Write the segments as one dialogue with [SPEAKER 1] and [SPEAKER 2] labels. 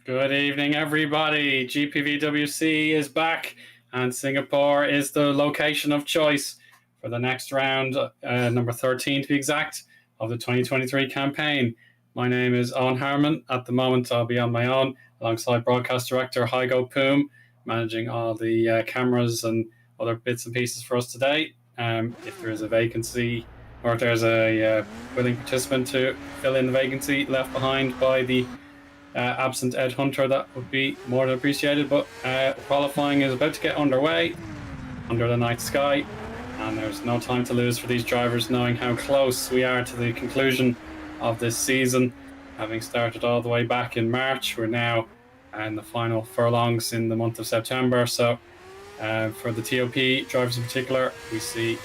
[SPEAKER 1] Good evening, everybody. GPVWC is back, and Singapore is the location of choice for the next round, number 13 to be exact, of the 2023 campaign. My name is Eoin Harmon. At the moment, I'll be on my own alongside broadcast director Heigo Poom, managing all the cameras and other bits and pieces for us today. If there is a vacancy or if there's a willing participant to fill in the vacancy left behind by the absent Ed Hunter, that would be more than appreciated. But qualifying is about to get underway under the night sky, and there's no time to lose for these drivers, knowing how close we are to the conclusion of this season. Having started all the way back in March, we're now in the final furlongs in the month of September. So for the TOP drivers in particular, we see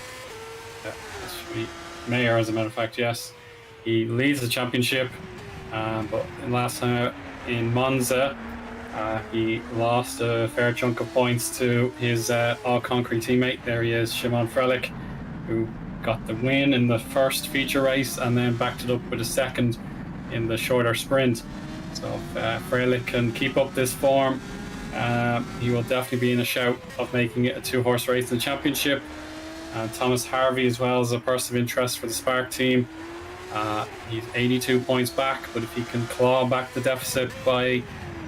[SPEAKER 1] Mayer, as a matter of fact, yes, he leads the championship. But last time in Monza, he lost a fair chunk of points to his all-concrete teammate. There he is, Szymon Frelick, who got the win in the first feature race and then backed it up with a second in the shorter sprint. So if Frelick can keep up this form, he will definitely be in a shout of making it a two-horse race in the championship. Thomas Harvey as well is a person of interest for the Spark team. He's 82 points back, but if he can claw back the deficit by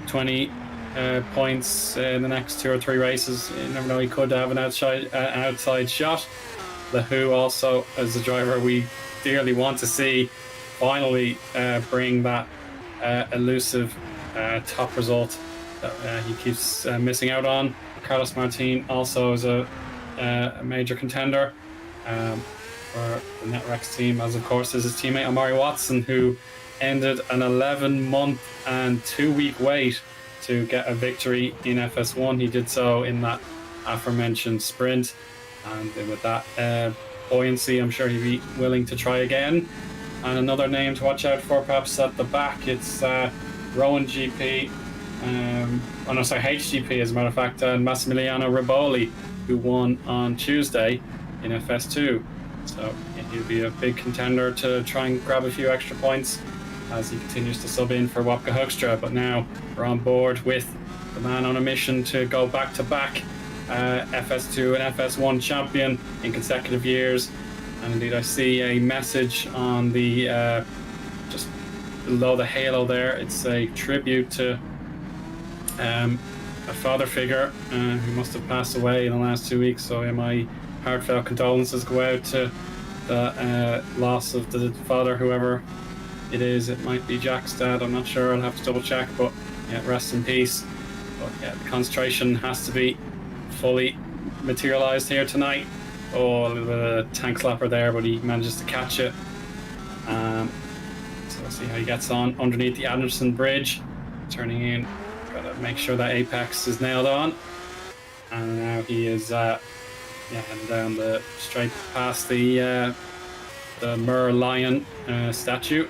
[SPEAKER 1] 20 points in the next 2 or 3 races, you never know, he could have an outside shot. The Who also is a driver we dearly want to see finally bring that elusive top result that he keeps missing out on. Carlos Martin also is a major contender for the NetRex team, as of course is his teammate Amari Watson, who ended an 11-month and 2-week wait to get a victory in FS1. He did so in that aforementioned sprint, and with that buoyancy, I'm sure he'd be willing to try again. And another name to watch out for, perhaps at the back, it's Rowan GP, HGP as a matter of fact, and Massimiliano Riboli, who won on Tuesday in FS2. So he'll be a big contender to try and grab a few extra points as he continues to sub in for Wopke Hoekstra. But now we're on board with the man on a mission to go back-to-back FS2 and FS1 champion in consecutive years. And indeed, I see a message on the just below the halo there. It's a tribute to a father figure who must have passed away in the last 2 weeks. So my heartfelt condolences go out to the loss of the father, whoever it is. It might be Jack's dad, I'm not sure, I'll have to double check, but yeah, rest in peace. But yeah, the concentration has to be fully materialized here tonight. Oh, a little bit of a tank slapper there, but he manages to catch it. So we'll see how he gets on underneath the Anderson Bridge, turning in. Gotta make sure that apex is nailed on. And now he is heading down the straight past the Mer Lion statue.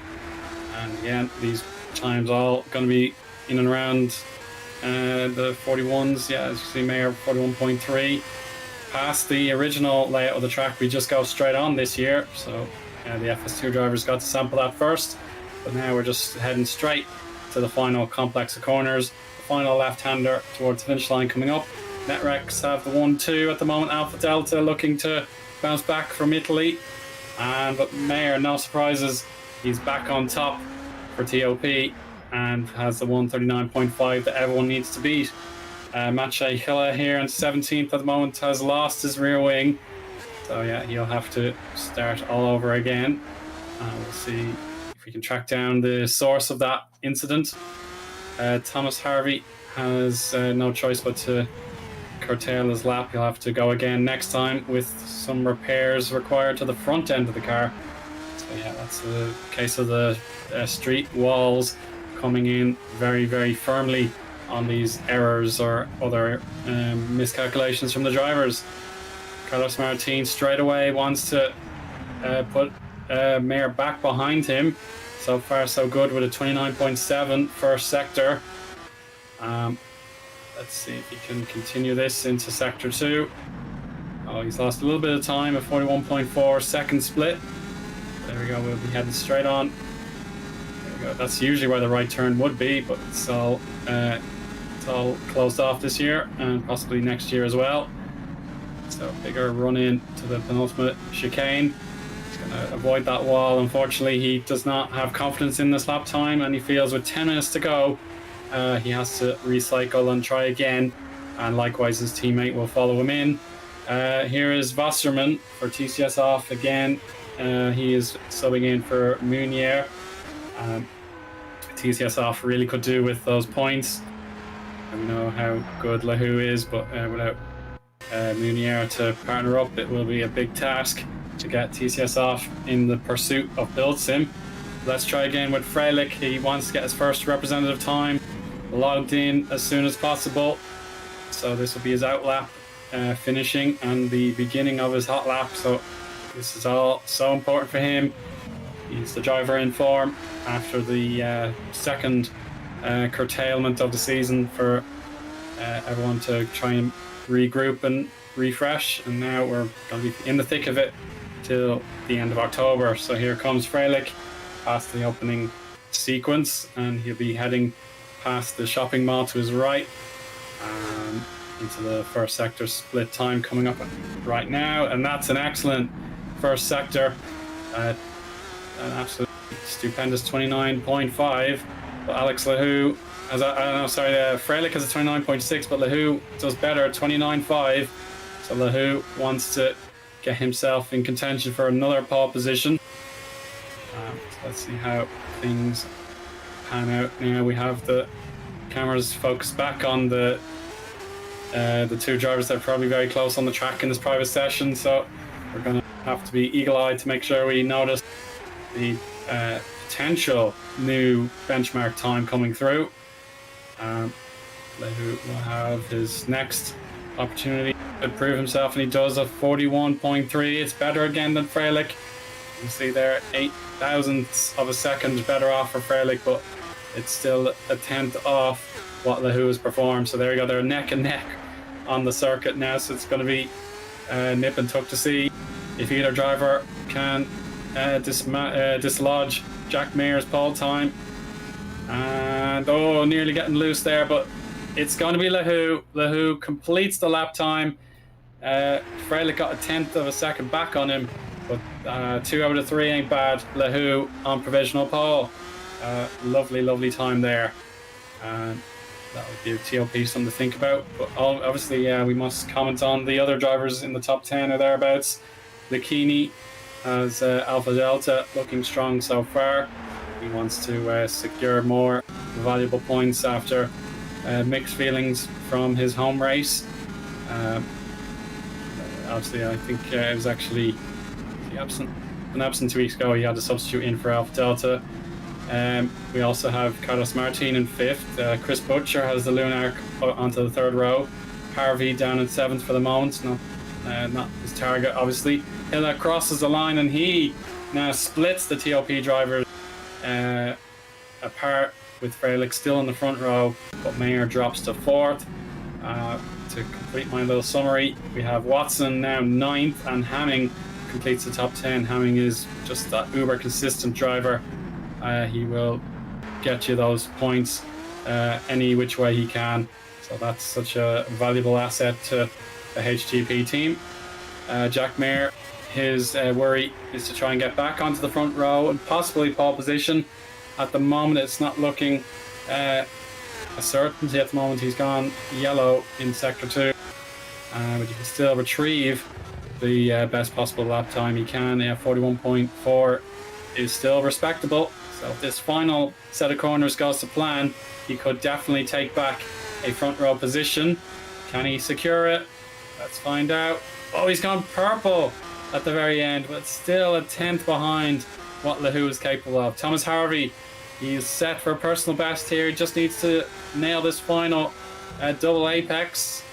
[SPEAKER 1] And again, these times all going to be in and around the 41s. Yeah, as you see, Mayer 41.3. Past the original layout of the track, we just go straight on this year. So the FS2 drivers got to sample that first. But now we're just heading straight to the final complex of corners. The final left-hander towards the finish line coming up. NetRex have the 1-2 at the moment. Alpha Delta looking to bounce back from Italy. But Mayer, no surprises, he's back on top for TOP and has the 139.5 that everyone needs to beat. Maciej Hilla here in 17th at the moment has lost his rear wing. So yeah, he'll have to start all over again. We'll see if we can track down the source of that incident. Thomas Harvey has no choice but to curtail his lap. He'll have to go again next time with some repairs required to the front end of the car. So yeah, that's a case of the street walls coming in very, very firmly on these errors or other miscalculations from the drivers. Carlos Martin straight away wants to put Mayer back behind him. So far so good with a 29.7 first sector. Let's see if he can continue this into Sector 2. Oh, he's lost a little bit of time, a 41.4 second split. There we go, we'll be heading straight on. we go. That's usually where the right turn would be, but it's all closed off this year and possibly next year as well. So bigger run in to the penultimate chicane. He's going to avoid that wall. Unfortunately, he does not have confidence in this lap time, and he feels with 10 minutes to go, he has to recycle and try again. And likewise, his teammate will follow him in. Here is Wasserman for TCS off again. He is subbing in for Meunier. TCS off really could do with those points. And we know how good Lahu is, but without Meunier to partner up, it will be a big task to get TCS off in the pursuit of Build Sim. Let's try again with Freilich. He wants to get his first representative time logged in as soon as possible. So this will be his out lap finishing and the beginning of his hot lap. So this is all so important for him. He's the driver in form after the second curtailment of the season for everyone to try and regroup and refresh, and now we're going to be in the thick of it till the end of October. So here comes Freilich past the opening sequence, and he'll be heading past the shopping mall to his right into the first sector split time coming up right now, and that's an excellent first sector. An absolute stupendous 29.5. But Alex Lahu has Freilich has a 29.6, but Lahu does better at 29.5. So Lahu wants to get himself in contention for another pole position. So let's see how things pan out. Now we have the cameras focused back on the two drivers that are probably very close on the track in this private session. So we're going to have to be eagle-eyed to make sure we notice the potential new benchmark time coming through. Lahu will have his next opportunity to prove himself, and he does a 41.3. It's better again than Freilich. You can see there 8 thousandths of a second better off for Freilich, but it's still a tenth off what Lahu has performed. So there you go, they're neck and neck on the circuit now, so it's going to be nip and tuck to see if either driver can dislodge Jack Mayer's pole time. And nearly getting loose there, but it's going to be Lahu. Lahu completes the lap time. Freilich got a tenth of a second back on him, but 2 out of 3 ain't bad. Lahu on provisional pole. Lovely time there. That would give TOP something to think about. But obviously, we must comment on the other drivers in the top 10 or thereabouts. Lucchini has Alpha Delta looking strong so far. He wants to secure more valuable points after mixed feelings from his home race. Obviously, I think it was actually absent 2 weeks ago. He had to substitute in for Alpha Delta. We also have Carlos Martin in 5th. Chris Butcher has the Lunark onto the 3rd row. Harvey down in 7th for the moment. Not his target, obviously. Hilla crosses the line, and he now splits the TOP drivers apart, with Freilich still in the front row, but Mayer drops to 4th. To complete my little summary, we have Watson now 9th, and Hamming completes the top 10. Hamming is just that uber consistent driver. He will get you those points any which way he can. So that's such a valuable asset to the HTP team. Jack Mayer, his worry is to try and get back onto the front row and possibly pole position. At the moment, it's not looking a certainty. At the moment, he's gone yellow in Sector 2. But you can still retrieve the best possible lap time he can. 41.4 is still respectable. So if this final set of corners goes to plan, he could definitely take back a front row position. Can he secure it? Let's find out. Oh, he's gone purple at the very end, but still a tenth behind what Lahu is capable of. Thomas Harvey, he's set for a personal best here. He just needs to nail this final double apex,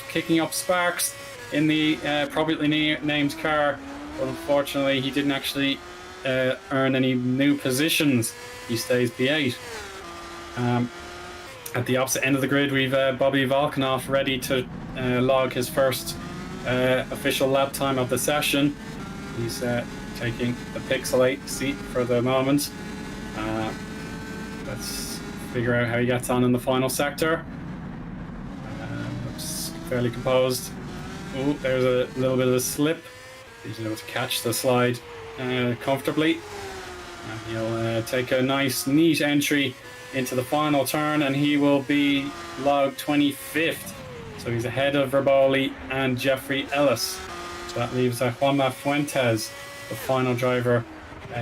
[SPEAKER 1] kicking up sparks in the appropriately named car. But unfortunately, he didn't actually earn any new positions. He stays P8. At the opposite end of the grid, we've Bobby Volkanov ready to log his first official lap time of the session. He's taking the Pixel 8 seat for the moment. let's figure out how he gets on in the final sector. Looks fairly composed. Oh, there's a little bit of a slip. He's able to catch the slide comfortably. And he'll take a nice, neat entry into the final turn, and he will be logged 25th. So he's ahead of Verboli and Jeffrey Ellis. So that leaves Juanma Fuentes, the final driver,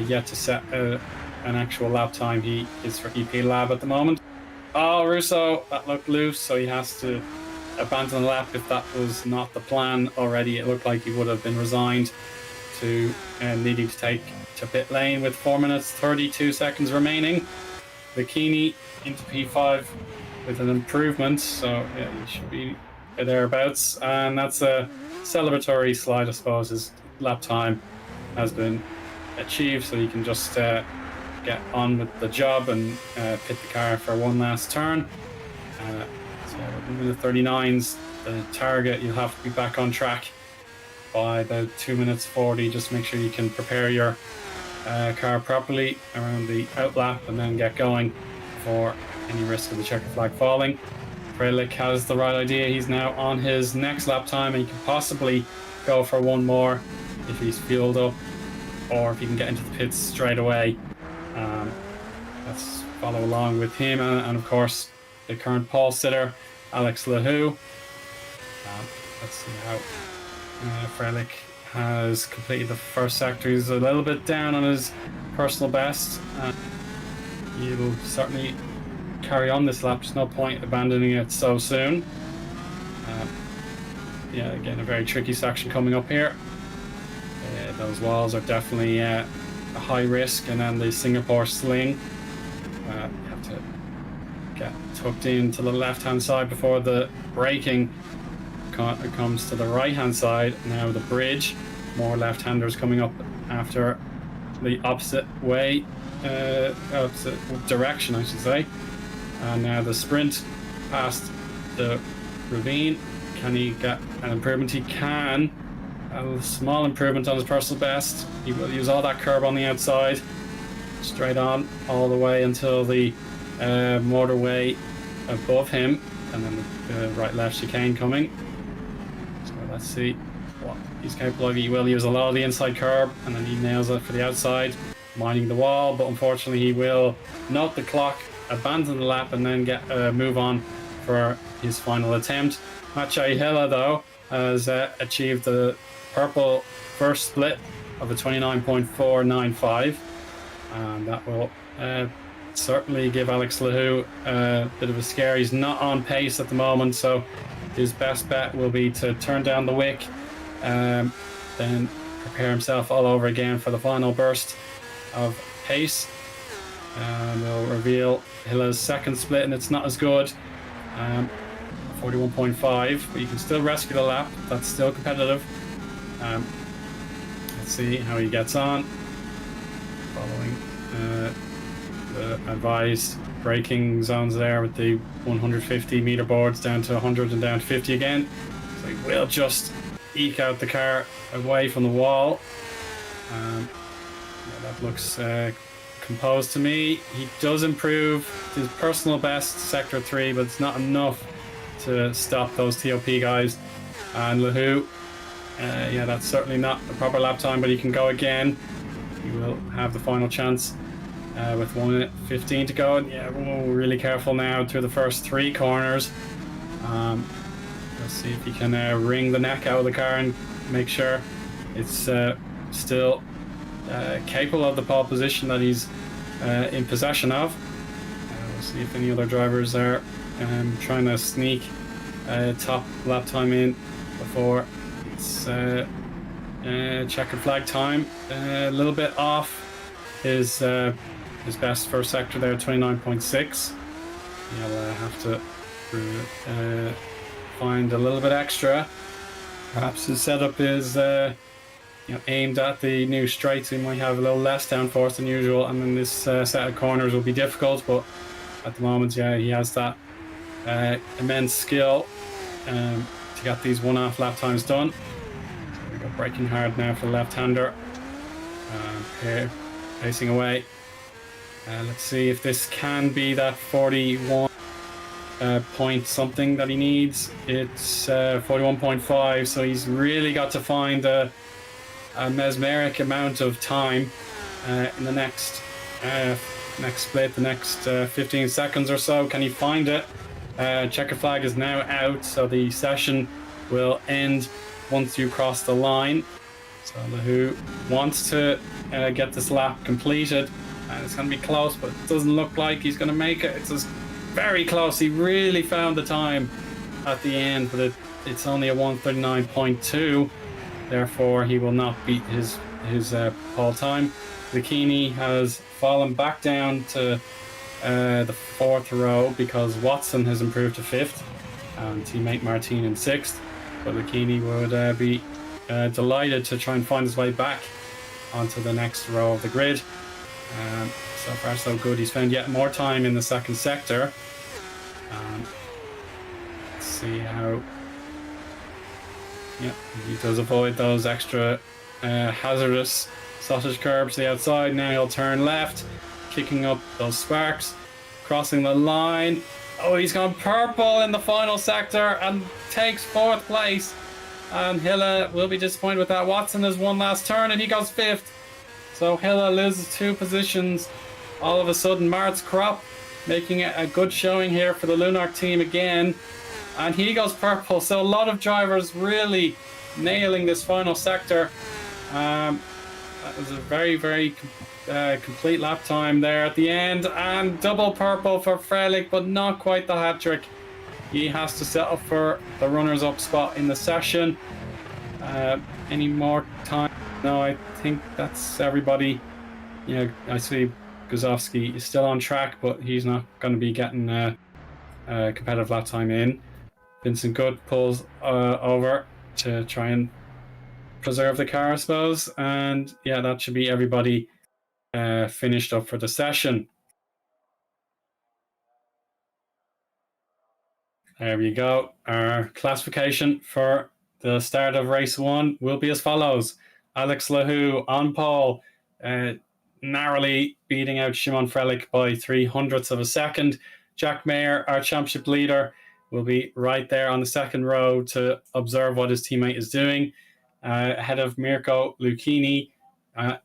[SPEAKER 1] yet to set an actual lap time. He is for EP Lab at the moment. Oh, Russo, that looked loose, so he has to abandon the lap if that was not the plan already. It looked like he would have been resigned to needing to take to pit lane with 4 minutes 32 seconds remaining. Bikini into P5 with an improvement, so yeah, he should be thereabouts, and that's a celebratory slide, I suppose. His lap time has been achieved, so he can just get on with the job and pit the car for one last turn. So 1 minute 39's the target. You'll have to be back on track by about 2 minutes 40. Just make sure you can prepare your car properly around the outlap and then get going for any risk of the checker flag falling. Freilich has the right idea. He's now on his next lap time, and he can possibly go for one more if he's fueled up, or if he can get into the pits straight away. Let's follow along with him, and of course the current pole sitter, Alex Lahou. Let's see how Freilich has completed the first sector. He's a little bit down on his personal best. He will certainly carry on this lap. There's no point abandoning it so soon. Yeah, again, a very tricky section coming up here. Those walls are definitely a high risk, and then the Singapore sling. You have to get tucked in to the left-hand side before the braking comes to the right-hand side. Now the bridge, more left-handers coming up after the opposite way, opposite direction, I should say. And now the sprint past the ravine. Can he get an improvement? He can. A small improvement on his personal best. He will use all that curb on the outside, straight on all the way until the motorway above him, and then the right-left chicane coming. So let's see what he's capable of. He will use a lot of the inside curb, and then he nails it for the outside, minding the wall, but unfortunately he will note the clock, abandon the lap, and then get move on for his final attempt. Maciej Hilla, though, has achieved the purple first split of a 29.495, and that will certainly give Alex Lahou a bit of a scare. He's not on pace at the moment, so his best bet will be to turn down the wick, then prepare himself all over again for the final burst of pace. We'll reveal Hilla's second split, and it's not as good, 41.5, but you can still rescue the lap. That's still competitive. Let's see how he gets on following the advised braking zones there with the 150 meter boards down to 100 and down to 50 again. So he will just eke out the car away from the wall. Yeah, that looks composed to me. He does improve his personal best, sector 3, but it's not enough to stop those TOP guys. And Lahou, yeah, that's certainly not the proper lap time, but he can go again. He will have the final chance with 1 minute 15 to go. And yeah, we're really careful now through the first 3 corners. Let's see if he can wring the neck out of the car and make sure it's still capable of the pole position that he's in possession of. We'll see if any other drivers are trying to sneak top lap time in before it's checkered flag time. A little bit off his best first sector there, 29.6. He'll have to find a little bit extra. Perhaps his setup is aimed at the new straights. He might have a little less downforce than usual, and then this set of corners will be difficult, but at the moment, yeah, he has that immense skill to get these one-off lap times done. So we got braking hard now for the left-hander, pacing away. Let's see if this can be that 41 point something that he needs. It's 41.5, so he's really got to find a mesmeric amount of time in the next split, the next 15 seconds or so. Can he find it? Checker flag is now out, so the session will end once you cross the line. So Lahoo wants to get this lap completed, and it's going to be close, but it doesn't look like he's going to make it. It's just very close. He really found the time at the end, but it's only a 1:39.2. Therefore, he will not beat his pole time. Bikini has fallen back down to the 4th row because Watson has improved to 5th and teammate Martin in 6th. But Bikini would be delighted to try and find his way back onto the next row of the grid. So far so good. He's found yet more time in the 2nd sector. Let's see how... Yeah, he does avoid those extra hazardous sausage curbs to the outside. Now he'll turn left, kicking up those sparks, crossing the line. Oh, he's gone purple in the final sector and takes 4th place. And Hilla will be disappointed with that. Watson has one last turn and he goes 5th. So Hilla loses 2 positions. All of a sudden, Mart's Crop making a good showing here for the Lunark team again. And he goes purple. So a lot of drivers really nailing this final sector. That was a very, very complete lap time there at the end. And double purple for Frelick, but not quite the hat trick. He has to settle for the runners-up spot in the session. Any more time? No, I think that's everybody. I see Guzovsky is still on track, but he's not going to be getting a competitive lap time in. Vincent Good pulls over to try and preserve the car, I suppose. And yeah, that should be everybody finished up for the session. There we go. Our classification for the start of race 1 will be as follows. Alex Lahoo on pole, narrowly beating out Shimon Frelick by 0.03 of a second. Jack Mayer, our championship leader, will be right there on the 2nd row to observe what his teammate is doing. Ahead of Mirko Lucchini,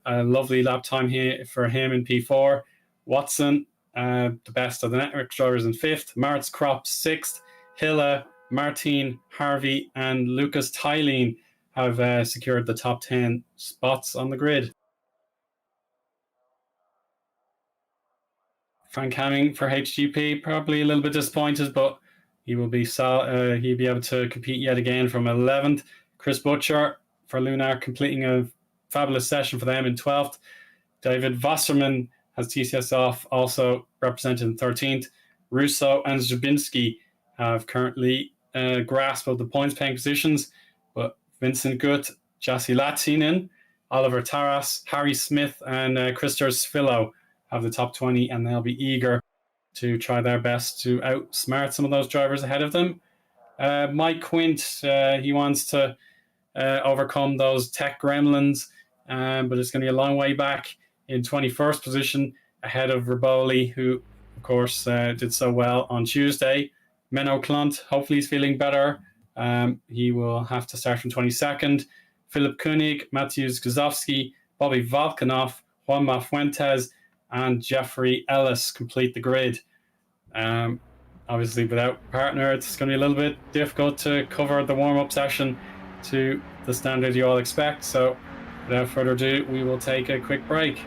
[SPEAKER 1] a lovely lap time here for him in P4. Watson, the best of the network drivers in 5th. Mart's Crop 6th. Hilla, Martin, Harvey, and Lucas Tylene have secured the top 10 spots on the grid. Frank Hamming for HGP, probably a little bit disappointed, but he will be he'll be able to compete yet again from 11th. Chris Butcher for Lunar completing a fabulous session for them in 12th. David Wasserman has TCS off, also represented in 13th. Russo and Zubinski have currently grasp of the points paying positions, but Vincent Gut, Jassi Latinen, Oliver Taras, Harry Smith, and Christopher Sfillo have the top 20, and they'll be eager to try their best to outsmart some of those drivers ahead of them. Mike Quint, he wants to overcome those tech gremlins, but it's going to be a long way back in 21st position ahead of Riboli, who, of course, did so well on Tuesday. Menno Klunt, hopefully he's feeling better. He will have to start from 22nd. Philip Koenig, Matthews Guzovsky, Bobby Volkanov, Juanma Fuentes, and Jeffrey Ellis complete the grid. Obviously, without partner, it's going to be a little bit difficult to cover the warm-up session to the standard you all expect. So without further ado, we will take a quick break.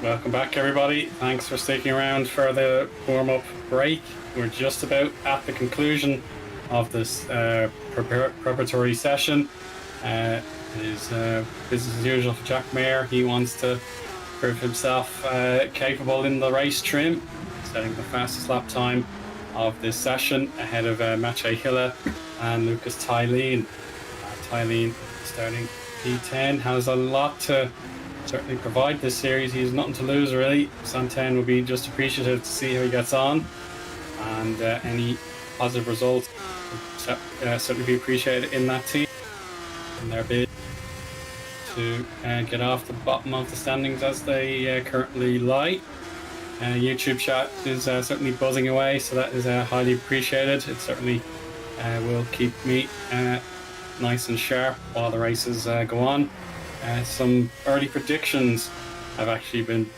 [SPEAKER 1] Welcome back, everybody. Thanks for sticking around for the warm-up break. We're just about at the conclusion of this preparatory session. It is business as usual for Jack Mayer. He wants to prove himself capable in the race trim, setting the fastest lap time of this session ahead of Maciej Hille and Lucas Tylien. Tylien, starting P10, has a lot to certainly provide this series. He has nothing to lose, really. Santen will be just appreciative to see how he gets on, and any positive results would certainly be appreciated in that team and their bid to get off the bottom of the standings as they currently lie. YouTube chat is certainly buzzing away, so that is highly appreciated. It certainly will keep me nice and sharp while the races go on. Some early predictions have actually been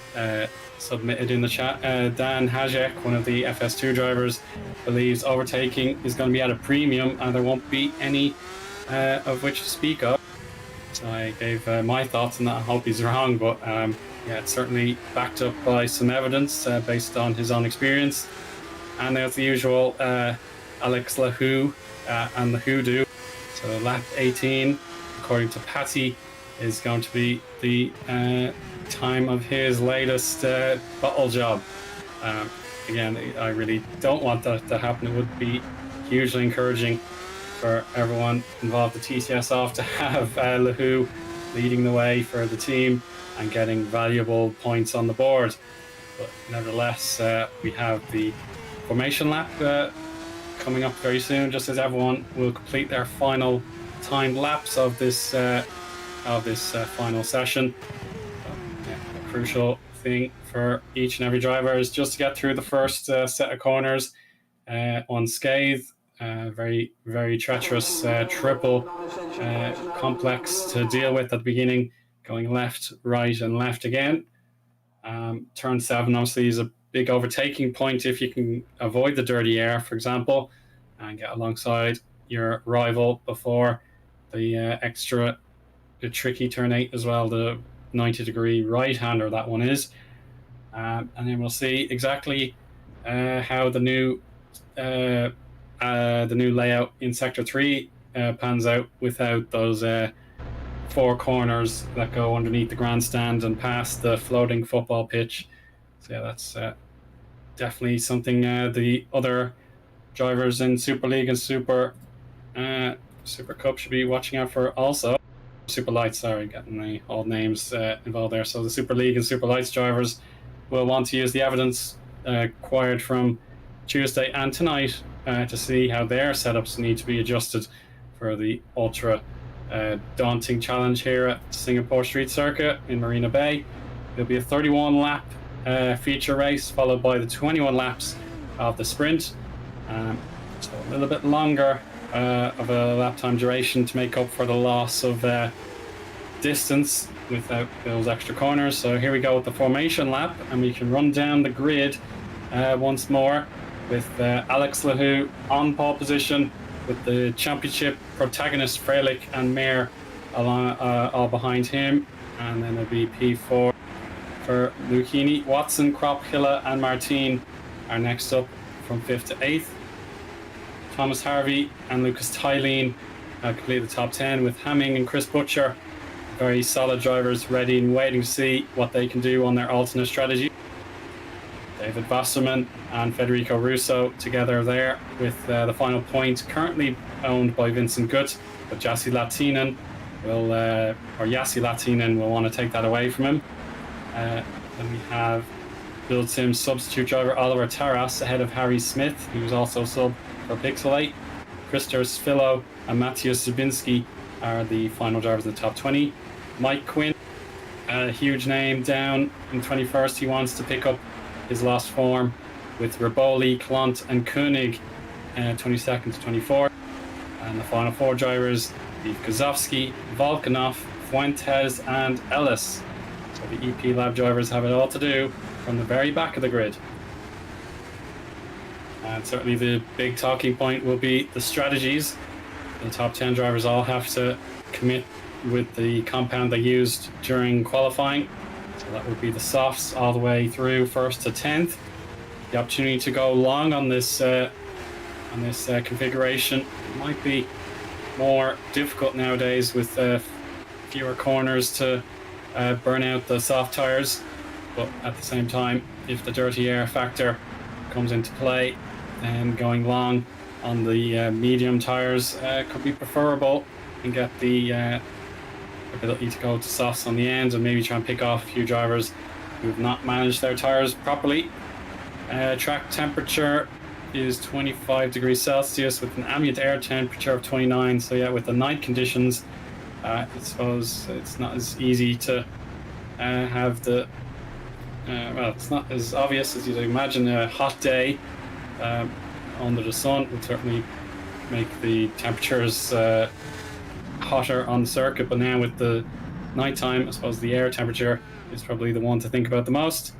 [SPEAKER 1] submitted in the chat. Dan Hajek, one of the FS2 drivers, believes overtaking is going to be at a premium and there won't be any of which to speak of. So I gave my thoughts on that. I hope he's wrong, but yeah, it's certainly backed up by some evidence based on his own experience. And there's the usual Alex Lahoo and the Hoodoo. So lap 18, according to Patty, is going to be the time of his latest bottle job. Again, I really don't want that to happen. It would be hugely encouraging for everyone involved, the TCS off, to have Lahoo leading the way for the team and getting valuable points on the board. But nevertheless, we have the formation lap coming up very soon, just as everyone will complete their final timed laps of this final session. Yeah, a crucial thing for each and every driver is just to get through the first set of corners unscathed. Very, very treacherous triple complex to deal with at the beginning, going left, right, and left again. Turn 7 obviously is a big overtaking point if you can avoid the dirty air, for example, and get alongside your rival before the tricky turn 8 as well, the 90-degree right-hander that one is. And then we'll see exactly how the new layout in Sector 3 pans out without those 4 corners that go underneath the grandstand and past the floating football pitch. So yeah, that's definitely something the other drivers in Super League and Super Cup should be watching out for also. Super Lights, sorry, getting the old names involved there. So the Super League and Super Lights drivers will want to use the evidence acquired from Tuesday and tonight to see how their setups need to be adjusted for the ultra daunting challenge here at Singapore Street Circuit in Marina Bay. There'll be a 31 lap feature race followed by the 21 laps of the sprint. So a little bit longer of a lap time duration to make up for the loss of distance without those extra corners. So here we go with the formation lap, and we can run down the grid once more with Alex Lahoo on pole position, with the championship protagonist Freilich and Mayer all behind him. And then there'll be P4 for Lucchini. Watson, Kropp, Hilla and Martin are next up from 5th to 8th. Thomas Harvey and Lucas Tylene complete the top 10, with Hamming and Chris Butcher, very solid drivers, ready and waiting to see what they can do on their alternate strategy. David Wasserman and Federico Russo together there, with the final point currently owned by Vincent Gutt, but Yassi Latinen will want to take that away from him. Then we have Build Sim substitute driver Oliver Taras ahead of Harry Smith, who's also sub for Pixelate. Christer Svillo and Matthias Zubinski are the final drivers in the top 20. Mike Quinn, a huge name, down in 21st. He wants to pick up his lost form, with Riboli, Klont and Koenig 22nd to 24th. And the final 4 drivers, the Kozovsky, Volkanov, Fuentes and Ellis. So the EP Lab drivers have it all to do from the very back of the grid. And certainly the big talking point will be the strategies. The top 10 drivers all have to commit with the compound they used during qualifying. So that would be the softs all the way through 1st to 10th. The opportunity to go long on this configuration might be more difficult nowadays, with fewer corners to burn out the soft tires. But at the same time, if the dirty air factor comes into play, then going long on the medium tires could be preferable, and get the ability to go to softs on the end and maybe try and pick off a few drivers who have not managed their tires properly. Track temperature is 25 degrees Celsius with an ambient air temperature of 29. So yeah, with the night conditions, I suppose it's not as easy to have the well, it's not as obvious as you'd imagine. A hot day under the sun would certainly make the temperatures hotter on the circuit, but now with the nighttime, I suppose the air temperature is probably the one to think about the most.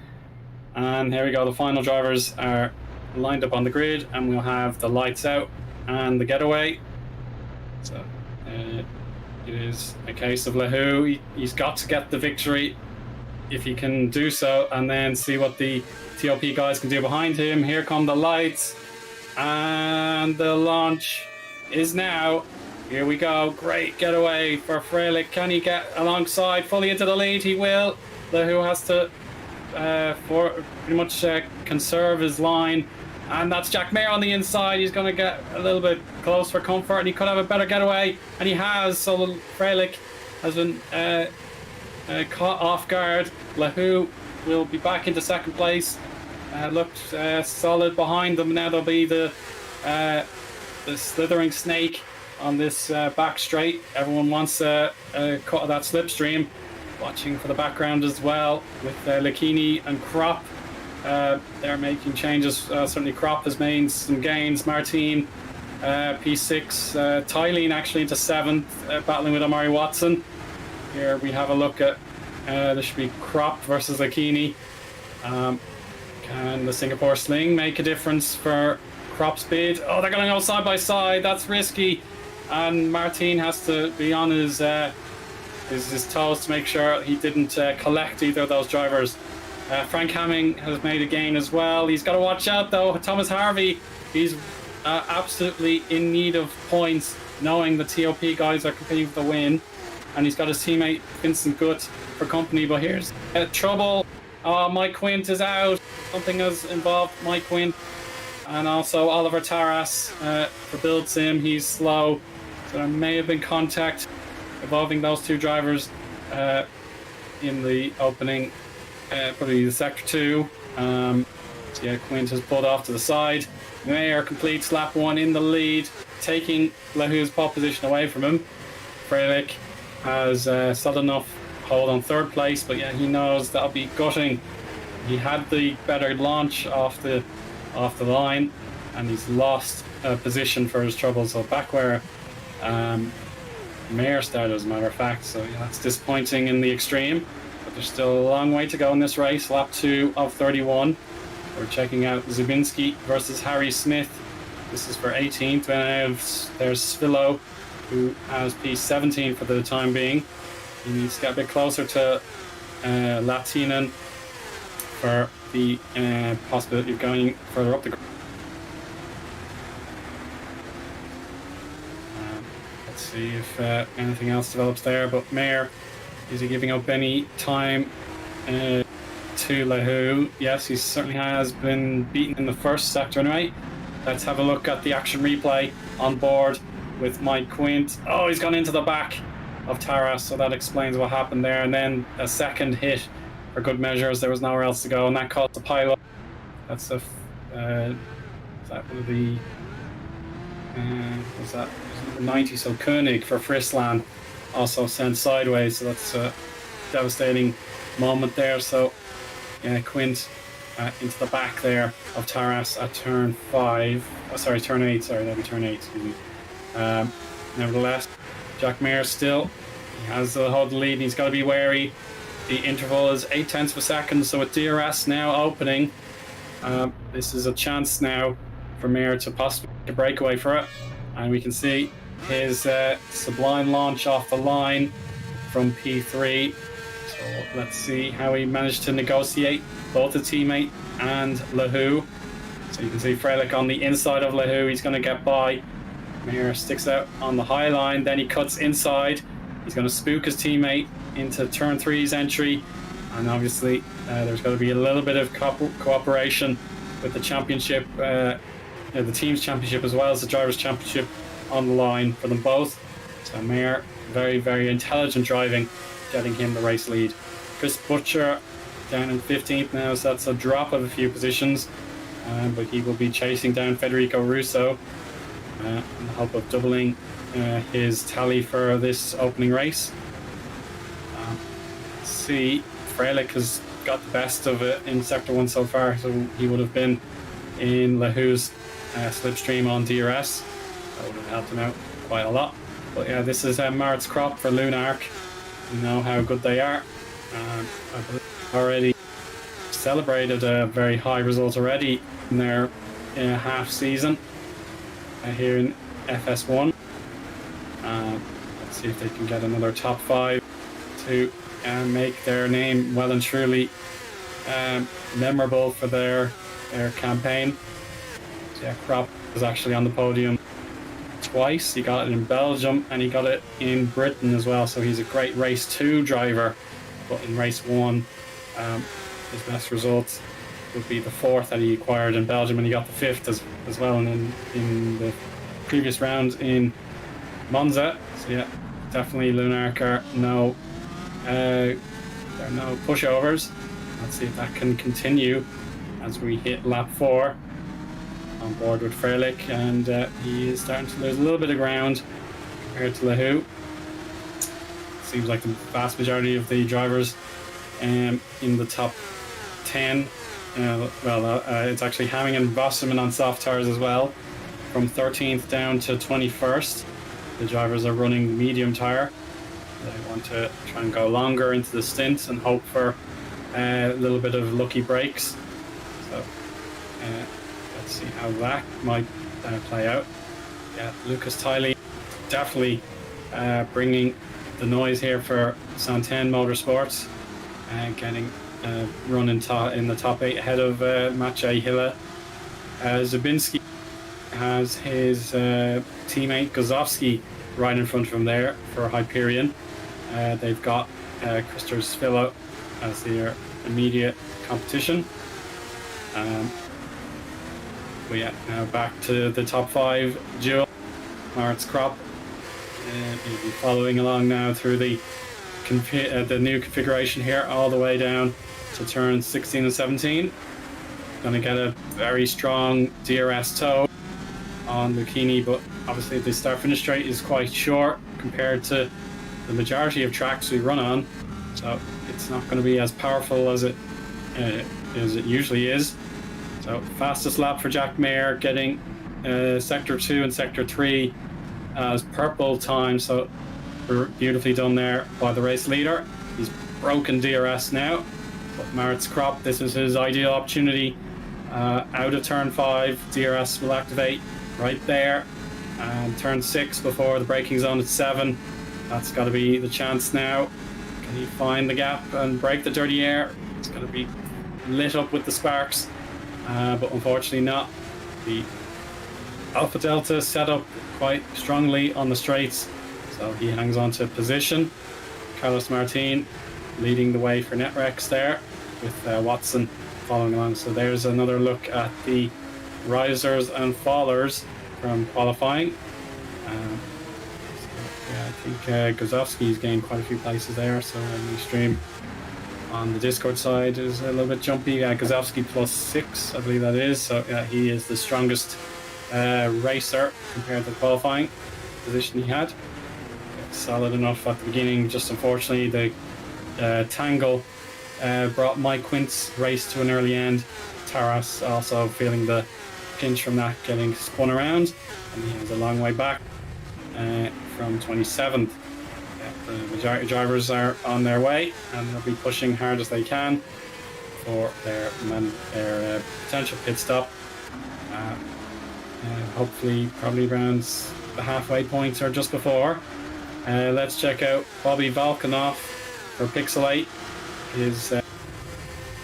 [SPEAKER 1] And here we go, the final drivers are lined up on the grid, and we'll have the lights out and the getaway. So it is a case of Lahou. He's got to get the victory if he can do so, and then see what the TOP guys can do behind him. Here come the lights, and the launch is now. Here we go. Great getaway for Freilich. Can he get alongside fully into the lead? He will. Lahou has to pretty much conserve his line, and that's Jack Mayer on the inside. He's going to get a little bit close for comfort, and he could have a better getaway, and he has. So Freilich has been caught off guard. Lahou will be back into second place. Looked solid behind them. Now there'll be the slithering snake on this back straight. Everyone wants a cut of that slipstream. Watching for the background as well with Lucchini and Kropp. They're making changes. Certainly Kropp has made some gains. Martin, P6, Tylene actually into 7th, battling with Amari Watson. Here we have a look at this should be Kropp versus Lucchini. Can the Singapore Sling make a difference for Kropp's bid? Oh, they're going to go side by side. That's risky, and Martin has to be on his toes to make sure he didn't collect either of those drivers. Frank Hamming has made a gain as well. He's got to watch out though. Thomas Harvey, he's absolutely in need of points, knowing the TOP guys are competing for the win, and he's got his teammate Vincent Gutt for company. But here's trouble. Mike Quint is out. Something has involved Mike Quint, and also Oliver Taras for Build Sim. He's slow, so there may have been contact involving those two drivers in the opening, probably the sector 2. So yeah, Quint has pulled off to the side. Mayer completes lap 1 in the lead, taking Lahou's pole position away from him. Freilich has solid enough hold on 3rd place, but yeah, he knows that'll be gutting. He had the better launch off the line, and he's lost position for his trouble. So back where Mayer started, as a matter of fact. So yeah, that's disappointing in the extreme, but there's still a long way to go in this race. Lap 2 of 31. We're checking out Zubinski versus Harry Smith. This is for 18th. And there's Svilo, who has P17 for the time being. He needs to get a bit closer to Latinen for the possibility of going further up the grid. Let's see if anything else develops there, but Mayer, is he giving up any time to Lahou? Yes, he certainly has been beaten in the first sector anyway. Let's have a look at the action replay on board with Mike Quint. Oh, he's gone into the back of Taras, so that explains what happened there. And then a second hit for good measures. There was nowhere else to go, and that caused the pilot. That's a is that one of the was that number 90? So Koenig for Frisland also sent sideways. So that's a devastating moment there. So yeah, Quint into the back there of Taras at turn 5. Oh, sorry, turn 8. Sorry, that'd be turn 8. Excuse me. Nevertheless, Jack Mayer still, he has the hold the lead, and he's got to be wary. The interval is 0.8 of a second, so with DRS now opening, this is a chance now for Mayer to possibly make a breakaway for it. And we can see his sublime launch off the line from P3. So let's see how he managed to negotiate both the teammate and Lahou. So you can see Freilich on the inside of Lahou. He's going to get by. Mayer sticks out on the high line, then he cuts inside. He's going to spook his teammate into turn 3's entry, and obviously there's got to be a little bit of cooperation with the championship, the team's championship as well as the drivers' championship on the line for them both. So Mayer, very, very intelligent driving, getting him the race lead. Chris Butcher down in 15th now, so that's a drop of a few positions, but he will be chasing down Federico Russo in the hope of doubling his tally for this opening race. See, Freilich has got the best of it in Sector 1 so far, so he would have been in Lahou's slipstream on DRS. That would have helped him out quite a lot. But yeah, this is Maritz Crop for Lunark. You know how good they are. I believe already celebrated a very high result already in their half season here in FS1. Let's see if they can get another top 5 to make their name well and truly memorable for their campaign. So yeah, Crop was actually on the podium twice. He got it in Belgium and he got it in Britain as well, so he's a great race 2 driver. But in race 1, his best results would be the 4th that he acquired in Belgium, and he got the 5th as well in the previous round in Monza. So yeah, definitely Lunark are they're no pushovers. Let's see if that can continue as we hit lap 4 on board with Freilich, and he is starting to lose a little bit of ground compared to Lahou. Seems like the vast majority of the drivers in the top 10, it's actually Hamming and Bosserman on soft tires as well, from 13th down to 21st. The drivers are running medium tire. They want to try and go longer into the stints and hope for a little bit of lucky breaks. So let's see how that might play out. Yeah, Lucas Tiley definitely bringing the noise here for Santen Motorsports, getting run in the top 8 ahead of Maciej Hille. Zabinski has his teammate Gozowski right in front of him there for Hyperion. They've got Christopher Svilla as their immediate competition. Now back to the top 5 duel. Maritz Crop will be following along now through the new configuration here, all the way down to turns 16 and 17. Going to get a very strong DRS toe on Lucchini, but obviously the start-finish straight is quite short compared to the majority of tracks we run on, so it's not going to be as powerful as it usually is. So fastest lap for Jack Mayer, getting Sector 2 and Sector 3 as purple time, so beautifully done there by the race leader. He's broken DRS now, but Maritz Crop, this is his ideal opportunity. Out of turn 5, DRS will activate right there, and turn 6 before the braking zone at 7. That's got to be the chance now. Can he find the gap and break the dirty air? It's going to be lit up with the sparks, but unfortunately not. The Alpha Delta set up quite strongly on the straights, so he hangs on to position. Carlos Martin leading the way for Netrex there, with Watson following along. So there's another look at the risers and fallers from qualifying. I think Gozowski's gained quite a few places there, so the stream on the Discord side is a little bit jumpy. Gozowski +6, I believe that is, so he is the strongest racer compared to the qualifying position he had. Solid enough at the beginning, just unfortunately the tangle brought Mike Quint's race to an early end. Taras also feeling the pinch from that, getting spun around, and he has a long way back from 27th. The majority of drivers are on their way, and they'll be pushing hard as they can for their potential pit stop. Hopefully, probably around the halfway point or just before. Let's check out Bobby Volkanov for Pixel 8. His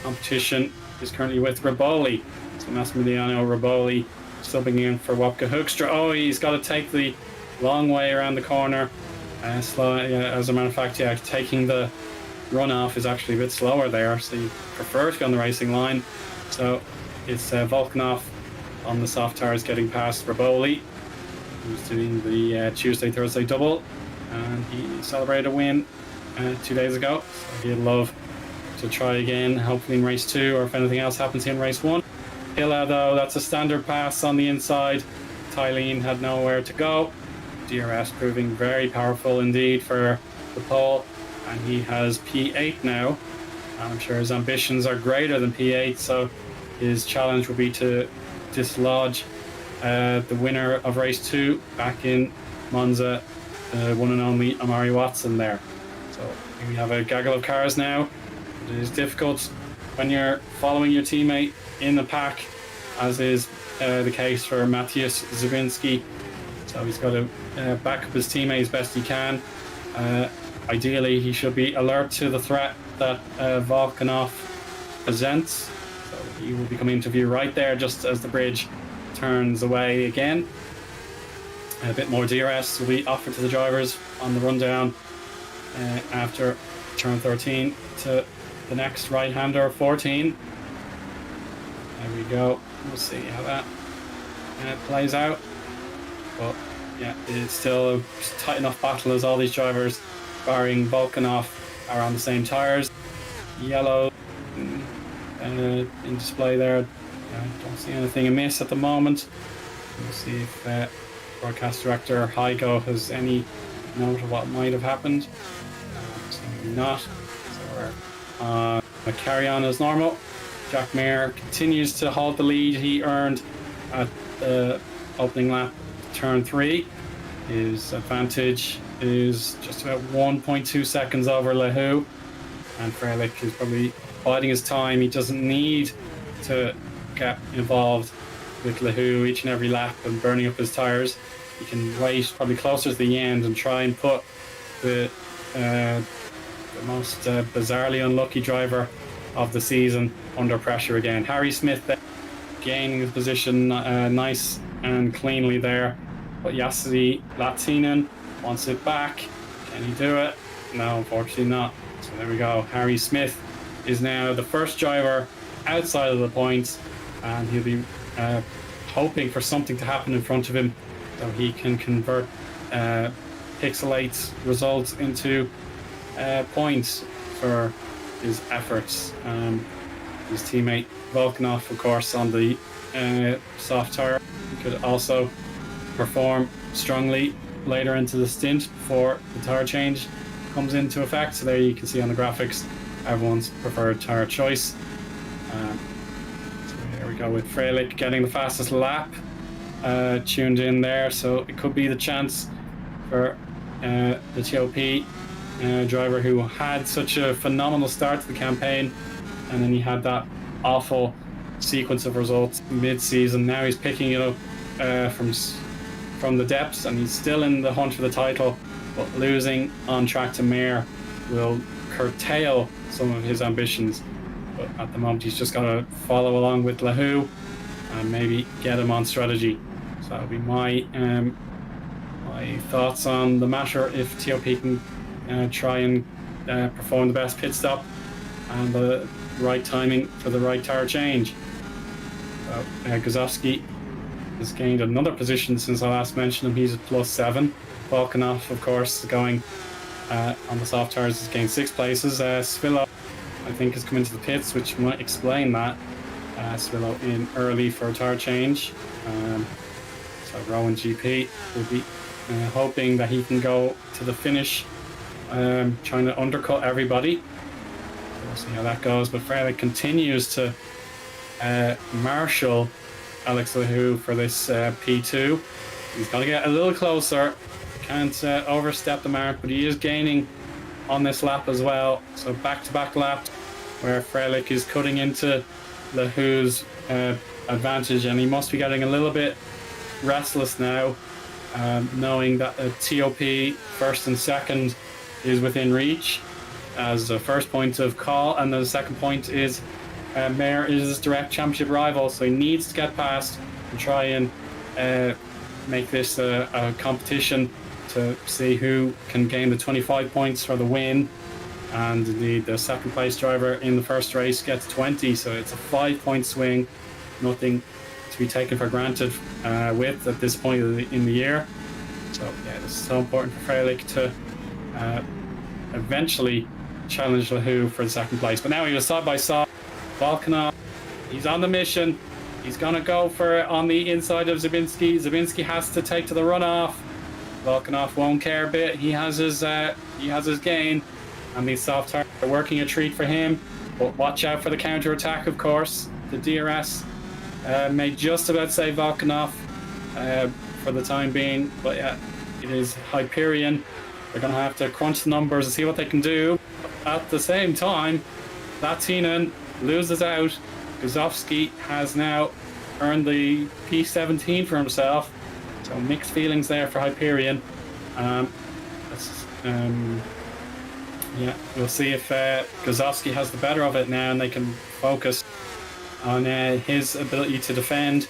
[SPEAKER 1] competition is currently with Raboli. So Massimiliano Raboli subbing in for Wopke Hoekstra. Oh, he's got to take the long way around the corner. As a matter of fact, taking the runoff is actually a bit slower there, so you prefer to be on the racing line. So it's Volkanov on the soft tires getting past Raboli, who's doing the Tuesday-Thursday double, and he celebrated a win 2 days ago, so he'd love to try again, hopefully in race 2, or if anything else happens in race 1. Hilla, though, that's a standard pass on the inside. Tylene had nowhere to go, DRS proving very powerful indeed for the pole, and he has P8 now. I'm sure his ambitions are greater than P8, so his challenge will be to dislodge the winner of race 2 back in Monza, the one and only Amari Watson there. So here we have a gaggle of cars now. It is difficult when you're following your teammate in the pack, as is the case for Matthias Zabinski. So he's got to back up his teammate as best he can. Ideally, he should be alert to the threat that Volkanov presents. So he will be coming into view right there just as the bridge turns away again. A bit more DRS will be offered to the drivers on the rundown after turn 13 to the next right-hander, 14. There we go. We'll see how that plays out. But yeah, it's still a tight enough battle as all these drivers, barring Volkanov, are on the same tyres. Yellow in display there. Don't see anything amiss at the moment. We'll see if broadcast director Heigo has any note of what might have happened. Maybe not. So we're on a carry on as normal. Jack Mayer continues to hold the lead he earned at the opening lap, turn 3. His advantage is just about 1.2 seconds over Lehu, and Freilich is probably biding his time. He doesn't need to get involved with Lehu each and every lap and burning up his tyres. He can wait probably closer to the end and try and put the most bizarrely unlucky driver of the season under pressure again. Harry Smith gaining his position nice and cleanly there, but Yassi Latinen wants it back. Can he do it? No, unfortunately not. So there we go. Harry Smith is now the first driver outside of the points, and he'll be hoping for something to happen in front of him so he can convert Pixelate's results into points for his efforts. His teammate Volkanov, of course, on the soft tyre, could also perform strongly later into the stint before the tyre change comes into effect. So there you can see on the graphics everyone's preferred tyre choice. So here we go with Freilich getting the fastest lap tuned in there, so it could be the chance for the TOP driver who had such a phenomenal start to the campaign, and then he had that awful sequence of results mid-season. Now he's picking it up from the depths, and he's still in the hunt for the title, but losing on track to Mayer will curtail some of his ambitions. But at the moment he's just got to follow along with Lehu and maybe get him on strategy. So that would be my thoughts on the matter. If TOP can try and perform the best pit stop and the right timing for the right tyre change. Gazowski has gained another position since I last mentioned him. He's at +7. Volkanov, of course, going on the soft tyres, has gained 6 places. Svilo, I think, has come into the pits, which might explain that. Svilo in early for a tyre change. So Rowan GP will be hoping that he can go to the finish, trying to undercut everybody. We'll see how that goes. But Freilich continues to marshal Alex Lehu for this P2. He's got to get a little closer. Can't overstep the mark, but he is gaining on this lap as well. So back-to-back laps where Freilich is cutting into Lehu's advantage, and he must be getting a little bit restless now, knowing that a TOP first and second is within reach as the first point of call, and the second point is Mayer is his direct championship rival, so he needs to get past and try and make this a competition to see who can gain the 25 points for the win. And indeed, the second place driver in the first race gets 20, so it's a 5-point swing. Nothing to be taken for granted with at this point in the year. So yeah, this is so important for Freilich to eventually challenge Lehu for the second place. But now he was side by side. Volkanov, he's on the mission. He's gonna go for it on the inside of Zabinski. Zabinski has to take to the runoff. Volkanov won't care a bit. He has his gain, and these soft tires are working a treat for him. But watch out for the counter attack, of course. The DRS may just about save Volkanov for the time being, but yeah, it is Hyperion. They're going to have to crunch the numbers and see what they can do. At the same time, Latinen loses out. Guzovsky has now earned the P17 for himself. So mixed feelings there for Hyperion. Yeah, we'll see if Guzovsky has the better of it now, and they can focus on his ability to defend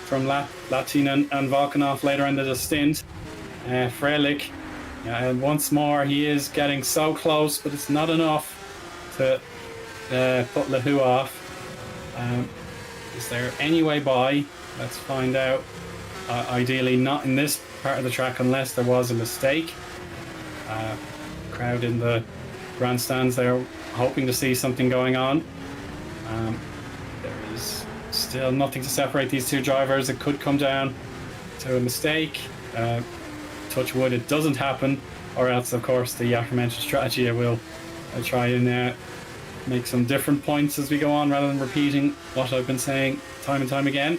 [SPEAKER 1] from Latinen and Volkanov later into the stint. Freilich, once more, he is getting so close, but it's not enough to put Lahu off. Is there any way by? Let's find out. Ideally not in this part of the track unless there was a mistake. Crowd in the grandstands, they're hoping to see something going on. There is still nothing to separate these two drivers. It could come down to a mistake. Touch wood, it doesn't happen, or else of course the aforementioned strategy will try and make some different points as we go on rather than repeating what I've been saying time and time again.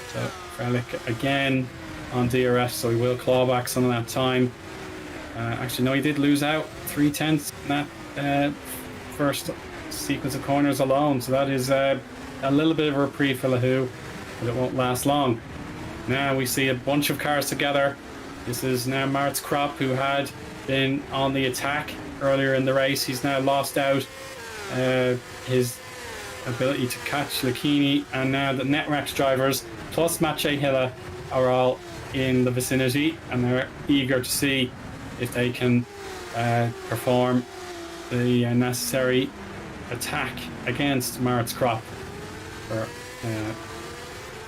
[SPEAKER 1] So Frelick again on DRS, so he will claw back some of that time. Actually, no, he did lose out 3/10 in that first sequence of corners alone, so that is a little bit of a reprieve for Lahu, but it won't last long. Now we see a bunch of cars together. This is now Martz Kropp, who had been on the attack earlier in the race. He's now lost out his ability to catch Lucchini, and now the Netrex drivers plus Maciej Hille are all in the vicinity, and they're eager to see if they can perform the necessary attack against Martz Kropp for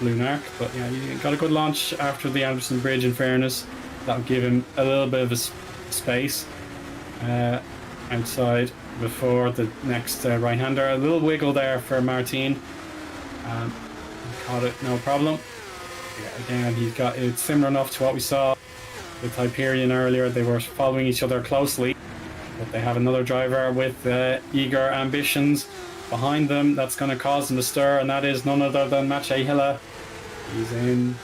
[SPEAKER 1] Lunark. But yeah, he got a good launch after the Anderson Bridge, in fairness. That'll give him a little bit of a space outside before the next right-hander. A little wiggle there for Martin. Caught it, no problem. Yeah, again, he's got it similar enough to what we saw with Hyperion earlier. They were following each other closely, but they have another driver with eager ambitions behind them that's going to cause them to stir, and that is none other than Maciej Hille. He's in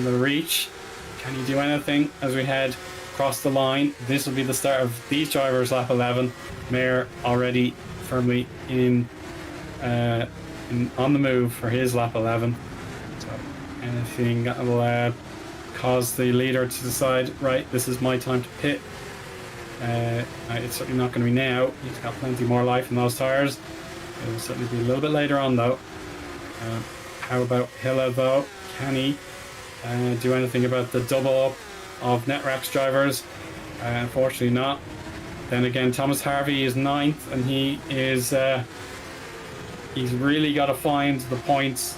[SPEAKER 1] the reach. Can he do anything as we head across the line? This will be the start of these drivers' lap 11. Mayer already firmly on the move for his lap 11. So anything that will cause the leader to decide, right, this is my time to pit. It's certainly not going to be now. He's got plenty more life in those tyres. It will certainly be a little bit later on, though. How about Hille, though? Can he do anything about the double up of Netrex drivers? Unfortunately not. Then again, Thomas Harvey is 9th, and he is he's really got to find the points.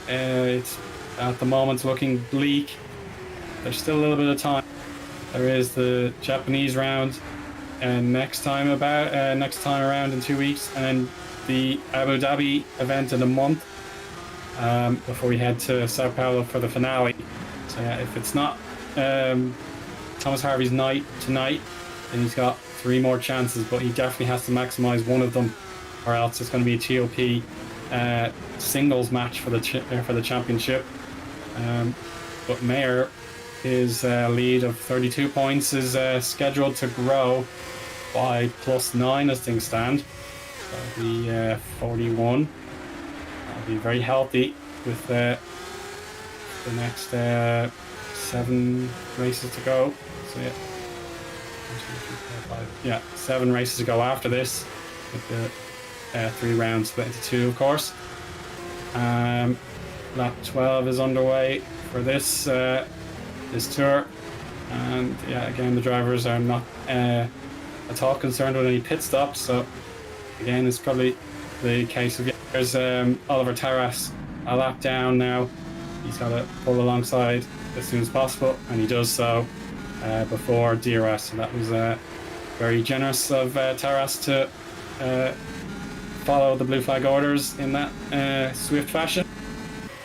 [SPEAKER 1] It's at the moment looking bleak. There's still a little bit of time. There is the Japanese round next time around in 2 weeks, and the Abu Dhabi event in a month before we head to Sao Paulo for the finale. So yeah, if it's not Thomas Harvey's night tonight, then he's got 3 more chances, but he definitely has to maximize one of them, or else it's going to be a TOP singles match for the championship. But Mayer, his lead of 32 points is scheduled to grow by +9 as things stand. That'll be 41. That'll be very healthy with the next 7 races to go. So yeah, 1, 2, 3, 4, 5. Yeah, 7 races to go after this, with the 3 rounds split into 2, of course. Lap 12 is underway for this tour, and yeah, again, the drivers are not at all concerned with any pit stops. So again, it's probably the case of, there's Oliver Taras a lap down now. He's got to pull alongside as soon as possible, and he does so before DRS. So that was very generous of Taras to follow the blue flag orders in that swift fashion.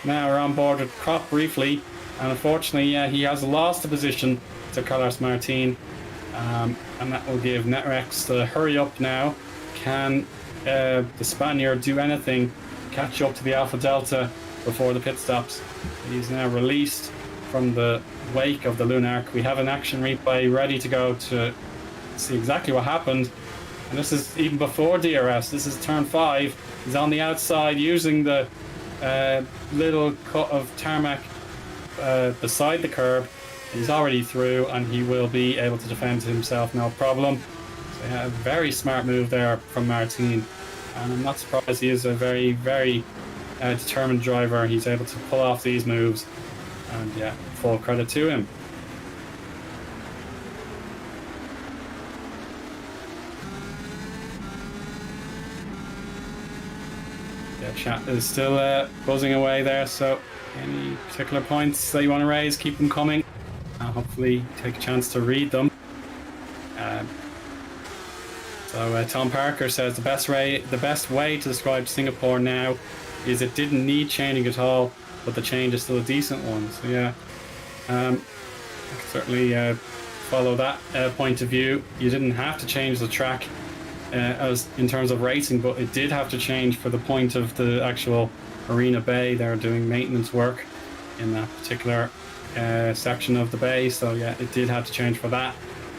[SPEAKER 1] Now we're on board with Kropp briefly, and unfortunately, he has lost the position to Carlos Martin, and that will give Netrex the hurry up now. Can the Spaniard do anything, catch up to the Alpha Delta before the pit stops? He's now released from the wake of the Lunark. We have an action replay ready to go to see exactly what happened. And this is even before DRS. This is turn 5. He's on the outside using the little cut of tarmac beside the curb. He's already through, and he will be able to defend himself, no problem. So yeah, a very smart move there from Martin, and I'm not surprised. He is a very, very determined driver. He's able to pull off these moves, and yeah, full credit to him. Yeah, chat is still buzzing away there, so any particular points that you want to raise, keep them coming. Hopefully take a chance to read them. So Tom Parker says the best way to describe Singapore now is it didn't need changing at all, but the change is still a decent one. So yeah, I can certainly follow that point of view. You didn't have to change the track as in terms of racing, but it did have to change for the point of the actual Marina Bay. They're doing maintenance work in that particular section of the bay, so yeah, it did have to change for that.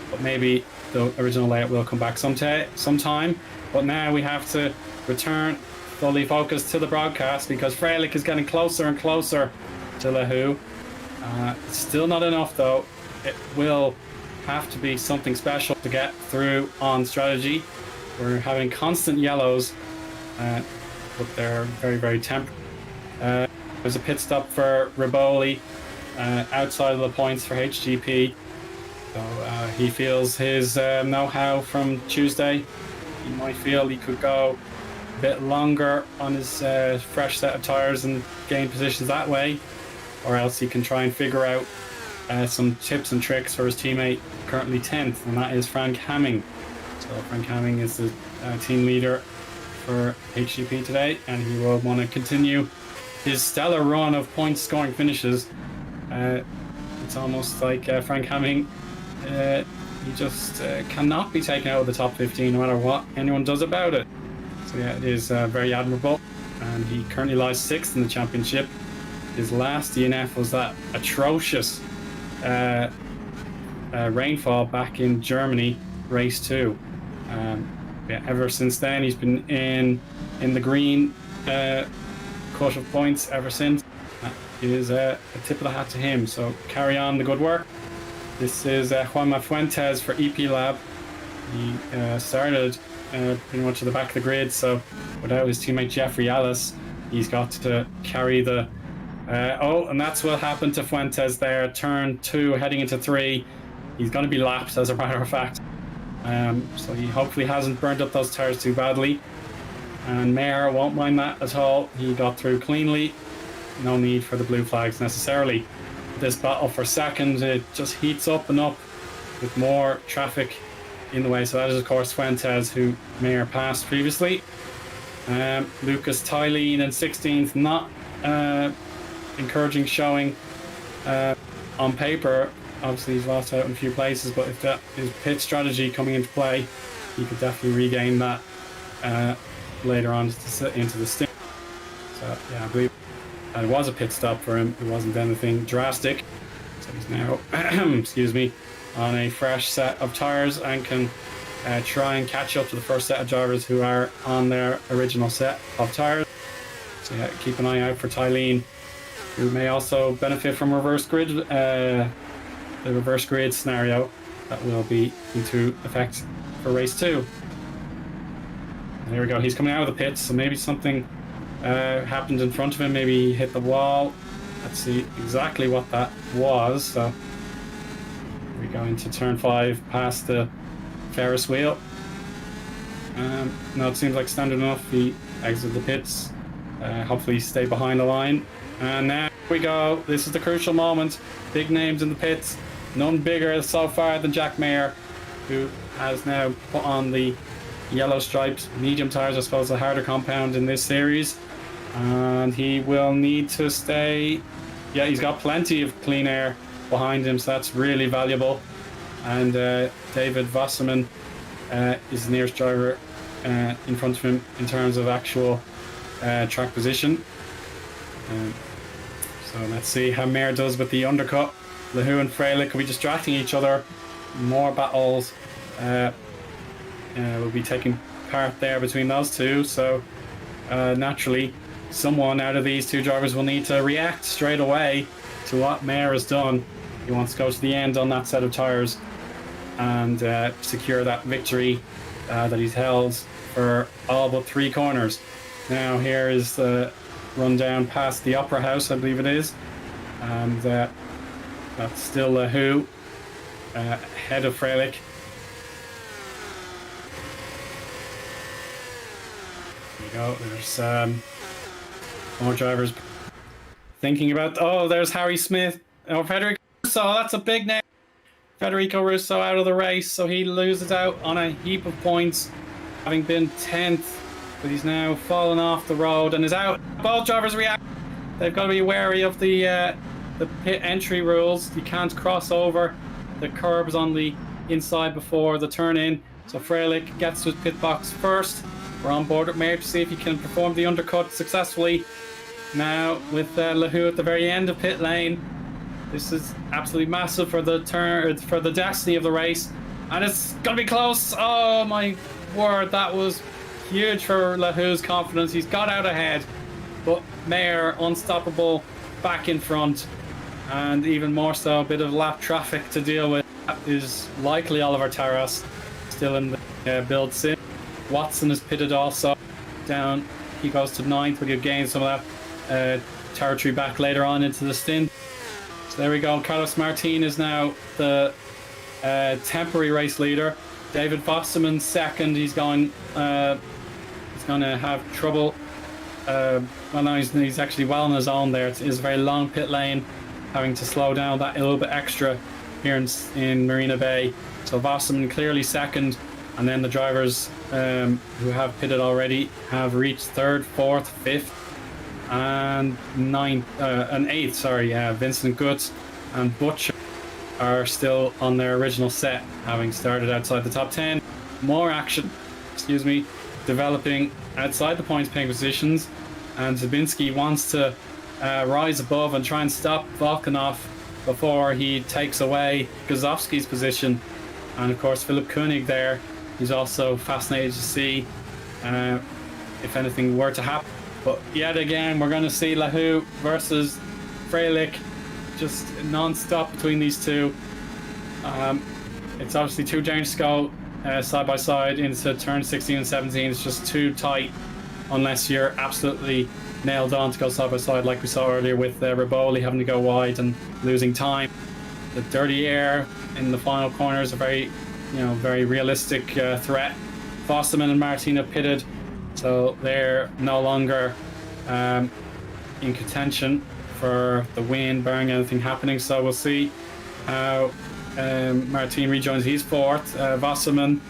[SPEAKER 1] But maybe the original layout will come back sometime. But now we have to return fully focused to the broadcast, because Freilich is getting closer and closer to Lehu. It's still not enough though. It will have to be something special to get through on strategy. We're having constant yellows, but they're very, very temporary. There's a pit stop for Riboli outside of the points for HGP. So he feels his know-how from Tuesday. He might feel he could go a bit longer on his fresh set of tyres and gain positions that way, or else he can try and figure out some tips and tricks for his teammate, currently 10th, and that is Frank Hamming. So Frank Hamming is the team leader for HGP today, and he will want to continue his stellar run of point scoring finishes. It's almost like Frank Hamming, he just cannot be taken out of the top 15 no matter what anyone does about it. So yeah, it is very admirable, and he currently lies 6th in the championship. His last DNF was that atrocious rainfall back in Germany, race 2. Yeah, ever since then he's been in the green cut of points ever since. That is a tip of the hat to him, so carry on the good work. This is Juanma Fuentes for EP Lab. He started pretty much at the back of the grid, so without his teammate Jeffrey Ellis, he's got to carry the and that's what happened to Fuentes there. Turn 2 heading into 3. He's going to be lapped, as a matter of fact. So he hopefully hasn't burned up those tires too badly, and Mayer won't mind that at all. He got through cleanly, no need for the blue flags necessarily. This battle for second, it just heats up and up with more traffic in the way. So that is of course Fuentes, who Mayer passed previously. Lucas Tylene in 16th, not encouraging showing on paper. Obviously he's lost out in a few places, but if that is pit strategy coming into play, he could definitely regain that later on into the stint. So yeah, I believe it was a pit stop for him. It wasn't anything drastic. So he's now excuse me, on a fresh set of tyres and can try and catch up to the first set of drivers who are on their original set of tyres. So yeah, keep an eye out for Tylene, who may also benefit from reverse grid, the reverse grid scenario that will be into effect for race 2. And here we go, he's coming out of the pits, so maybe something happened in front of him. Maybe he hit the wall. Let's see exactly what that was. So we go into turn 5 past the Ferris wheel. No, it seems like standard enough. He exited the pits. Hopefully stay behind the line. And now we go. This is the crucial moment. Big names in the pits. None bigger so far than Jack Mayer, who has now put on the yellow striped medium tires, I suppose the harder compound in this series. And he will need to stay. Yeah, he's got plenty of clean air behind him, so that's really valuable. And David Wasserman is the nearest driver in front of him in terms of actual track position. So let's see how Mayer does with the undercut. LeHou and Freilich will be distracting each other. More battles will be taking part there between those two. So naturally, someone out of these two drivers will need to react straight away to what Mayer has done. He wants to go to the end on that set of tyres and secure that victory that he's held for all but 3 corners. Now here is the run down past the Opera House, I believe it is, and that's still LeHou ahead of Freilich. There you go. There's more drivers thinking about. Oh, there's Harry Smith. Oh, Federico Russo. That's a big name. Federico Russo out of the race, so he loses out on a heap of points, having been 10th. But he's now fallen off the road and is out. Both drivers react. They've got to be wary of the pit entry rules. You can't cross over the curbs on the inside before the turn in. So Freilich gets to his pit box first. We're on board with Mayer to see if he can perform the undercut successfully. Now with LeHou at the very end of pit lane. This is absolutely massive for the for the destiny of the race, and it's gonna be close. Oh my word, that was huge for LeHou's confidence. He's got out ahead, but Mayer unstoppable back in front, and even more so a bit of lap traffic to deal with. That is likely Oliver Taras still in the build sim. Watson is pitted also down. He goes to 9th, but he'll gain some of that territory back later on into the stint. So there we go. Carlos Martin is now the temporary race leader. David Wasserman second. He's going to have trouble. Well, no, he's actually well on his own there. It's a very long pit lane, having to slow down that a little bit extra here in Marina Bay. So Wasserman clearly second, and then the drivers who have pitted already have reached 3rd, 4th, 5th, and 8th. Sorry, Vincent Gutz and Butcher are still on their original set, having started outside the top 10. More action, developing outside the points paying positions, and Zabinski wants to rise above and try and stop Volkanov before he takes away Gazowski's position. And of course Philip Koenig there, he's also fascinated to see if anything were to happen. But yet again, we're going to see LeHou versus Freilich, just non-stop between these two. It's obviously too dangerous to go side by side into turn 16 and 17. It's just too tight unless you're absolutely nailed on to go side by side, like we saw earlier with Riboli having to go wide and losing time. The dirty air in the final corner is a very realistic threat. Fosterman and Martin have pitted, so they're no longer in contention for the win, barring anything happening. So we'll see how Martin rejoins. He's 4th. Wasserman,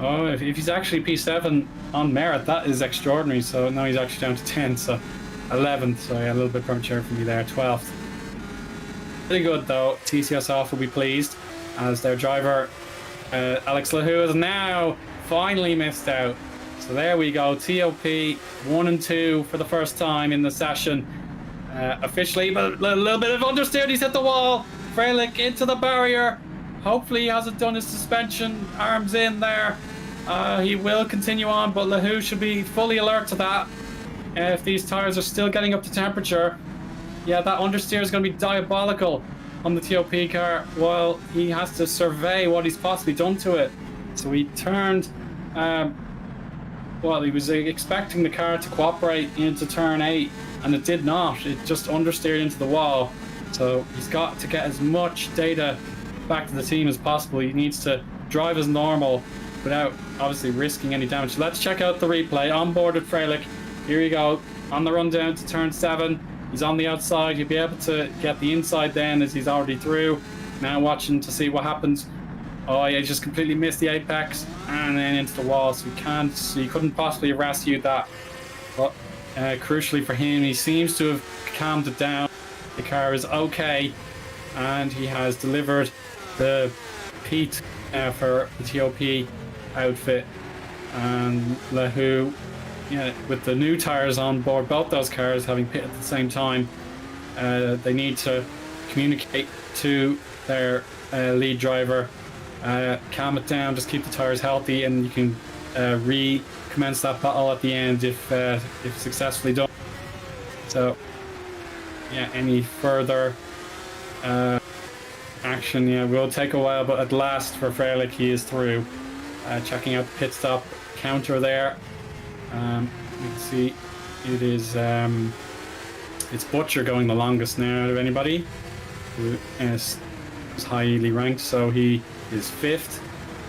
[SPEAKER 1] if he's actually P7 on merit, that is extraordinary. So now he's actually down to 10, so 11th. So yeah, a little bit premature for me there. 12th. Pretty good though. TCS off will be pleased, as their driver Alex LeHou has now finally missed out. So there we go. TOP 1 and 2 for the first time in the session officially, but a little bit of understeer. He's hit the wall. Freilich into the barrier. Hopefully he hasn't done his suspension. Arms in there. He will continue on, but LeHou should be fully alert to that. If these tires are still getting up to temperature, yeah, that understeer is going to be diabolical on the TOP car while he has to survey what he's possibly done to it. So he turned, he was expecting the car to cooperate into turn 8, and it did not. It just understeered into the wall. So he's got to get as much data back to the team as possible. He needs to drive as normal without obviously risking any damage. So let's check out the replay. On board with Freilich. Here you go. On the run down to turn 7. He's on the outside. He'll be able to get the inside then, as he's already through. Now watching to see what happens. Oh, yeah, he just completely missed the apex and then into the wall. So he couldn't possibly have rescued that. But crucially for him, he seems to have calmed it down. The car is okay. and he has delivered the P2 for the TOP outfit. And Lehu, with the new tires on board both those cars, having pit at the same time, they need to communicate to their lead driver, calm it down, just keep the tires healthy, and you can recommence that battle at the end if successfully done. So any further action will take a while, but at last for Freilich he is through. Checking out the pit stop counter there, you can see it is it's Butcher going the longest now out of anybody, who is highly ranked, so he is 5th.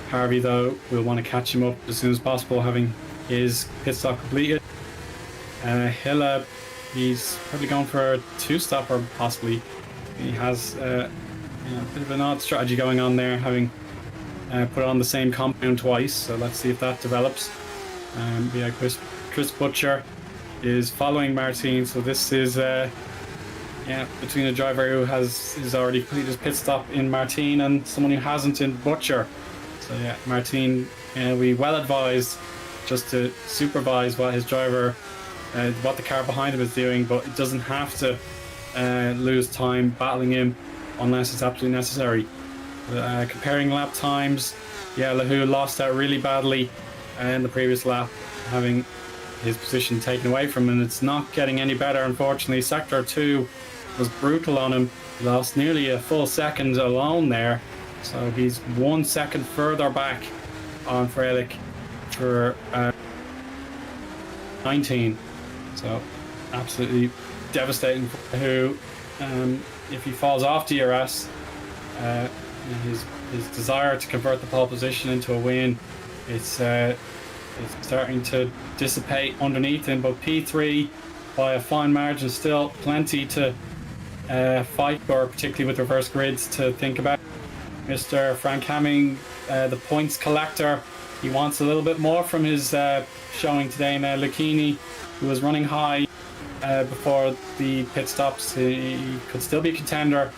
[SPEAKER 1] Harvey though will want to catch him up as soon as possible, having his pit stop completed. Hilla, he's probably going for a 2-stopper possibly. He has a bit of an odd strategy going on there, having put on the same compound twice, so let's see if that develops. Chris Butcher is following Martin, so this is between a driver who is already completed his pit stop in Martin and someone who hasn't in Butcher. So Martin, we well advised just to supervise what his driver, what the car behind him is doing, but it doesn't have to lose time battling him unless it's absolutely necessary. Comparing lap times, Lehu lost out really badly in the previous lap, having his position taken away from him, and it's not getting any better, unfortunately. Sector 2 was brutal on him. He lost nearly a full second alone there, so he's 1 second further back on Freilich for 19. So absolutely devastating for Lehu. If he falls off DRS, his desire to convert the pole position into a win, it's starting to dissipate underneath him. But P3 by a fine margin, still plenty to fight for, particularly with reverse grids to think about. Mr. Frank Hamming, the points collector, he wants a little bit more from his showing today. Now Lucchini, who was running high before the pit stops, he could still be a contender.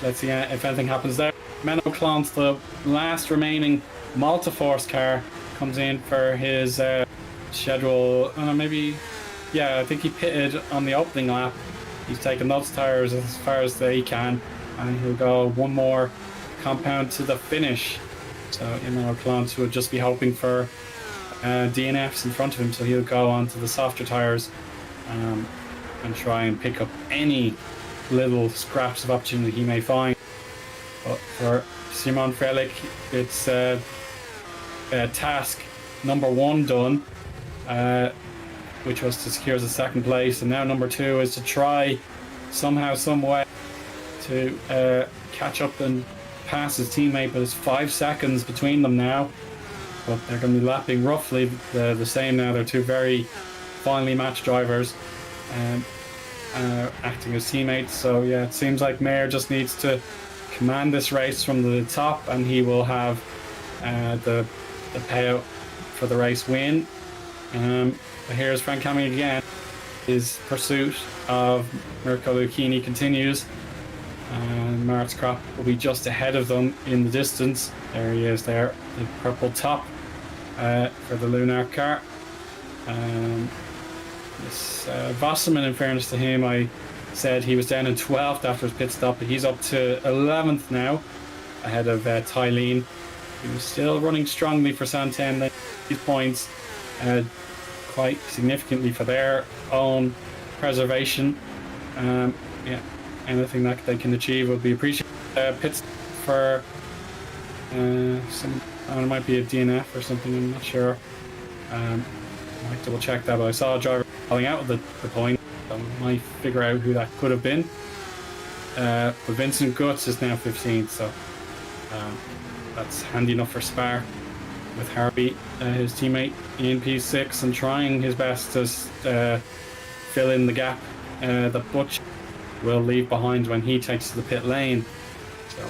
[SPEAKER 1] Let's see if anything happens there. Menno Klantz, the last remaining Malta Force car, comes in for his schedule. I think he pitted on the opening lap. He's taken those tires as far as they can, and he'll go one more compound to the finish. So Menno Klantz will just be hoping for DNFs in front of him, so he'll go on to the softer tires and try and pick up any little scraps of opportunity he may find. But for Simon Freilich, it's task number 1 done, which was to secure the 2nd place, and now number 2 is to try somehow, some way to catch up and pass his teammate, but it's 5 seconds between them now. But they're going to be lapping roughly the same now. They're 2 very finely matched drivers acting as teammates. So it seems like Mayer just needs to command this race from the top, and he will have the payout for the race win. But here's Frank Hamming again. His pursuit of Mirko Lucchini continues, and Maritz Kropp will be just ahead of them in the distance. There he is there, the purple top for the Lunar car. Wasserman, in fairness to him, I said he was down in 12th after his pit stop, but he's up to 11th now, ahead of Tylene, who's still running strongly for Santen. These points quite significantly for their own preservation. Anything that they can achieve would be appreciated. Pits for it might be a DNF or something, I'm not sure. I might double check that, but I saw a driver falling out of the point, so I might figure out who that could have been. But Vincent Guts is now 15th, so that's handy enough for Spa, with Harvey, his teammate, in P6, and trying his best to fill in the gap that Butch will leave behind when he takes to the pit lane. So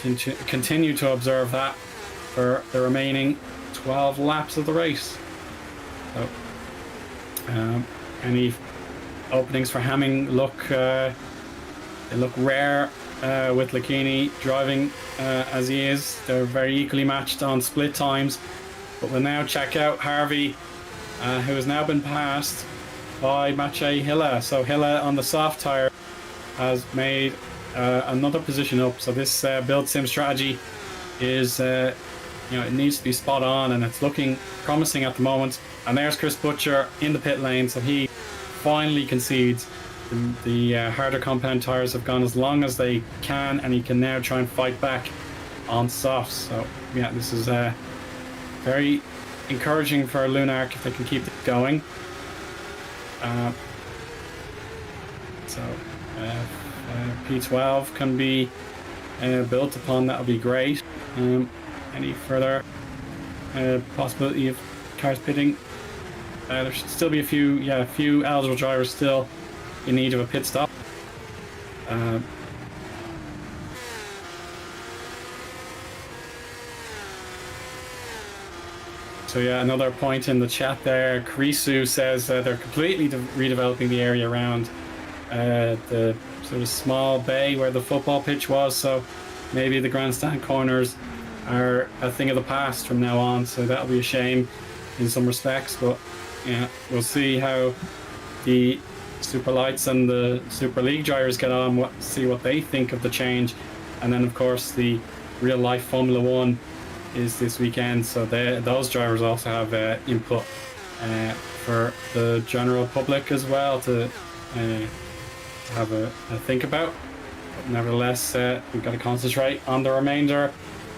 [SPEAKER 1] we'll continue to observe that for the remaining 12 laps of the race. So any openings for Hamming look They look rare with Lucchini driving as he is. They're very equally matched on split times. But we'll now check out Harvey, who has now been passed by Maciej Hilla. So Hilla on the soft tyre has made another position up. So this build sim strategy is, it needs to be spot on, and it's looking promising at the moment. And there's Chris Butcher in the pit lane, so he finally concedes. The harder compound tyres have gone as long as they can, and he can now try and fight back on softs. So yeah, this is very encouraging for Lunark if they can keep it going. P12 can be built upon. That'll be great. Any further possibility of cars pitting? There should still be a few eligible drivers still in need of a pit stop. So yeah, another point in the chat there. Krisu says they're completely redeveloping the area around the sort of small bay where the football pitch was. So maybe the grandstand corners are a thing of the past from now on. So that'll be a shame in some respects. But yeah, we'll see how the Super Lights and the Super League drivers get on. See what they think of the change, and then of course the real life Formula One is this weekend, so those drivers also have input for the general public as well to have a think about. But nevertheless, we've got to concentrate on the remainder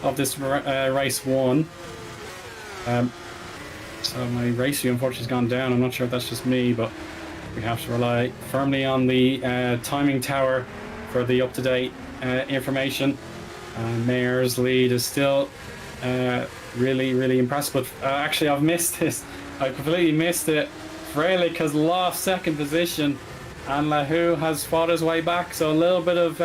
[SPEAKER 1] of this race one. So my race view unfortunately has gone down. I'm not sure if that's just me, but we have to rely firmly on the timing tower for the up-to-date information. Mayer's lead is still really impressive, but actually I've missed this. I completely missed it. Freilich has lost second position, and Lahu has fought his way back, so a little bit of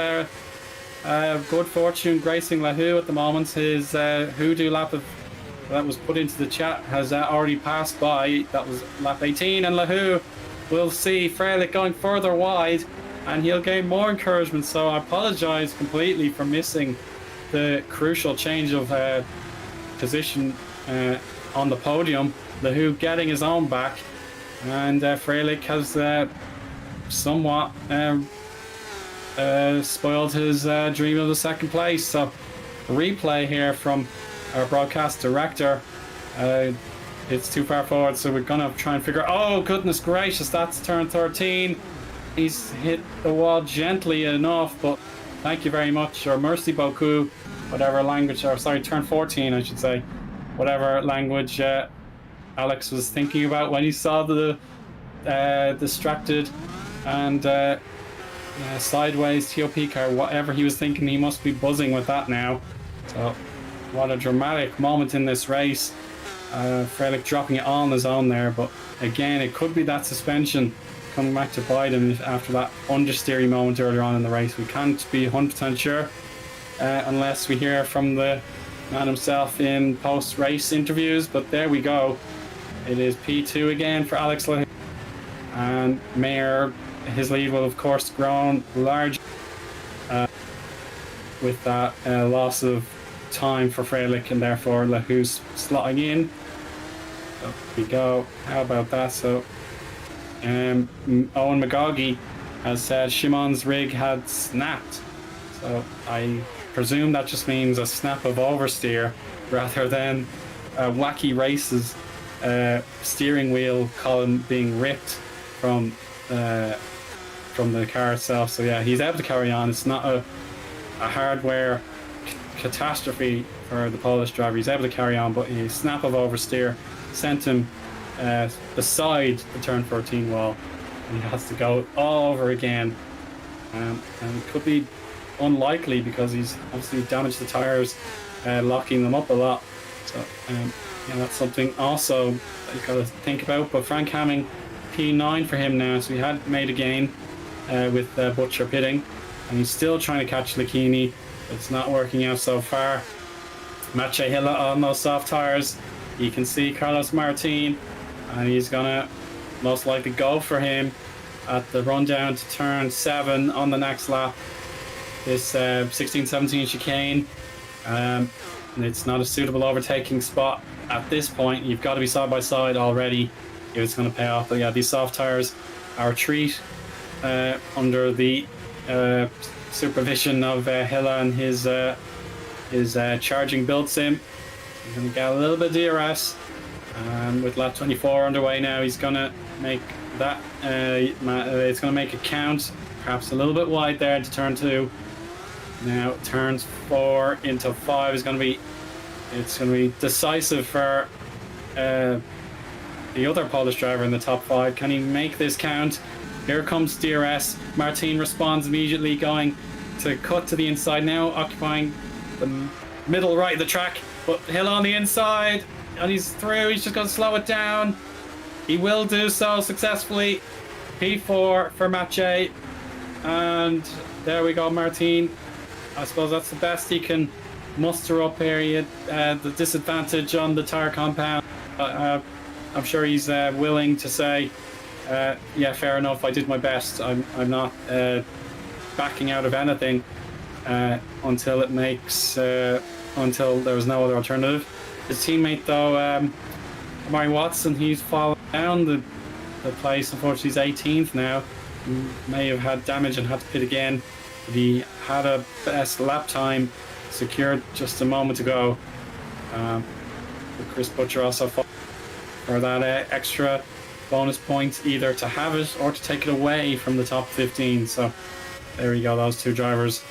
[SPEAKER 1] good fortune gracing Lahu at the moment. His hoodoo lap that was put into the chat has already passed by. That was lap 18, and Lahu will see Freilich going further wide, and he'll gain more encouragement. So I apologise completely for missing the crucial change of position on the podium. Lahu getting his own back, and Freilich has somewhat spoiled his dream of the second place. So replay here from our broadcast director. It's too far forward, so we're gonna try and figure. Oh goodness gracious, that's turn 13. He's hit the wall gently enough, but thank you very much, or merci beaucoup, whatever language, or sorry, turn 14 I should say, whatever language Alex was thinking about when he saw the distracted and sideways TOP car. Whatever he was thinking, he must be buzzing with that now. So what a dramatic moment in this race. Freilich dropping it all on his own there, but again, it could be that suspension coming back to bite him after that understeery moment earlier on in the race. We can't be 100% sure unless we hear from the man himself in post-race interviews, but there we go. It is P2 again for Alex Lahu, and Mayer, his lead will of course grown large with that loss of time for Freilich, and therefore Lahu's slotting in. So we go. How about that? So Owen McGoggy has said Shimon's rig had snapped. So I presume that just means a snap of oversteer rather than a wacky races steering wheel column being ripped from the car itself. So yeah, he's able to carry on. It's not a hardware catastrophe for the Polish driver. He's able to carry on, but a snap of oversteer sent him beside the turn 14 wall, and he has to go all over again. And it could be unlikely because he's obviously damaged the tires, locking them up a lot. So that's something also that you've got to think about. But Frank Hamming, P9 for him now, so he had made a gain with Butcher pitting, and he's still trying to catch Lucchini. It's not working out so far. Maciej Hilla on those soft tires. You can see Carlos Martin, and he's gonna most likely go for him. at the rundown to turn 7 on the next lap. This 16-17 chicane. It's not a suitable overtaking spot at this point. You've got to be side by side already if it's going to pay off. But yeah, these soft tires are a treat under the supervision of Hilla and his charging build sim. He's going to get a little bit of DRS. With lap 24 underway now, he's going to make that. It's going to make it count. Perhaps a little bit wide there into turn 2. Now turns 4 into 5 is going to be. It's going to be decisive for the other Polish driver in the top 5. Can he make this count? Here comes DRS. Martin responds immediately, going to cut to the inside now, occupying the middle right of the track. But Hill on the inside, and he's through. He's just going to slow it down. He will do so successfully. P4 for Maciej. And there we go, Martin. I suppose that's the best he can muster up here. He had the disadvantage on the tire compound. I'm sure he's willing to say, yeah, fair enough, I did my best. I'm not backing out of anything until there was no other alternative. His teammate, though, Murray Watson, he's fallen down the place. Unfortunately, he's 18th now. He may have had damage and had to pit again. But he had a best lap time secured just a moment ago. Chris Butcher also fought for that extra bonus points, either to have it or to take it away from the top 15. So there we go, those two drivers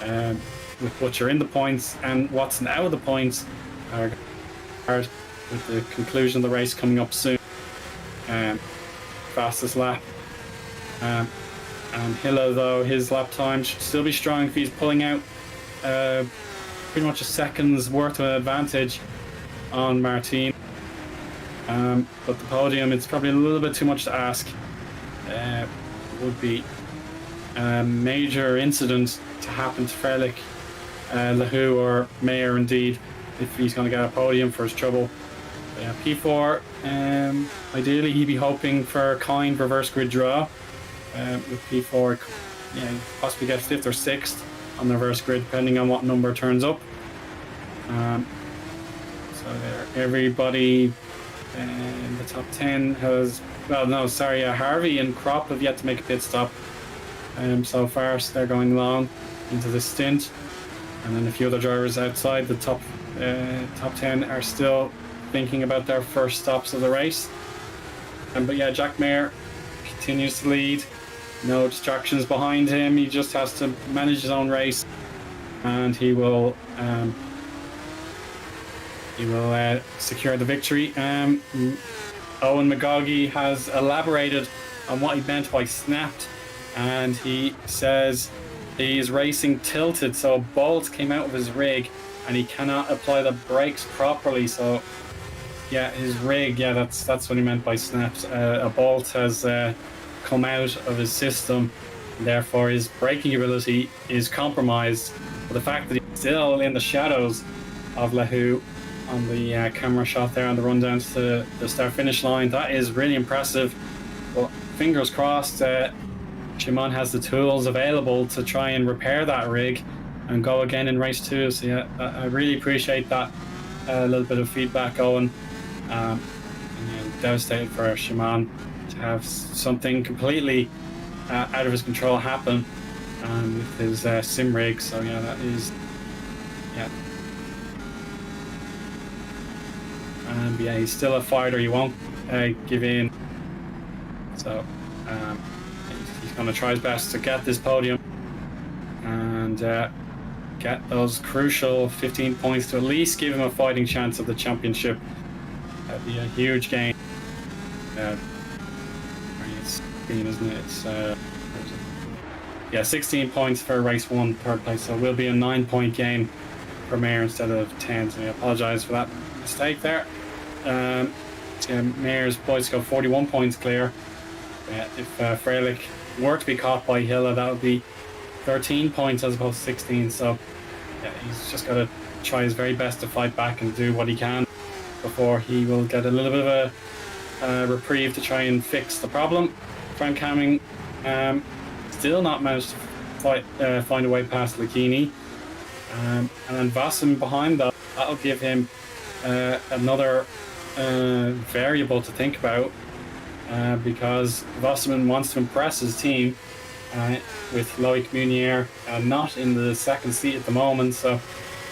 [SPEAKER 1] with Butcher in the points and Watson out of the points are hard with the conclusion of the race coming up soon. Fastest lap. And Hilla, though, his lap time should still be strong if he's pulling out pretty much a second's worth of advantage on Martin. But the podium, it's probably a little bit too much to ask. Would be a major incident to happen to Frelick, Lahu, or Mayer indeed, if he's going to get a podium for his trouble. P4, ideally he'd be hoping for a kind reverse grid draw. With P4, possibly get 5th or 6th on the reverse grid, depending on what number turns up. So there, everybody in the top 10 has, Harvey and Kropp have yet to make a pit stop so far, so they're going long into this stint. And then a few other drivers outside the top 10 are still thinking about their first stops of the race. But yeah, Jack Mayer continues to lead. No distractions behind him. He just has to manage his own race, and he will secure the victory. Eoin McGoggy has elaborated on what he meant by snapped, and he says he is racing tilted, so a bolt came out of his rig and he cannot apply the brakes properly. So yeah, his rig, that's what he meant by snapped. A bolt has come out of his system, therefore his braking ability is compromised. But the fact that he's still in the shadows of Lahu on the camera shot there on the run down to the start finish line, that is really impressive. But fingers crossed, Shimon has the tools available to try and repair that rig and go again in race 2. So yeah, I really appreciate that little bit of feedback, Owen. Devastated for Shimon to have something completely out of his control happen with his sim rig. So yeah, that is, yeah. And yeah, he's still a fighter. He won't give in. So he's going to try his best to get this podium and get those crucial 15 points to at least give him a fighting chance of the championship. That'd be a huge gain. It's 16, isn't it? It's 16 points for race 1, third place. So it will be a 9-point gain for Mayer instead of 10. So I apologise for that mistake there. Mayer's points go 41 points clear. If Frelick were to be caught by Hilla, that would be 13 points as opposed to 16. So yeah, he's just got to try his very best to fight back and do what he can before he will get a little bit of a reprieve to try and fix the problem. Frank Hamming still not managed to find a way past Lucchini. And then Wasserman behind that. That'll give him another variable to think about, because Wasserman wants to impress his team with Loic Meunier not in the second seat at the moment. So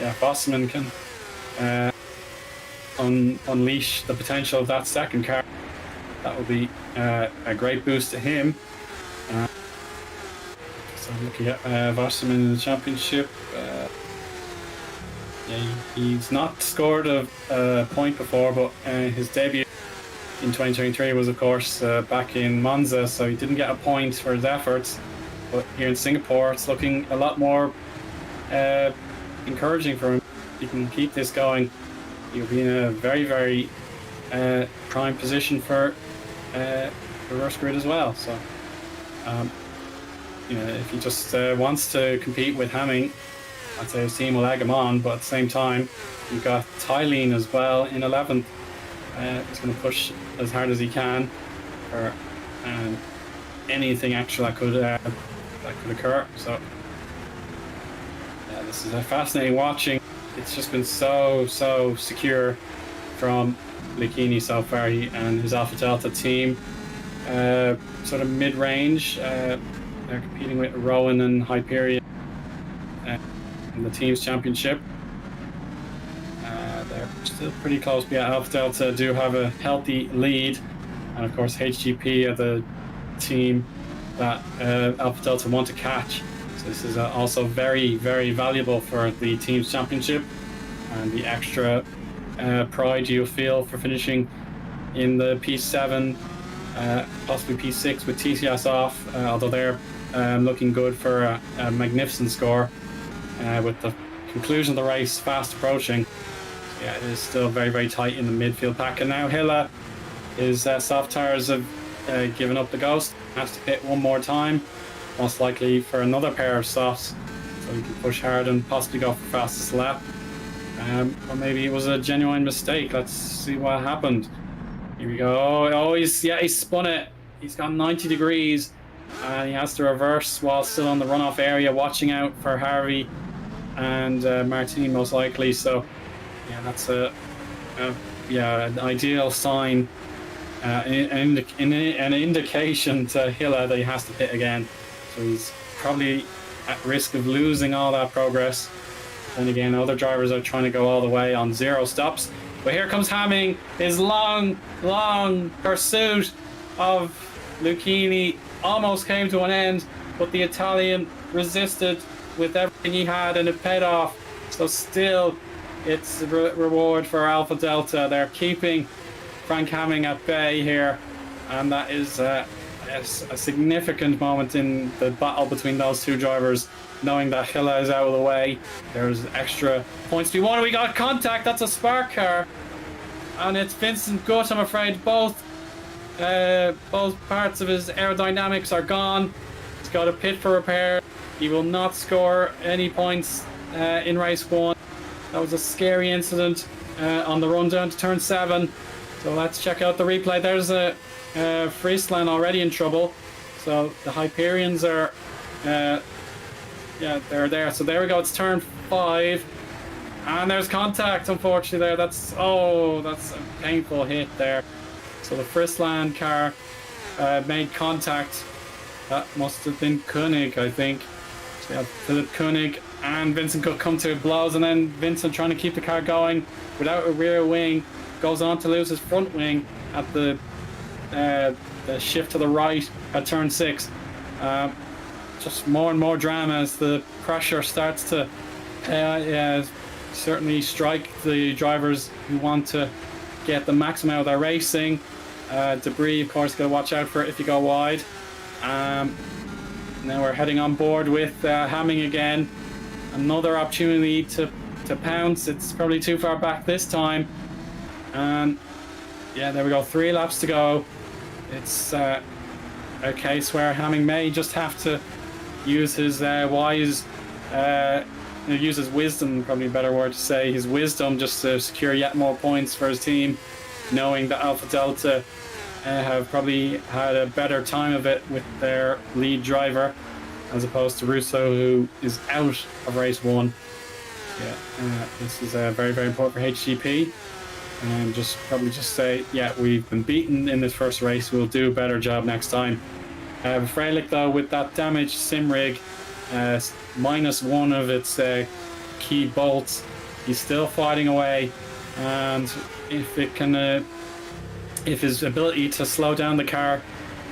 [SPEAKER 1] yeah, Wasserman can unleash the potential of that second car. That will be a great boost to him. So looking at Wasserman in the championship, he's not scored a point before, but his debut in 2023 was, of course, back in Monza, so he didn't get a point for his efforts. But here in Singapore, it's looking a lot more encouraging for him. If he can keep this going, he'll be in a very, very prime position for reverse grid as well. So, if he just wants to compete with Hamming, I'd say his team will egg him on. But at the same time, you've got Tylene as well in 11th. He's going to push as hard as he can for anything extra that could occur. So this is a fascinating watching. It's just been so secure from Lucchini so far, and his Alpha Delta team, sort of mid-range. They're competing with Rowan and Hyperion in the team's championship. They're still pretty close, but yeah, Alpha Delta do have a healthy lead, and of course HGP are the team that Alpha Delta want to catch. So this is also very, very valuable for the team's championship, and the extra pride you'll feel for finishing in the P7, possibly P6 with TCS off, although they're looking good for a magnificent score with the conclusion of the race fast approaching. Yeah, it is still very, very tight in the midfield pack. And now Hilla, his soft tires have given up the ghost. Has to pit one more time, most likely for another pair of softs, so he can push hard and possibly go for fastest lap. Or maybe it was a genuine mistake. Let's see what happened. Here we go. Oh, he spun it. He's gone 90 degrees. He has to reverse while still on the runoff area, watching out for Harvey and Martin most likely. So yeah, that's an ideal sign, an indication to Hilla that he has to pit again. So he's probably at risk of losing all that progress. And again, other drivers are trying to go all the way on 0 stops. But here comes Hamming, his long pursuit of Lucchini almost came to an end, but the Italian resisted with everything he had and it paid off. So still, it's a reward for Alpha Delta. They're keeping Frank Hamming at bay here, and that is a significant moment in the battle between those two drivers, knowing that Hilla is out of the way. There's extra points to be won. We got contact. That's a spark car, and it's Vincent Gutt. I'm afraid both parts of his aerodynamics are gone. He's got a pit for repair. He will not score any points in race 1. That was a scary incident on the run down to turn 7. So let's check out the replay. There's a Friesland already in trouble. So the Hyperions are, they're there. So there we go. It's turn 5, and there's contact. Unfortunately, there. That's a painful hit there. So the Friesland car made contact. That must have been Koenig, I think. So we have Philip Koenig and Vincent Cook come to blows, and then Vincent, trying to keep the car going without a rear wing, goes on to lose his front wing at the shift to the right at turn 6. Just more and more drama as the pressure starts to certainly strike the drivers who want to get the maximum out of their racing. Debris, of course, got to watch out for it if you go wide. Now we're heading on board with Hamming again. Another opportunity to pounce. It's probably too far back this time. And yeah, there we go. 3 laps to go. It's a case where Hamming may just have to use his use his wisdom, probably a better word to say, his wisdom, just to secure yet more points for his team, knowing that Alpha Delta have probably had a better time of it with their lead driver, as opposed to Russo, who is out of race 1. Yeah, this is very, very important for HGP. And just say, yeah, we've been beaten in this first race. We'll do a better job next time. Freilich, though, with that damaged sim rig, -1 of its key bolts, he's still fighting away. And if it can, if his ability to slow down the car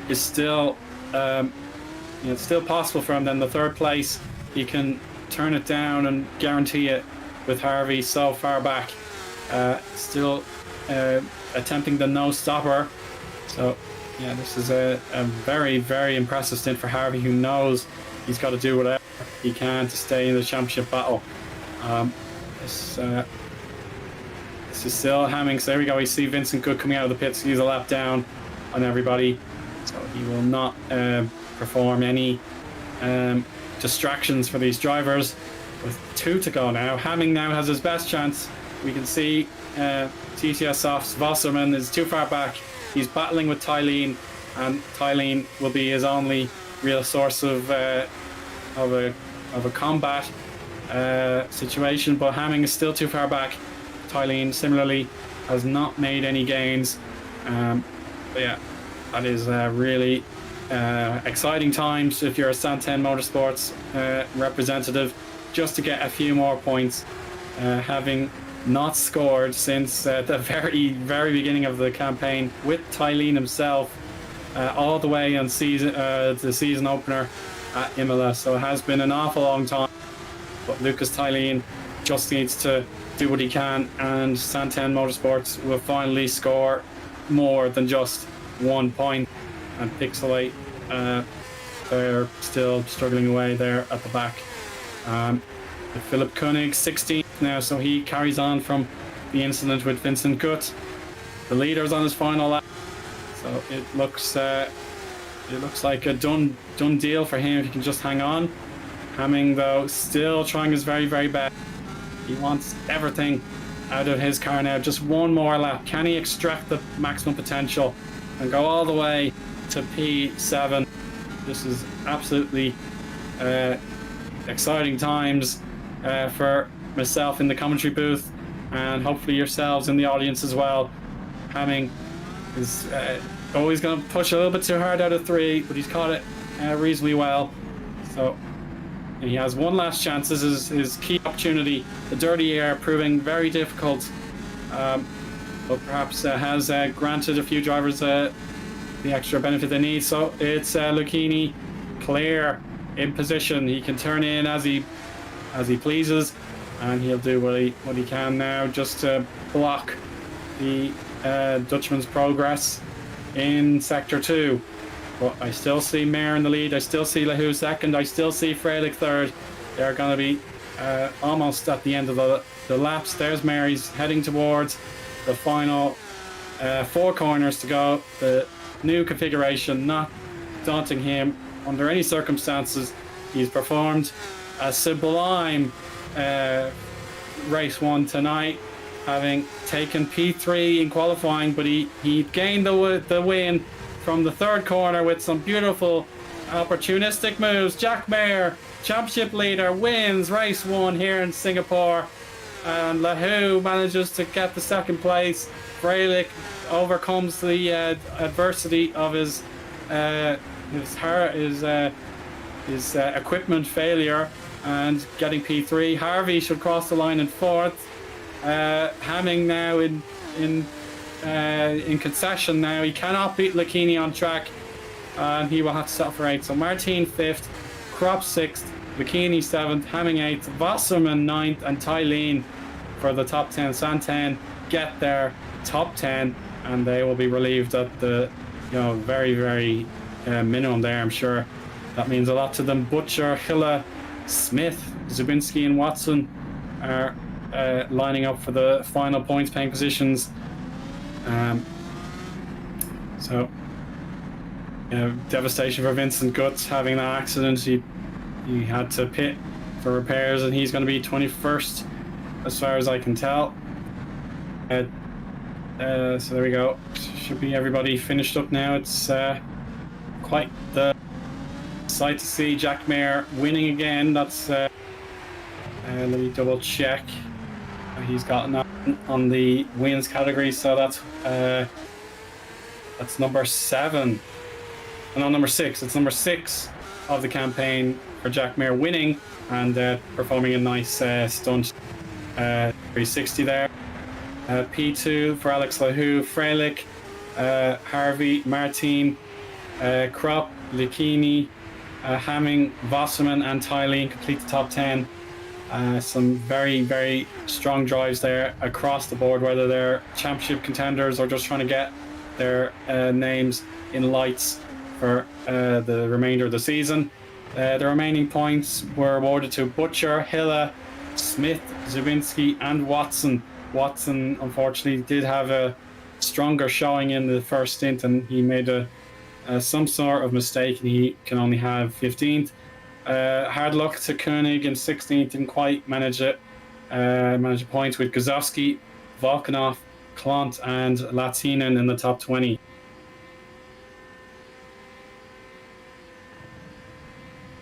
[SPEAKER 1] is still, it's still possible for him, then the third place, he can turn it down and guarantee it with Harvey so far back. Still attempting the no stopper. So yeah, this is a very, very impressive stint for Harvey, who knows he's got to do whatever he can to stay in the championship battle. This is still Hamming. So there we go. We see Vincent Good coming out of the pits. He's a lap down on everybody, so he will not perform any distractions for these drivers. With 2 to go now, Hamming now has his best chance. We can see TTS Soft's Wasserman is too far back. He's battling with Tylene, and Tylene will be his only real source of a combat situation. But Hamming is still too far back. Tylene similarly has not made any gains. But yeah, that is really exciting times if you're a Santen Motorsports representative, just to get a few more points, having not scored since the very, very beginning of the campaign with Tylene himself, all the way on the season opener at Imola. So it has been an awful long time, but Lucas Tylene just needs to do what he can, and Santen Motorsports will finally score more than just 1 point. And Pixelate, they're still struggling away there at the back. Philip Koenig, 16th now, so he carries on from the incident with Vincent Gutt. The leader's on his final lap, so it looks like a done deal for him if he can just hang on. Hamming, though, still trying his very, very best. He wants everything out of his car now. Just 1 more lap. Can he extract the maximum potential and go all the way to P7? This is absolutely exciting times for myself in the commentary booth, and hopefully yourselves in the audience as well. Hamming is always going to push a little bit too hard out of 3, but he's caught it reasonably well. So he has 1 last chance. This is his key opportunity. The dirty air proving very difficult, but perhaps has granted a few drivers the extra benefit they need. So it's Lucchini clear in position. He can turn in as he pleases, and he'll do what he can now just to block the Dutchman's progress in Sector 2. But I still see Mayer in the lead. I still see Lahu second. I still see Freilich third. They're going to be almost at the end of the laps. There's Mayer. He's heading towards the final 4 corners to go. The new configuration not daunting him under any circumstances. He's performed a sublime race 1 tonight, having taken P3 in qualifying, but he gained the win from the 3rd corner with some beautiful opportunistic moves. Jack Mayer, championship leader, wins race 1 here in Singapore, and Lahu manages to get the 2nd place. Freilich overcomes the adversity of his equipment failure and getting P3. Harvey should cross the line in 4th. Hamming now in concession now. He cannot beat Lucchini on track, and he will have to stop for 8th. So Martin 5th, Kropp 6th, Lucchini 7th, Hamming 8th, Wasserman 9th, and Tylene for the top 10. Santen get their top 10, and they will be relieved at the very, very minimum there. I'm sure that means a lot to them. Butcher, Hilla, Smith, Zubinski, and Watson are lining up for the final points paying positions. So devastation for Vincent Guts having that accident. He had to pit for repairs, and he's going to be 21st as far as I can tell. So there we go. should be everybody finished up now. It's quite the sight to see Jack Mayer winning again. That's let me double check. He's gotten on the wins category, so that's number 7. No, number 6. It's number 6 of the campaign for Jack Mayer winning and performing a nice stunt 360 there. P2 for Alex Lahu, Freilich, Harvey, Martin, Kropp, Lucchini, Hamming, Wasserman and Tylene complete the top 10. Some very, very strong drives there across the board, whether they're championship contenders or just trying to get their names in lights for the remainder of the season. The remaining points were awarded to Butcher, Hilla, Smith, Zubinski and Watson. Watson unfortunately did have a stronger showing in the first stint, and he made some sort of mistake, and he can only have 15th. Hard luck to Koenig in 16th, didn't quite manage a point with Gazowski, Volkanov, Klont and Latinen in the top 20.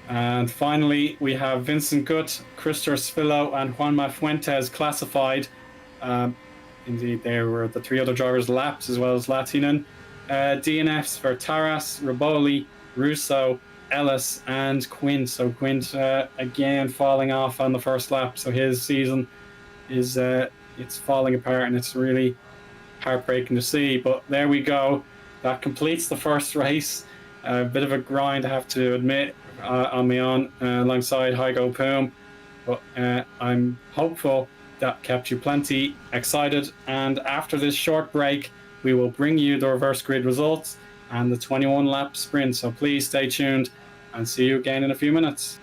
[SPEAKER 1] And finally, we have Vincent Gutt, Christopher Svillo and Juanma Fuentes classified. Indeed, they were the 3 other drivers laps as well as Latinen. DNFs for Taras, Riboli, Russo, Ellis and Quint. So Quint again falling off on the first lap. So his season is it's falling apart, and it's really heartbreaking to see. But there we go. That completes the first race. A bit of a grind, I have to admit, on my own alongside Heigo Poom. But I'm hopeful that kept you plenty excited. And after this short break, we will bring you the reverse grid results and the 21 lap sprint. So please stay tuned and see you again in a few minutes.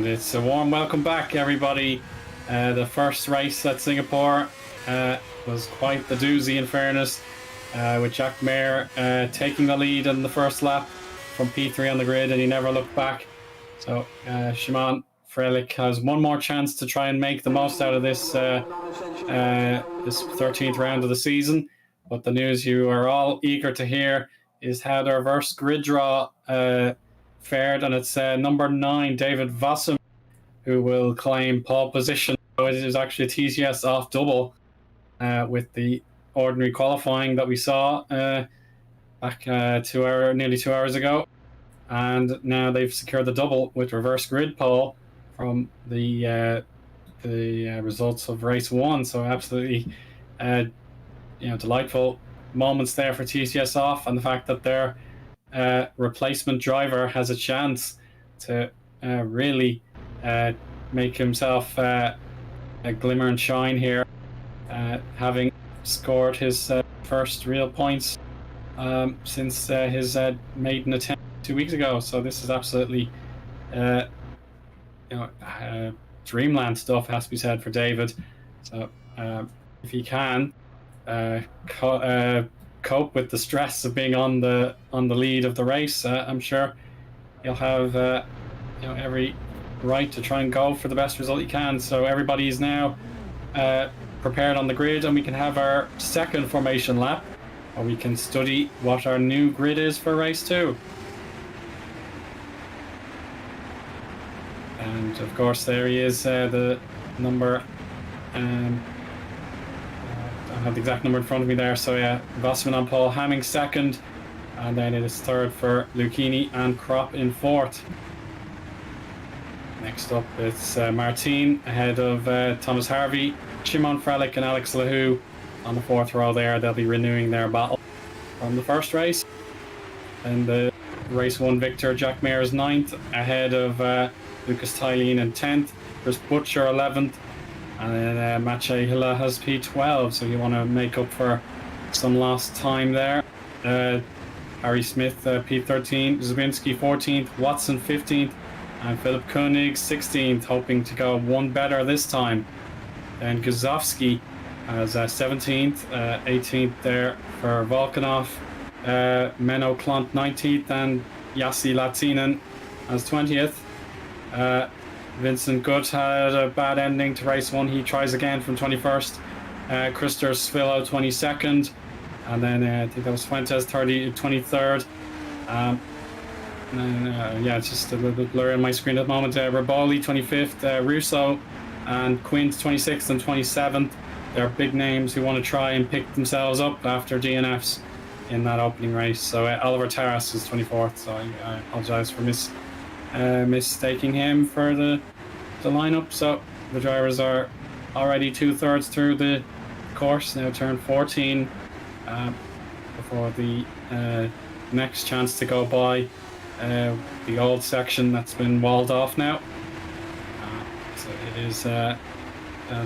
[SPEAKER 1] And it's a warm welcome back, everybody. The first race at Singapore was quite the doozy, in fairness, with Jack Mayer taking the lead in the first lap from P3 on the grid, and he never looked back. So Shimon Freilich has one more chance to try and make the most out of this 13th round of the season. But the news you are all eager to hear is how the reverse grid draw fared, and it's number 9, David Wasserman, who will claim pole position. So it is actually a TCS off double with the ordinary qualifying that we saw back nearly 2 hours ago, and now they've secured the double with reverse grid pole from the results of race 1. So absolutely, delightful moments there for TCS off, and the fact that their replacement driver has a chance to really make himself a glimmer and shine here, having scored his first real points since his maiden attempt 2 weeks ago. So this is absolutely dreamland stuff, has to be said, for David. So if he can cope with the stress of being on the lead of the race, I'm sure he'll have every right to try and go for the best result he can. So everybody is now prepared on the grid, and we can have our second formation lap, or we can study what our new grid is for race 2. And of course there he is, the number I don't have the exact number in front of me there. So yeah, Wasserman on pole, Hamming second, and then it is third for Lucchini and Kropp in fourth. Next up, it's Martin ahead of Thomas Harvey, Shimon Freilich and Alex Lahou on the fourth row there. They'll be renewing their battle from the first race. And the race 1 victor, Jack Mayer, is 9th ahead of Lucas Tylene in 10th. There's Butcher 11th, and then Maciej Hilla has P12, so you want to make up for some lost time there. Harry Smith P13, Zabinski 14th, Watson 15th, and Philip Koenig 16th, hoping to go one better this time. And Guzovsky has 17th, 18th there for Volkanov, Menno Klont 19th, and Yassi Latinen as 20th. Vincent Gutt had a bad ending to race 1. He tries again from 21st. Christer Svillo 22nd, and then I think that was Fuentes 23rd. It's just a little bit blurry on my screen at the moment. Raboli 25th, Russo and Quint 26th and 27th. They're big names who want to try and pick themselves up after DNFs in that opening race. So Oliver Taras is 24th, so I apologise for mistaking him for the lineup. So the drivers are already 2/3 through the course, now turn 14 before the next chance to go by the old section that's been walled off now. So it is a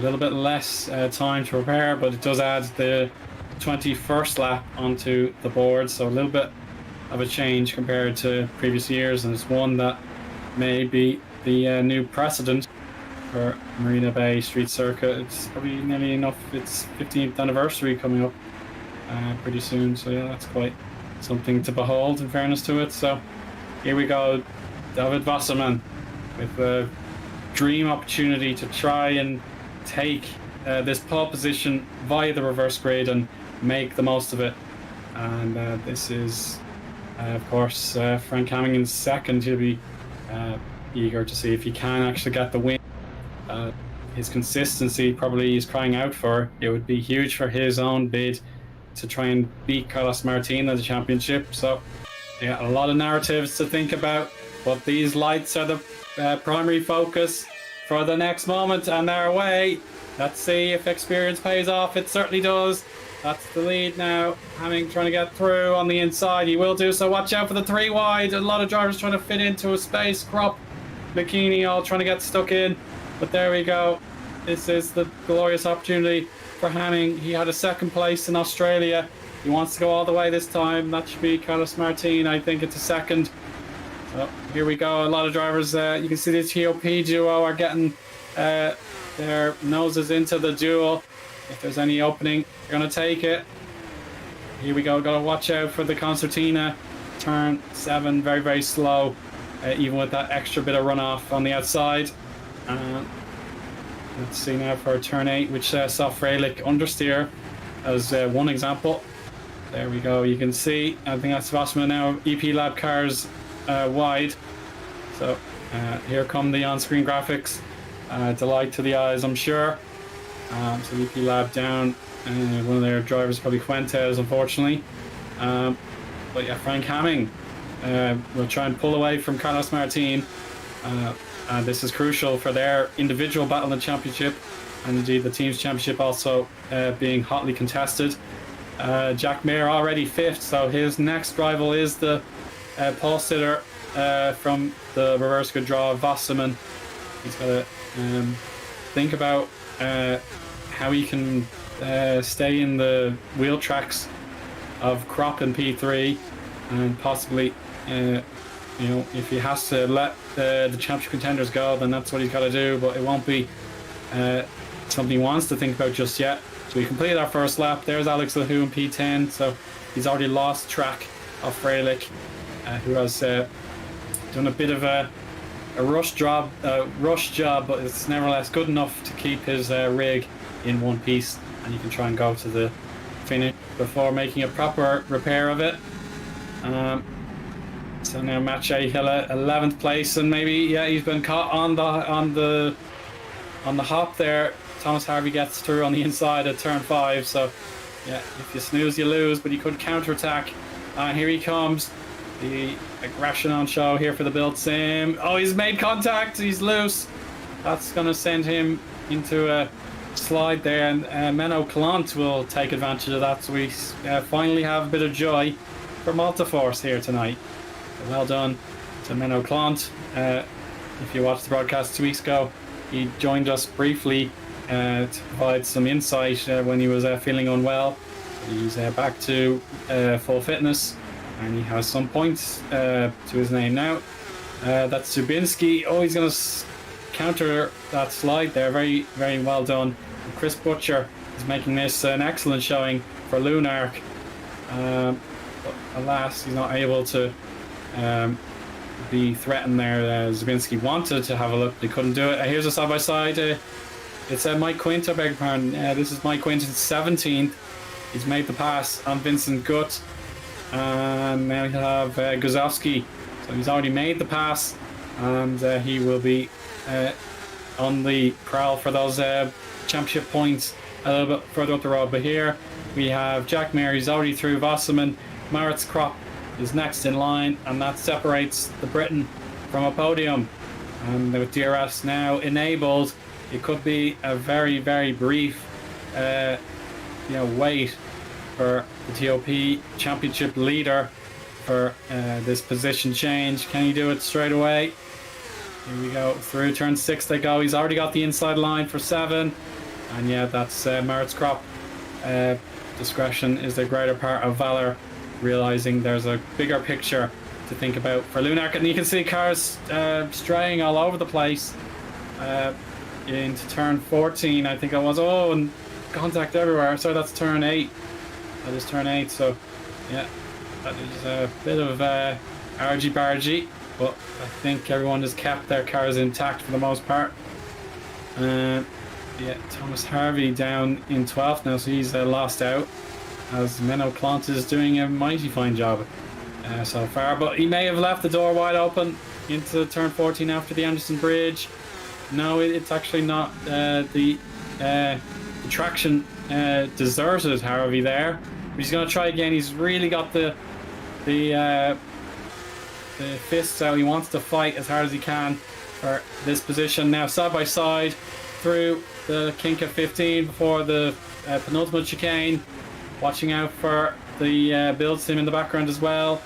[SPEAKER 1] little bit less time to prepare, but it does add the 21st lap onto the board, so a little bit of a change compared to previous years, and it's one that may be the new precedent for Marina Bay Street Circuit. It's probably nearly enough. It's 15th anniversary coming up pretty soon, so yeah, that's quite something to behold, in fairness to it. So here we go, David Wasserman with a dream opportunity to try and take this pole position via the reverse grid and make the most of it. And this is of course Frank Hamming in second. He'll be eager to see if he can actually get the win. His consistency probably is crying out for. It would be huge for his own bid to try and beat Carlos Martin at the championship. So yeah, a lot of narratives to think about, but these lights are the primary focus for the next moment, and they're away. Let's see if experience pays off. It certainly does. That's the lead now. Hamming trying to get through on the inside. He will do so. Watch out for the 3 wide. A lot of drivers trying to fit into a space. Kropp, Bikini all trying to get stuck in. But there we go. This is the glorious opportunity for Hamming. He had a second place in Australia. He wants to go all the way this time. That should be Carlos Martin. I think it's a second. So here we go. A lot of drivers. You can see the TOP duo are getting their noses into the duel. If there's any opening, they're going to take it. Here we go. Got to watch out for the Concertina. Turn 7, very, very slow, even with that extra bit of runoff on the outside. Let's see now for turn 8, which saw Freilich understeer as one example. There we go. You can see, I think that's Wasserman now, EP Lab cars wide. So here come the on-screen graphics. Delight to the eyes, I'm sure. So EP Lab down. One of their drivers is probably Fuentes, unfortunately. But yeah, Frank Hamming will try and pull away from Carlos Martin. And this is crucial for their individual battle in the championship, and indeed the team's championship also being hotly contested. Jack Mir already 5th, so his next rival is the pole sitter from the reverse good draw, Wasserman. He's got to think about how he can stay in the wheel tracks of Crop and P3, and possibly, if he has to let the championship contenders go, then that's what he's got to do. But it won't be something he wants to think about just yet. So we completed our first lap. There's Alex Lahou in P10, so he's already lost track of Freilich, who has done a bit of a rush job, but it's nevertheless good enough to keep his rig in one piece, and you can try and go to the finish before making a proper repair of it. So now Maciej Hille, 11th place, and maybe he's been caught on the hop there. Thomas Harvey gets through on the inside at turn 5, so if you snooze you lose, but he could counterattack. And here he comes, the aggression on show here for the build sim. Oh, he's made contact, he's loose. That's going to send him into a slide there, and Menno Clant will take advantage of that. So we finally have a bit of joy for Multiforce here tonight. So well done to Menno Clant. If you watched the broadcast 2 weeks ago, he joined us briefly to provide some insight when he was feeling unwell. He's back to full fitness, and he has some points to his name now. That's Zubinski. Oh, he's going to counter that slide there. Very, very well done. And Chris Butcher is making this an excellent showing for Lunark. But alas, he's not able to be threatened there. Zubinski wanted to have a look, but he couldn't do it. Here's a side-by-side. It's Mike Quint, I beg your pardon. This is Mike Quint in 17th. He's made the pass on Vincent Gutt. And now he'll have Guzowski. So he's already made the pass, and he will be on the prowl for those championship points a little bit further up the road. But here we have Jack Mir. He's already through Wasserman. Maritz Kropp is next in line, and that separates the Briton from a podium. And with DRS now enabled, it could be a very, very brief wait for the TOP championship leader for this position change. Can he do it straight away? Here we go. Through turn 6 they go. He's already got the inside line for 7. And that's Maritz Kropp. Discretion is the greater part of valor, realizing there's a bigger picture to think about for Lunark. And you can see cars straying all over the place into turn 14, I think it was. Oh, and contact everywhere. So that's turn 8. That is turn 8. So that is a bit of argy-bargy, but I think everyone has kept their cars intact for the most part. Thomas Harvey down in 12th now, so he's lost out, as Menno Clant is doing a mighty fine job so far, but he may have left the door wide open into turn 14 after the Anderson Bridge. No, it's actually not. The traction deserted Harvey there, but he's going to try again. He's really got the fists out. He wants to fight as hard as he can for this position. Now side by side through the kink of 15 before the penultimate chicane. Watching out for the build sim in the background as well.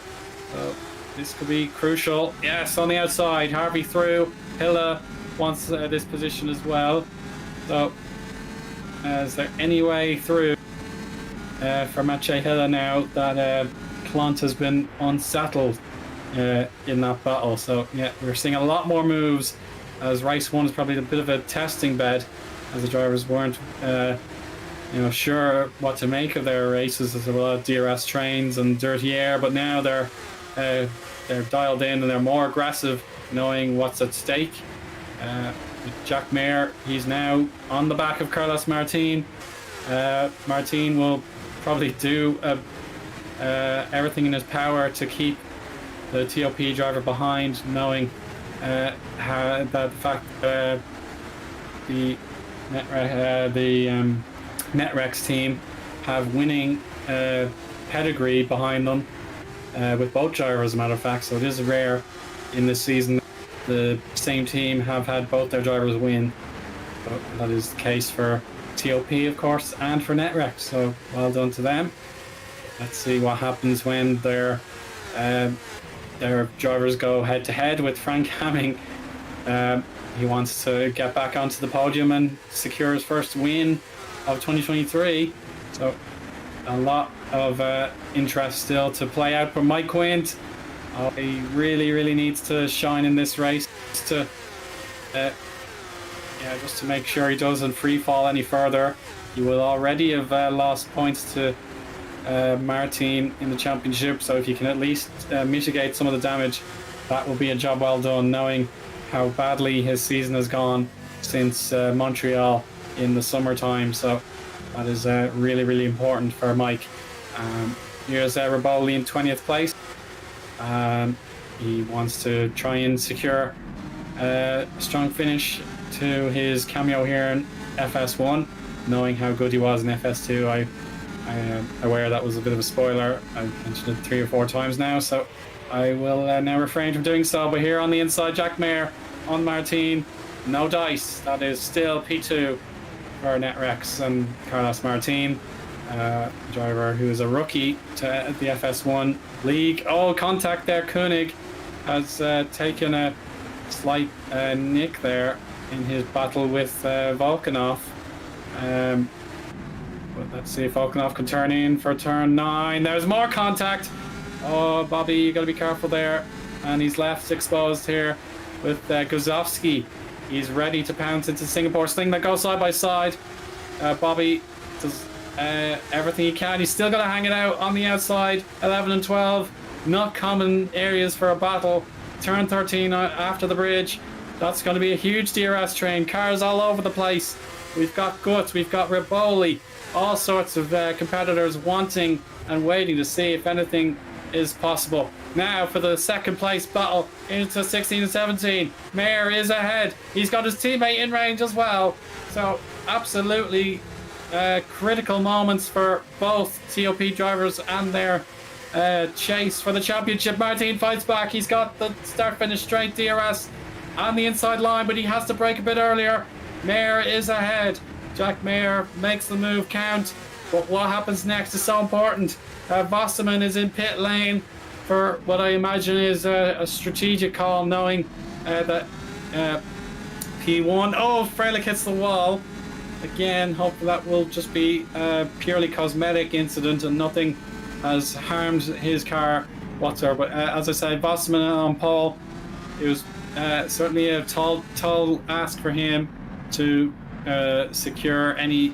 [SPEAKER 1] So this could be crucial. Yes, on the outside, Harvey through. Hille wants this position as well. So is there any way through for Maciej Hille now that Clant has been unsettled? in that battle. So yeah, we're seeing a lot more moves, as race 1 is probably a bit of a testing bed, as the drivers weren't sure what to make of their races. There's a lot of DRS trains and dirty air, but now they're dialed in and they're more aggressive, knowing what's at stake. Jack Mayer, he's now on the back of Carlos Martin. Martin will probably do everything in his power to keep the TOP driver behind, knowing how the fact the Netrex team have winning pedigree behind them with both drivers, as a matter of fact. So it is rare in this season the same team have had both their drivers win. So that is the case for TOP, of course, and for Netrex. So well done to them. Let's see what happens when their drivers go head to head with Frank Hamming. He wants to get back onto the podium and secure his first win of 2023. So a lot of interest still to play out for Mike Quint. He really needs to shine in this race to just to make sure he doesn't free fall any further. He will already have lost points to Martin in the championship, so if you can at least mitigate some of the damage, that will be a job well done, knowing how badly his season has gone since Montreal in the summertime. So that is really important for Mike. Here's Riboli in 20th place. He wants to try and secure a strong finish to his cameo here in FS1, knowing how good he was in FS2. I am aware that was a bit of a spoiler. I've mentioned it 3 or 4 times now, so I will now refrain from doing so. But here on the inside, Jack Mayer on Martin, no dice. That is still P2 for Netrex and Carlos Martin, driver who is a rookie to the FS1 league. Oh, contact there. Koenig has taken a slight nick there in his battle with Volkanov. But let's see if Volkanov can turn in for turn 9. There's more contact. Oh, Bobby, you got to be careful there. And he's left exposed here with Guzovsky. He's ready to pounce into Singapore Sling that goes side by side. Bobby does everything he can. He's still got to hang it out on the outside. 11 and 12, not common areas for a battle. Turn 13 after the bridge. That's going to be a huge DRS train. Cars all over the place. We've got Guts, we've got Riboli, all sorts of competitors wanting and waiting to see if anything is possible. Now for the second place battle into 16 and 17. Mayer is ahead. He's got his teammate in range as well. So absolutely critical moments for both TOP drivers and their chase for the championship. Martin fights back. He's got the start-finish straight DRS on the inside line, but he has to brake a bit earlier. Mayer is ahead. Jack Mayer makes the move count, but what happens next is so important. Wasserman is in pit lane for what I imagine is a strategic call, knowing that P1... Oh, Freilich hits the wall. Again, hopefully that will just be a purely cosmetic incident and nothing has harmed his car whatsoever. But as I said, Wasserman on pole, it was certainly a tall ask for him to secure any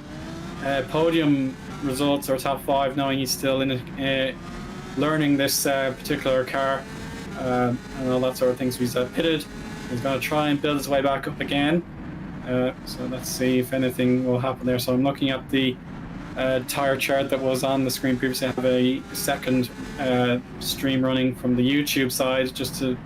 [SPEAKER 1] podium results or top 5, knowing he's still in learning this particular car and all that sort of things. He's pitted. He's going to try and build his way back up again. So let's see if anything will happen there. So I'm looking at the tire chart that was on the screen previously. I have a second stream running from the YouTube side just to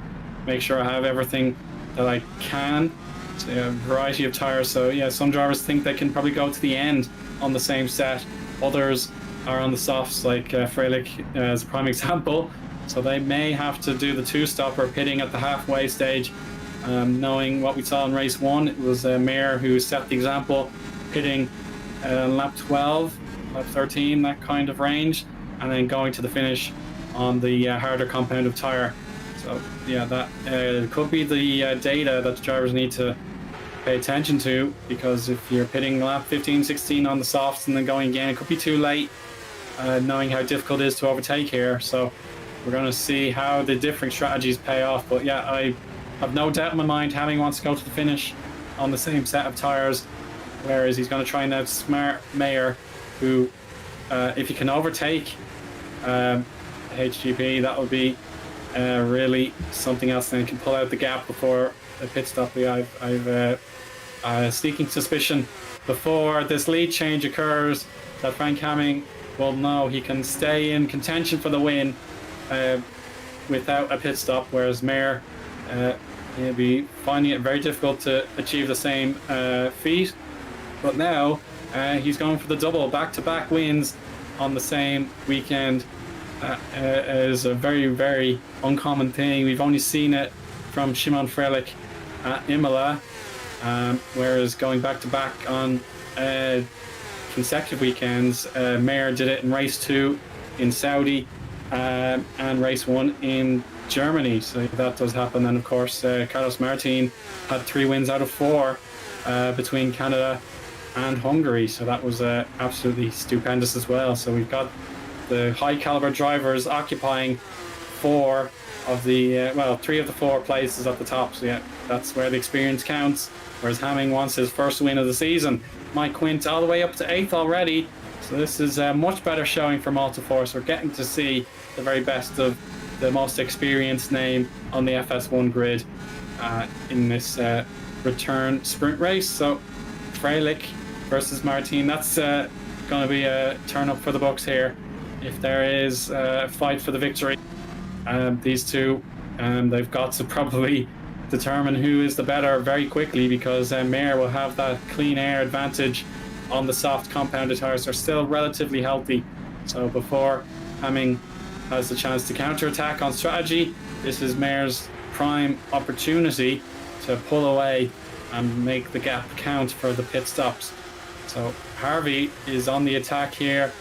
[SPEAKER 1] make sure I have everything that I can. So, a variety of tires. So yeah, some drivers think they can probably go to the end on the same set. Others are on the softs, like Freilich as a prime example. So they may have to do the 2-stopper pitting at the halfway stage. Knowing what we saw in race 1, it was Mayer who set the example, pitting lap 12, lap 13, that kind of range, and then going to the finish on the harder compound tire. So yeah, that could be the data that the drivers need to pay attention to, because if you're pitting lap 15, 16 on the softs and then going again, it could be too late, knowing how difficult it is to overtake here. So we're going to see how the different strategies pay off. But yeah, I have no doubt in my mind Hamming wants to go to the finish on the same set of tyres, whereas he's going to try and outsmart Mayer, who, if he can overtake HGP, that would be really something else. Then he can pull out the gap before a pit stop. I've a sneaking suspicion before this lead change occurs that Frank Hamming will know he can stay in contention for the win without a pit stop, whereas Mayer he'll be finding it very difficult to achieve the same feat. But now he's going for the double. Back-to-back wins on the same weekend is a very, very uncommon thing. We've only seen it from Szymon Freilich at Imola, whereas going back-to-back on consecutive weekends, Mayer did it in race 2 in Saudi and race 1 in Germany, so that does happen. And of course, Carlos Martin had 3 wins out of 4 between Canada and Hungary, so that was absolutely stupendous as well. So we've got the high caliber drivers occupying 4 of the 3 of the 4 places at the top. So yeah, that's where the experience counts. Whereas Hamming wants his first win of the season. Mike Quint all the way up to 8th already. So this is a much better showing for Malta Force. We're getting to see the very best of the most experienced name on the FS1 grid in this return sprint race. So Freilich versus Martin, that's going to be a turn up for the books here. If there is a fight for the victory, these two, they've got to probably determine who is the better very quickly, because Mayer will have that clean air advantage on the soft compounded tires. They're still relatively healthy, so before Hamming has the chance to counterattack on strategy, this is Mayer's prime opportunity to pull away and make the gap count for the pit stops. So Harvey is on the attack here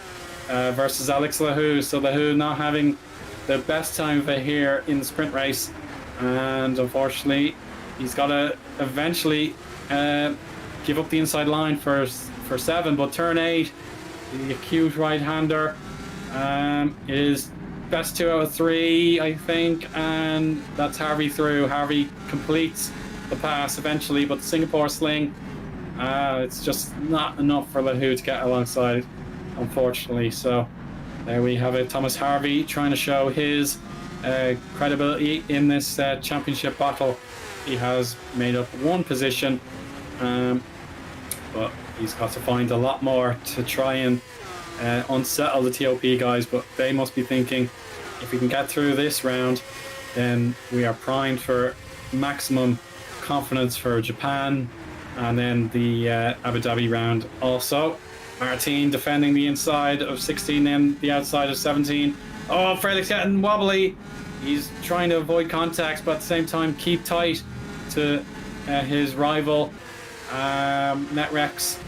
[SPEAKER 1] versus Alex Lahou. So Lahou not having the best time of it here in the sprint race, and unfortunately he's got to eventually give up the inside line for 7. But turn 8, the acute right-hander is best 2 out of 3, I think, and that's Harvey through. Harvey completes the pass eventually, but the Singapore sling, it's just not enough for Lahou to get alongside, unfortunately. So there we have it. Thomas Harvey trying to show his credibility in this championship battle. He has made up 1 position, but he's got to find a lot more to try and unsettle the TOP guys. But they must be thinking, if we can get through this round, then we are primed for maximum confidence for Japan, and then the Abu Dhabi round also. Martin defending the inside of 16 and the outside of 17. Oh, Freilich's getting wobbly. He's trying to avoid contact, but at the same time keep tight to his rival. Netrex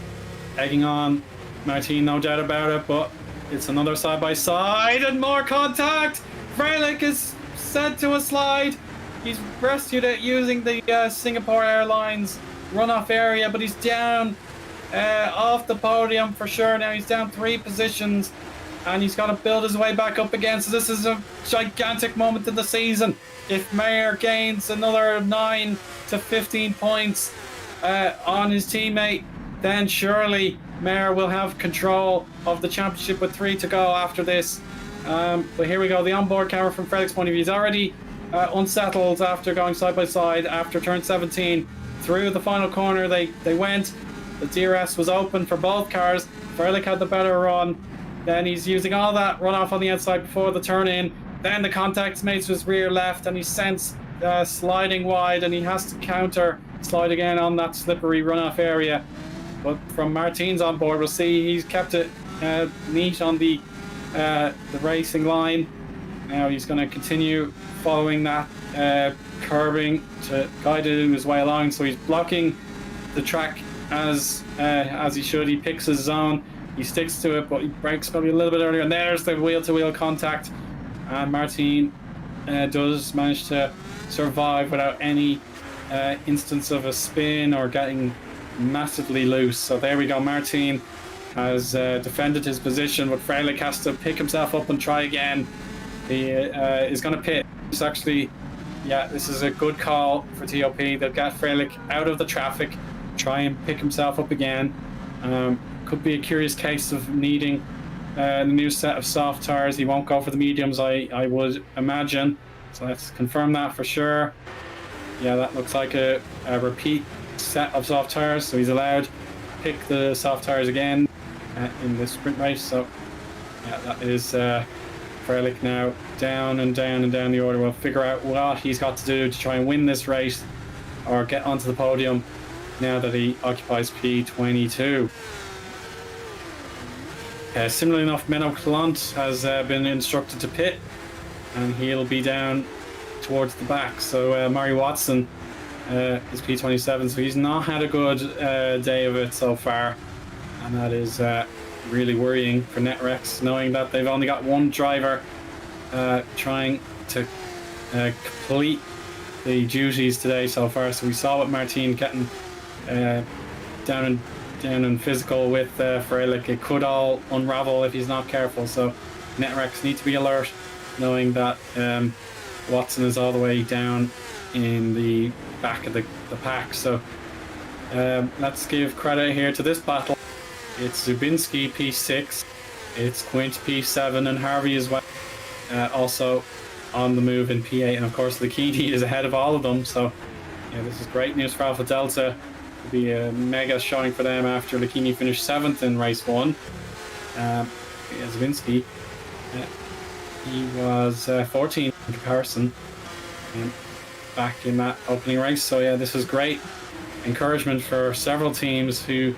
[SPEAKER 1] egging on Martin, no doubt about it, but it's another side-by-side and more contact. Freilich is sent to a slide. He's rescued it using the Singapore Airlines runoff area, but he's down off the podium for sure. Now he's down 3 positions, and he's got to build his way back up again. So this is a gigantic moment in the season. If Mayer gains another 9 to 15 points on his teammate, then surely Mayer will have control of the championship with 3 to go after this. But here we go, the onboard camera from Freilich's point of view. He's already unsettled after going side by side after turn 17. Through the final corner they went. The DRS was open for both cars. Freilich had the better run. Then he's using all that runoff on the outside before the turn in. Then the contact's made to his rear left, and he's sent sliding wide, and he has to counter slide again on that slippery runoff area. But from Martin's on board, we'll see he's kept it neat on the racing line. Now he's going to continue following that curbing to guide it in his way along. So he's blocking the track as he should. He picks his zone, he sticks to it, but he brakes probably a little bit earlier. And there's the wheel-to-wheel contact, and Martin does manage to survive without any instance of a spin or getting massively loose. So there we go. Martin has defended his position, but Freilich has to pick himself up and try again. he is going to pit. It's actually, yeah, this is a good call for TOP. They'll get Freilich out of the traffic, try and pick himself up again. Could be a curious case of needing the new set of soft tires. He won't go for the mediums, I would imagine. So let's confirm that for sure. Yeah, that looks like a repeat set of soft tires. So he's allowed to pick the soft tires again in the sprint race. So yeah, that is Freilich now down and down and down the order. We'll figure out what he's got to do to try and win this race or get onto the podium now that he occupies P22. Similarly enough, Menno Clant has been instructed to pit, and he'll be down towards the back. So Murray Watson is P27, so he's not had a good day of it so far, and that is really worrying for Netrex, knowing that they've only got one driver trying to complete the duties today so far. So we saw what Martin getting down and physical with Freilich. It could all unravel if he's not careful. So Netrex need to be alert, knowing that Watson is all the way down in the back of the pack. So let's give credit here to this battle. It's Zubinski P6, it's Quint P7, and Harvey as well, also on the move in P8. And of course Lucchini is ahead of all of them, so yeah, this is great news for Alpha Delta. It'll be a mega showing for them after Lucchini finished 7th in race 1. Zubinski, he was 14th in comparison back in that opening race. So yeah, this is great encouragement for several teams who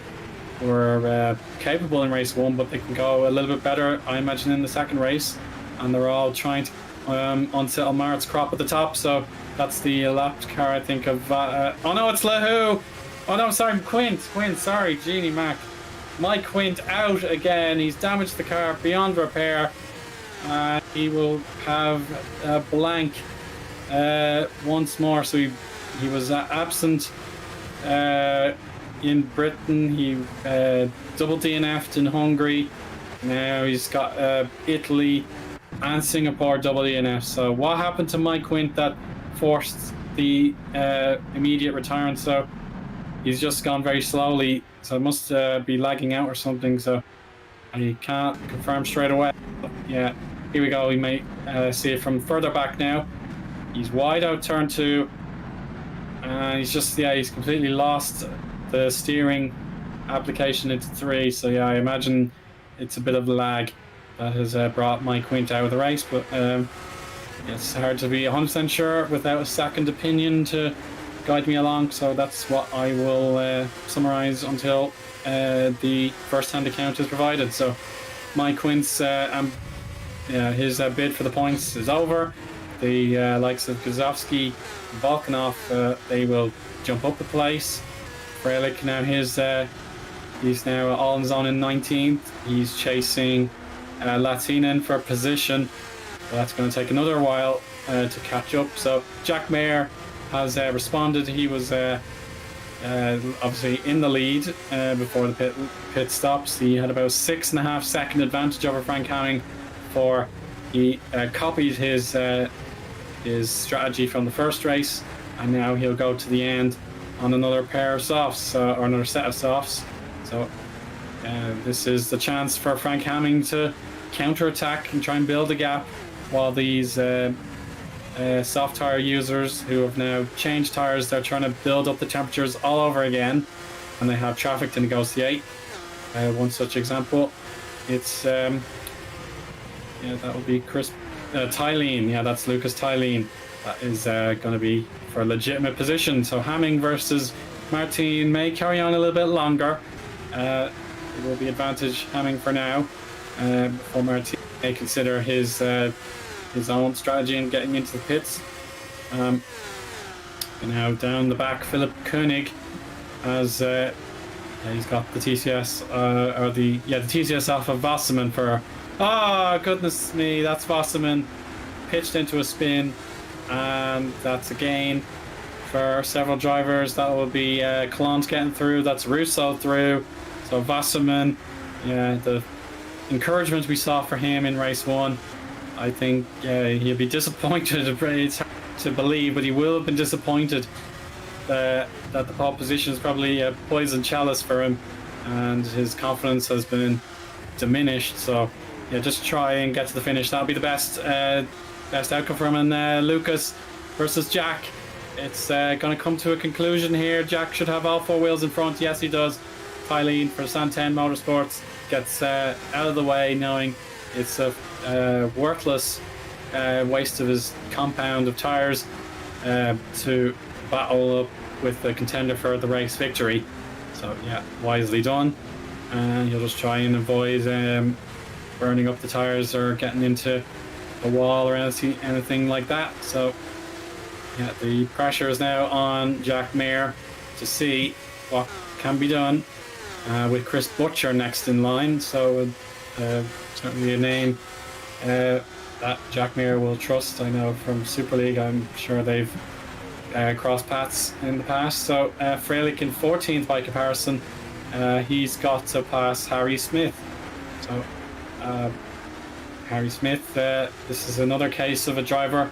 [SPEAKER 1] were capable in race 1, but they can go a little bit better, I imagine, in the second race. And they're all trying to unsettle Mart's crop at the top. So that's the lapped car, I think, of... oh no, it's Lahoo! Oh no, sorry, Quint, sorry, Genie Mac. Mike Quint out again. He's damaged the car beyond repair. He will have a blank once more. So he was absent in Britain. He double DNF'd in Hungary. Now he's got Italy and Singapore double DNF. So what happened to Mike Quint that forced the immediate retirement? So he's just gone very slowly, so it must be lagging out or something, so I can't confirm straight away. But yeah, here we go. We may see it from further back now. He's wide out turn 2, and he's completely lost the steering application into 3, so yeah, I imagine it's a bit of lag that has brought Mike Quint out of the race, but it's hard to be 100% sure without a second opinion to guide me along, so that's what I will summarize until the first-hand account is provided. So Mike Quint's his bid for the points is over. The likes of Guzovsky, Volkanov, they will jump up a place. Freilich now he's now all on his own in 19th. He's chasing Latinen for position. So that's going to take another while to catch up. So Jack Mayer has responded. He was obviously in the lead before the pit stops. He had about 6.5 second advantage over Frank Hamming. He copied his strategy from the first race, and now he'll go to the end on another pair of softs or another set of softs. So this is the chance for Frank Hamming to counter-attack and try and build a gap, while these soft tire users who have now changed tires, they're trying to build up the temperatures all over again, and they have traffic to negotiate. One such example, it's that will be Chris Tylene. Yeah, that's Lucas Tylene. That is going to be for a legitimate position. So Hamming versus Martin may carry on a little bit longer. It will be advantage Hamming for now. For Martin may consider his own strategy in getting into the pits. And now down the back, Philip Koenig has he's got the TCS the TCS off of Wasserman for. Oh goodness me, that's Wasserman pitched into a spin, and that's a gain for several drivers. That will be Clon's getting through. That's Russo through. So Wasserman, yeah, the encouragement we saw for him in race 1. I think he'll be disappointed. It's hard to believe, but he will have been disappointed that the pole position is probably a poison chalice for him, and his confidence has been diminished. So yeah, just try and get to the finish. That'll be the best outcome for him. And Lucas versus Jack. It's going to come to a conclusion here. Jack should have all 4 wheels in front. Yes, he does. Tyleen for Santen Motorsports gets out of the way, knowing it's a worthless waste of his compound of tyres to battle up with the contender for the race victory. So yeah, wisely done. And you'll just try and avoid burning up the tyres or getting into a wall or anything like that. So yeah, the pressure is now on Jack Mayer to see what can be done with Chris Butcher next in line. So certainly a name that Jack Mayer will trust. I know from Super League, I'm sure they've crossed paths in the past. So Freilich in 14th by comparison. He's got to pass Harry Smith. So Harry Smith, this is another case of a driver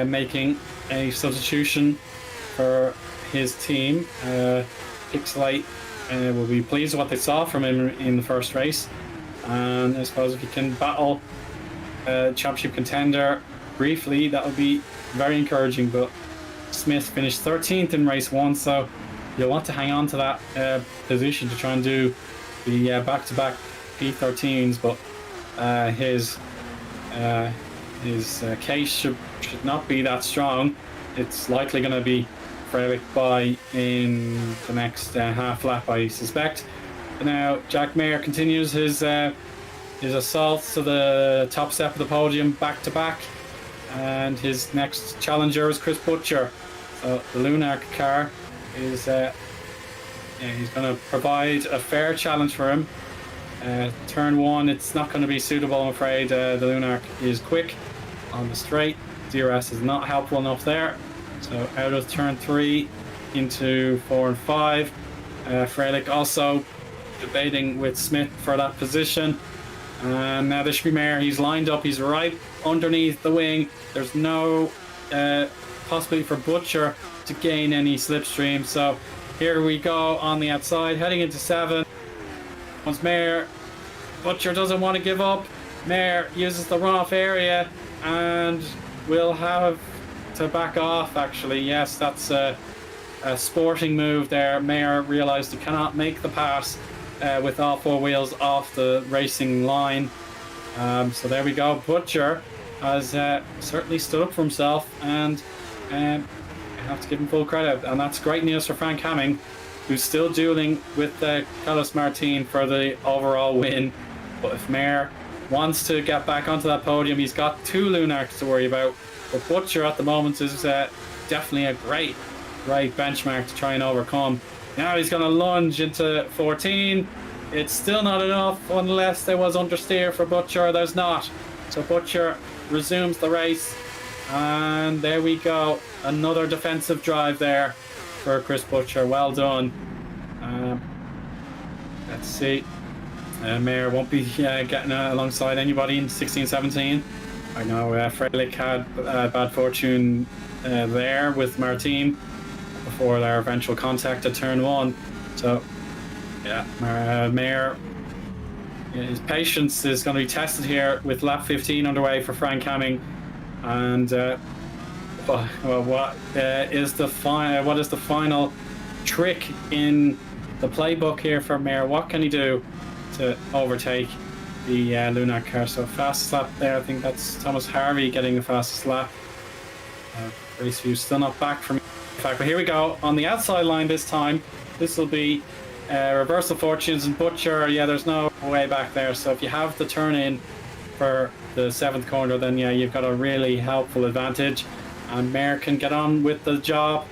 [SPEAKER 1] making a substitution for his team. Pixelate will be pleased with what they saw from him in the first race, and I suppose if he can battle championship contender briefly, that would be very encouraging. But Smith finished 13th in race 1, so you'll want to hang on to that position to try and do the back-to-back P13s, but his case should not be that strong. It's likely going to be Freilich by in the next half lap, I suspect. But now Jack Mayer continues his assault to the top step of the podium back to back, and his next challenger is Chris Butcher. So the Lunark car is he's going to provide a fair challenge for him. Turn 1, it's not going to be suitable, I'm afraid. The Lunark is quick on the straight. DRS is not helpful enough there. So out of turn 3 into 4 and 5. Freilich also debating with Smith for that position. And now this should be Mayer. He's lined up. He's right underneath the wing. There's no possibility for Butcher to gain any slipstream. So here we go on the outside, heading into 7. Once Mayer, Butcher doesn't want to give up. Mayer uses the runoff area and will have to back off, actually. Yes, that's a sporting move there. Mayer realized he cannot make the pass with all 4 wheels off the racing line. So there we go. Butcher has certainly stood up for himself, and I have to give him full credit. And that's great news for Frank Hamming, who's still dueling with Carlos Martin for the overall win. But if Mayer wants to get back onto that podium, he's got 2 Lunarks to worry about. But Butcher at the moment is definitely a great benchmark to try and overcome. Now he's going to lunge into 14. It's still not enough unless there was understeer for Butcher. There's not. So Butcher resumes the race. And there we go. Another defensive drive there for Chris Butcher. Well done. Let's see. Mayer won't be getting alongside anybody in 16-17. I know Freilich had bad fortune there with Martin before their eventual contact at turn 1. So yeah, Mayer, his patience is going to be tested here with lap 15 underway for Frank Hamming. And what is the final trick in the playbook here for Mayer? What can he do to overtake the Lunark car? So fastest lap there, I think that's Thomas Harvey getting the fastest lap. Race view still not back from fact, but here we go on the outside line this time. This will be reversal fortunes, and Butcher, yeah, there's no way back there. So if you have the turn in for the 7th corner, then yeah, you've got a really helpful advantage, and Mayer can get on with the job.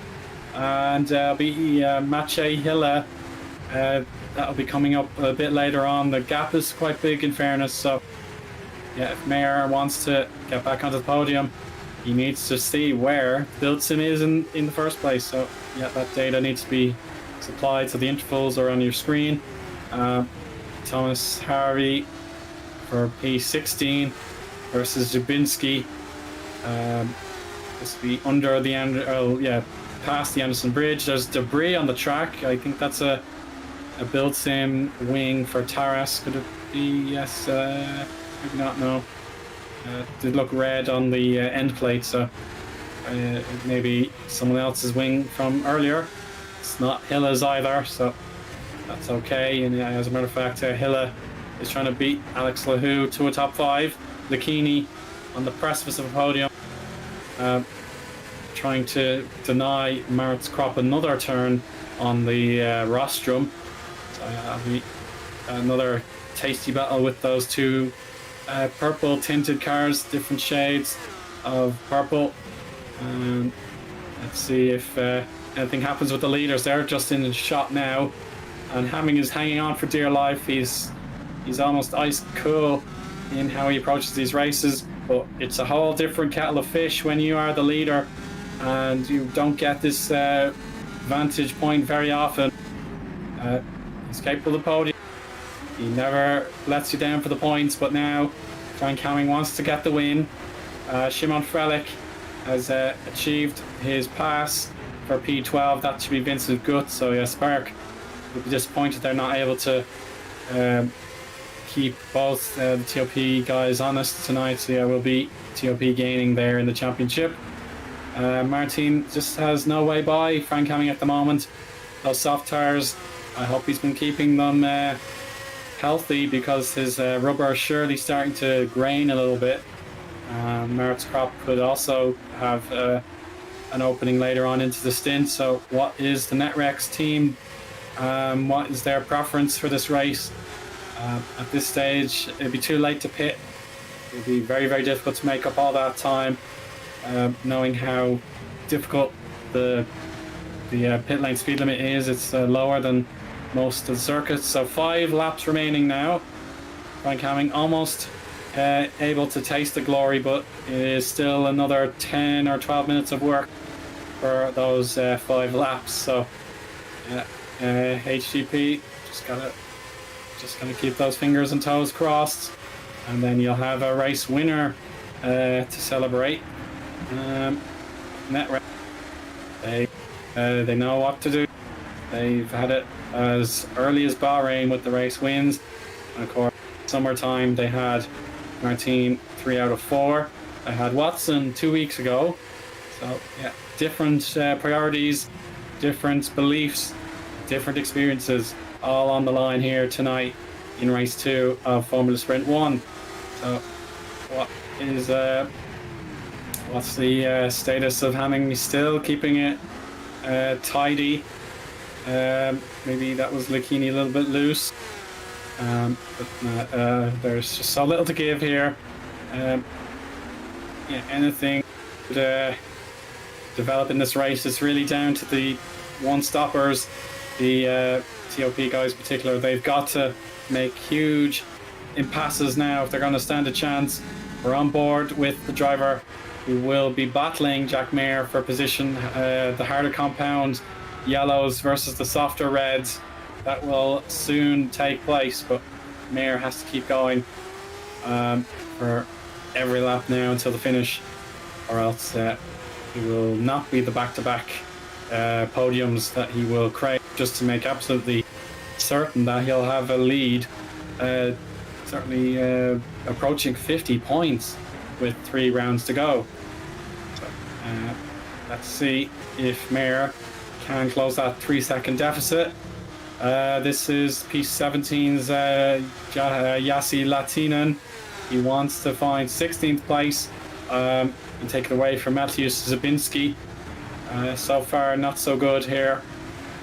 [SPEAKER 1] And be Maciej Hille. That'll be coming up a bit later on. The gap is quite big in fairness, so yeah, if Mayer wants to get back onto the podium, he needs to see where build sim is in the first place. So yeah, that data needs to be supplied to the intervals or on your screen. Thomas Harvey for P16. versus Jabinski. This will be under the end. Oh yeah, past the Anderson Bridge. There's debris on the track. I think that's a build sim wing for Taras. Could it be? Yes. Maybe not. No. Did look red on the end plate, so maybe someone else's wing from earlier. It's not Hilla's either, so that's okay. And as a matter of fact, Hilla is trying to beat Alex Lahu to a top 5. Lakini on the precipice of a podium, trying to deny Maritz Kropp another turn on the rostrum. So that'll be another tasty battle with those two purple tinted cars, different shades of purple. Let's see if anything happens with the leaders. They're just in the shot now, and Hamming is hanging on for dear life. He's almost ice cool in how he approaches these races, but it's a whole different kettle of fish when you are the leader and you don't get this vantage point very often. He's capable of the podium. He never lets you down for the points, but now Frank Hamming wants to get the win. Shimon Frelich has achieved his pass for P12. That should be Vincent Gutt. So yeah, Spark will be disappointed they're not able to keep both the TOP guys honest tonight. So yeah, we'll be TOP gaining there in the championship. Martin just has no way by Frank Hamming at the moment. Those soft tires, I hope he's been keeping them healthy, because his rubber is surely starting to grain a little bit. Maritz Kropp could also have an opening later on into the stint. So what is the Netrex team? What is their preference for this race? At this stage, it'd be too late to pit. It'd be very, very difficult to make up all that time, knowing how difficult the pit lane speed limit is. It's lower than most of the circuits. So 5 laps remaining now. Frank Hamming almost able to taste the glory, but it is still another 10 or 12 minutes of work for those 5 laps. So HGP just gotta keep those fingers and toes crossed, and then you'll have a race winner to celebrate. Netrex, they know what to do. They've had it as early as Bahrain with the race wins, and of course summertime they had Martin 3 out of 4. They had Watson 2 weeks ago. So yeah, different priorities, different beliefs, different experiences, all on the line here tonight in race 2 of Formula Sprint 1. So what's the status of Hamming? He's still keeping it tidy. Maybe that was Lakini a little bit loose, but there's just so little to give here. Anything could develop in this race. It's really down to the one-stoppers, the TOP guys in particular. They've got to make huge impasses now if they're going to stand a chance. We're on board with the driver who will be battling Jack Mayer for position. The harder compound yellows versus the softer reds, that will soon take place, but Mayer has to keep going for every lap now until the finish, or else he will not be the back-to-back podiums that he will crave, just to make absolutely certain that he'll have a lead, certainly approaching 50 points with 3 rounds to go. So let's see if Mayer can close that 3-second deficit. This is P17's Yassi Latinen. He wants to find 16th place and take it away from Mateusz Zabinski. So far, not so good here,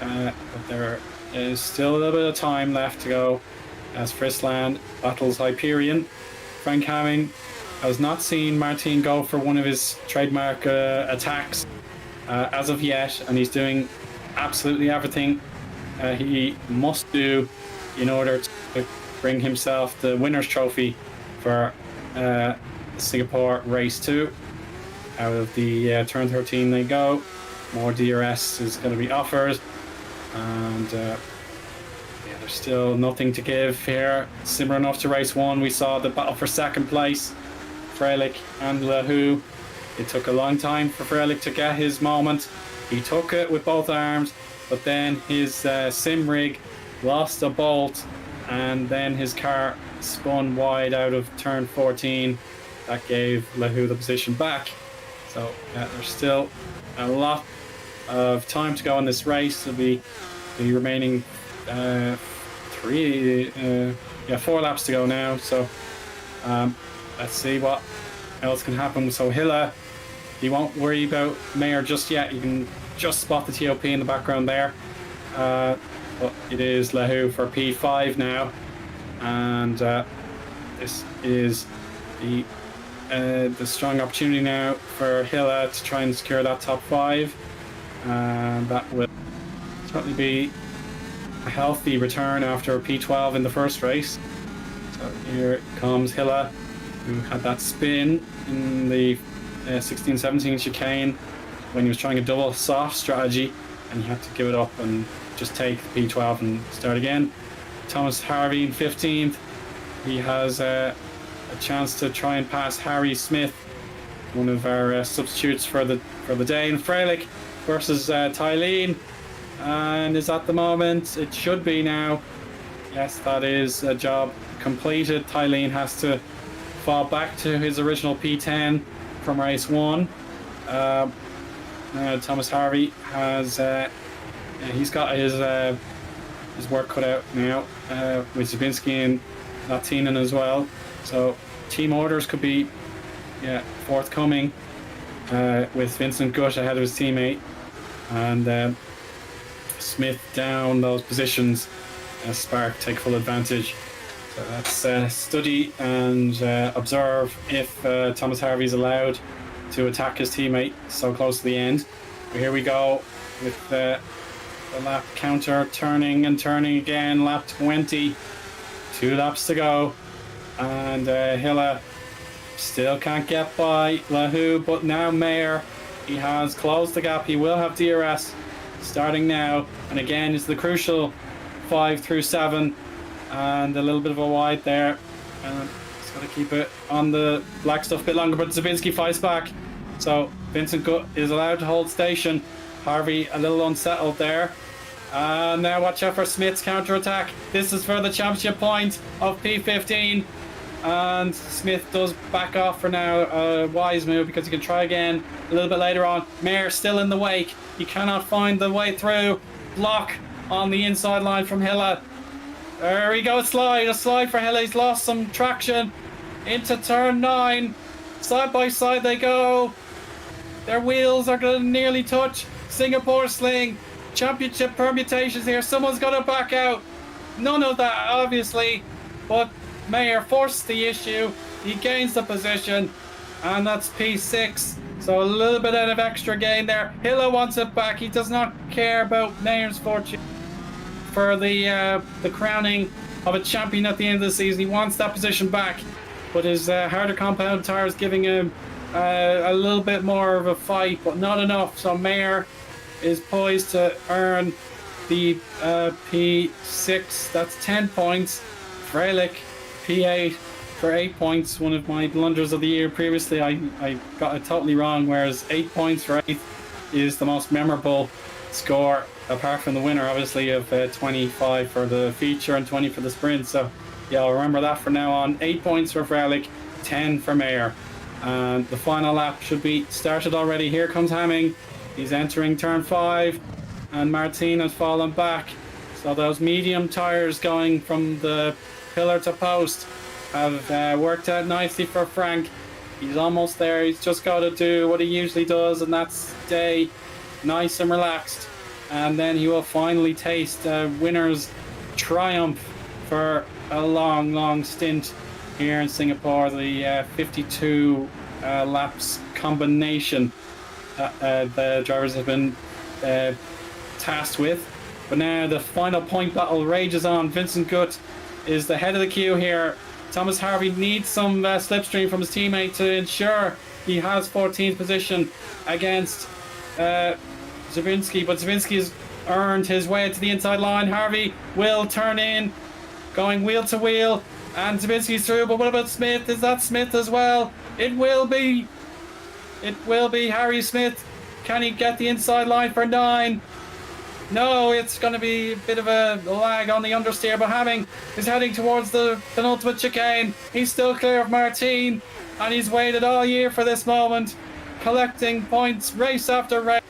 [SPEAKER 1] but there is still a little bit of time left to go as Frisland battles Hyperion. Frank Hamming has not seen Martin go for one of his trademark attacks as of yet, and he's doing absolutely everything he must do in order to bring himself the winner's trophy for Singapore Race 2. Out of the turn 13 they go. More DRS is going to be offered, and there's still nothing to give here. Similar enough to race 1, we saw the battle for second place. Freilich and Lahu. It took a long time for Freilich to get his moment. He took it with both arms, but then his sim rig lost a bolt, and then his car spun wide out of turn 14. That gave Lahu the position back. So there's still a lot of time to go in this race. There'll be the remaining 4 laps to go now. So let's see what else can happen. So Hilla, you won't worry about Mayer just yet. You can just spot the TOP in the background there. But it is Lahu for P5 now, and this is the strong opportunity now for Hilla to try and secure that top 5, and that will certainly be a healthy return after P12 in the first race. So here comes Hilla, who had that spin in the 16-17 chicane when he was trying a double soft strategy, and he had to give it up and just take P12 and start again. Thomas Harvey in 15th. He has a chance to try and pass Harry Smith, one of our substitutes for the day. And Freilich versus Tylene, and is at the moment, it should be now. Yes, that is a job completed. Tylene has to fall back to his original P10 from race 1. Now Thomas Harvey has he's got his work cut out now with Zabinski and Latinen as well. So team orders could be forthcoming with Vincent Gutt ahead of his teammate, and Smith down those positions. Spark take full advantage. So let's study and observe if Thomas Harvey's allowed to attack his teammate so close to the end. But here we go with the lap counter turning and turning again. Lap 20, 2 laps to go, and Hilla still can't get by Lahu, but now Mayer, he has closed the gap. He will have DRS starting now, and again it's the crucial 5 through 7, and a little bit of a wide there, and he's got to keep it on the black stuff a bit longer, but Zabinski fights back. So Vincent Gutt is allowed to hold station. Harvey a little unsettled there. Now watch out for Smith's counter attack. This is for the championship point of P15, and Smith does back off for now. A wise move, because he can try again a little bit later on. Mayer still in the wake. He cannot find the way through. Block on the inside line from Hilla. There we go, a slide for Hilla. He's lost some traction into turn 9. Side by side they go. Their wheels are going to nearly touch. Singapore sling. Championship permutations here. Someone's got to back out. None of that, obviously. But Mayer forced the issue. He gains the position. And that's P6. So a little bit out of extra gain there. Hilla wants it back. He does not care about Mayer's fortune for the crowning of a champion at the end of the season. He wants that position back. But his harder compound tire is giving him a little bit more of a fight, but not enough. So Mayer is poised to earn the P6. That's 10 points. Freilich, P8 for 8 points. One of my blunders of the year previously. I got it totally wrong, whereas 8 points for 8th is the most memorable score, apart from the winner, obviously, of 25 for the feature and 20 for the sprint. So yeah, I'll remember that from now on. 8 points for Freilich, 10 for Mayer. And the final lap should be started already. Here comes Hamming. He's entering turn 5, and Martin has fallen back. So those medium tires going from the pillar to post have worked out nicely for Frank. He's almost there. He's just got to do what he usually does, and that's stay nice and relaxed. And then he will finally taste a winner's triumph for a long stint here in Singapore. The 52 laps combination the drivers have been tasked with. But now the final point battle rages on. Vincent Gutt is the head of the queue here. Thomas Harvey needs some slipstream from his teammate to ensure he has 14th position against Zabinski, but Zabinski has earned his way to the inside line. Harvey will turn in, going wheel to wheel. And Zabinski's through, but what about Smith? Is that Smith as well? It will be. It will be Harry Smith. Can he get the inside line for 9? No, it's going to be a bit of a lag on the understeer, but Hamming is heading towards the penultimate chicane. He's still clear of Martin, and he's waited all year for this moment, collecting points race after race,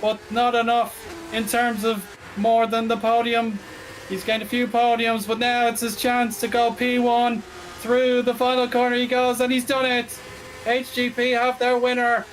[SPEAKER 1] but not enough in terms of more than the podium. He's gained a few podiums, but now it's his chance to go P1. Through the final corner he goes, and he's done it. HGP have their winner,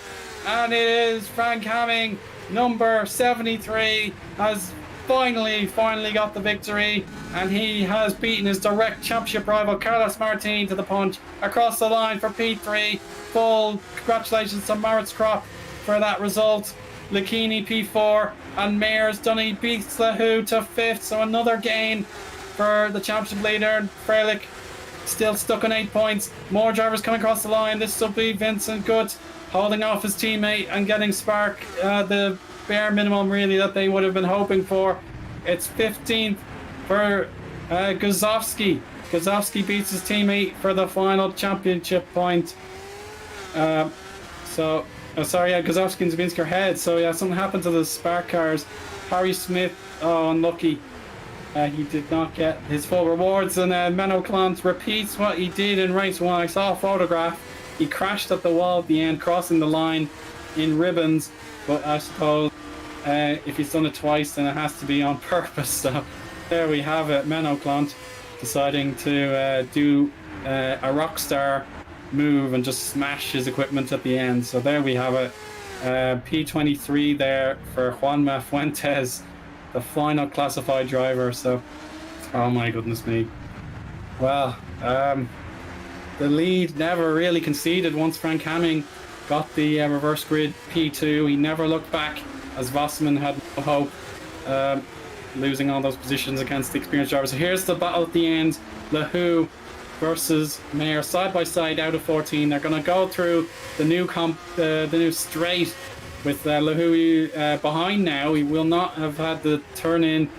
[SPEAKER 1] and it is Frank Hamming, number 73, has finally got the victory, and he has beaten his direct championship rival Carlos Martin to the punch across the line for P3. Full congratulations to Maritz Kropp for that result. Lucchini P4, and Mayers Dunny beats Lahu to 5th, so another gain for the championship leader. Freilich still stuck on 8 points. More drivers coming across the line. This will be Vincent Gut holding off his teammate and getting Spark the bare minimum really that they would have been hoping for. It's 15th for Guzovsky. Guzovsky beats his teammate for the final championship point. Guzovsky and Zabinski are ahead. So yeah, something happened to the Spark cars. Harry Smith, unlucky. He did not get his full rewards, and Menno Clant repeats what he did in race 1. I saw a photograph. He crashed at the wall at the end, crossing the line in ribbons, but I suppose if he's done it twice, then it has to be on purpose. So there we have it. Menno Clant deciding to do a rock star move and just smash his equipment at the end. So there we have it. P23 there for Juanma Fuentes, the final classified driver. So, oh my goodness me. Well, the lead never really conceded once Frank Hamming got the reverse grid P2. He never looked back, as Vossman had no hope, losing all those positions against the experienced drivers. So here's the battle at the end. Lahu versus Mayer side by side out of 14. They're going to go through the new straight with Lahu behind now. He will not have had the turn in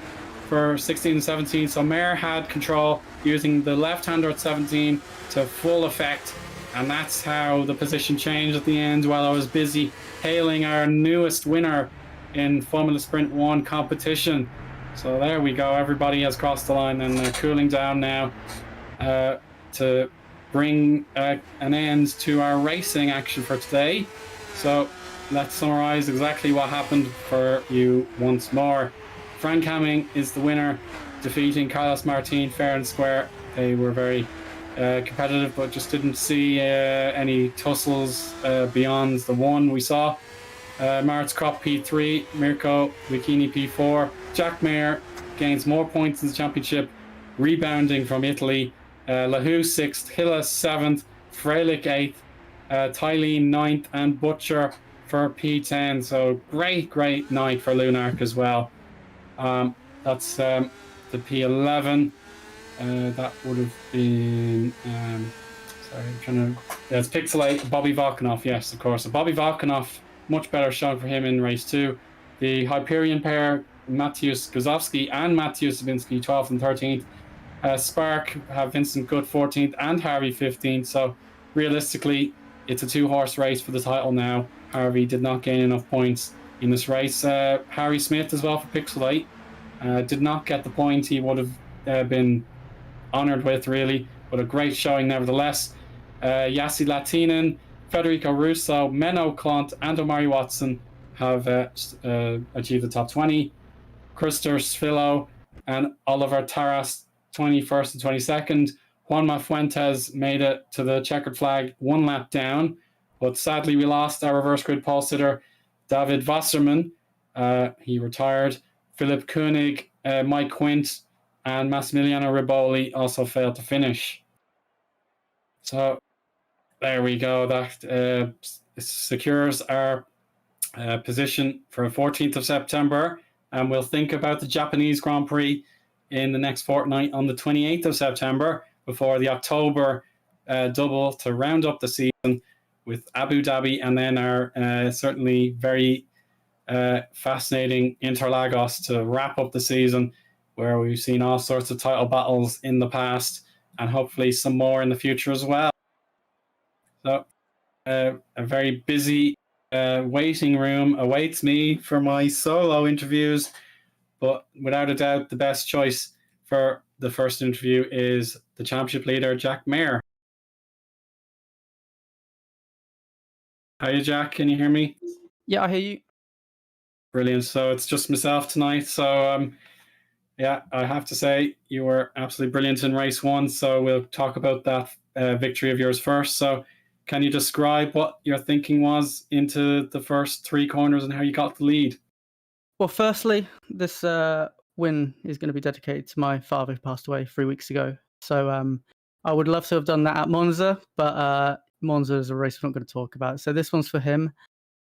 [SPEAKER 1] for 16 and 17, so Mayer had control using the left-hander at 17 to full effect, and that's how the position changed at the end while I was busy hailing our newest winner in Formula Sprint 1 competition. So there we go, everybody has crossed the line, and they're cooling down now to bring an end to our racing action for today. So let's summarize exactly what happened for you once more. Frank Hamming is the winner, defeating Carlos Martin fair and square. They were very competitive, but just didn't see any tussles beyond the one we saw. Maritz Kropp P3, Mirko Lucchini P4. Jack Mayer gains more points in the championship, rebounding from Italy. Lahu 6th, Hilla 7th, Freilich 8th, Tylene 9th, and Butcher for P10. So great night for Lunark as well. That's the P11. That would have been it's Pixelate, Bobby Volkanov, yes, of course. So Bobby Volkanov, much better showing for him in race 2. The Hyperion pair, Mateusz Guzowski and Mateusz Zabinski, 12th and 13th. Spark have Vincent Good 14th and Harvey 15th. So realistically, it's a 2-horse race for the title now. Harvey did not gain enough points in this race. Harry Smith as well for Pixelate did not get the point he would have been honoured with, really, but a great showing nevertheless. Yassi Latinen, Federico Russo, Menno Clant, and Omari Watson have achieved the top 20. Krister Sfillo and Oliver Taras, 21st and 22nd. Juanma Fuentes made it to the checkered flag 1 lap down, but sadly we lost our reverse grid pole sitter, David Wasserman. He retired. Philip Koenig, Mike Quint, and Massimiliano Riboli also failed to finish. So there we go. That secures our position for 14th of September, and we'll think about the Japanese Grand Prix in the next fortnight on the 28th of September before the October double to round up the season with Abu Dhabi, and then our certainly very fascinating Interlagos to wrap up the season, where we've seen all sorts of title battles in the past, and hopefully some more in the future as well. So a very busy waiting room awaits me for my solo interviews, but without a doubt, the best choice for the first interview is the championship leader, Jack Mayer. Hiya, Jack. Can you hear me?
[SPEAKER 2] Yeah, I hear you.
[SPEAKER 1] Brilliant. So it's just myself tonight. So yeah, I have to say you were absolutely brilliant in race one. So we'll talk about that victory of yours first. So can you describe what your thinking was into the first three corners and how you got the lead?
[SPEAKER 2] Well, firstly, this win is going to be dedicated to my father who passed away 3 weeks ago. So I would love to have done that at Monza, but Monza is a race we're not going to talk about. So this one's for him.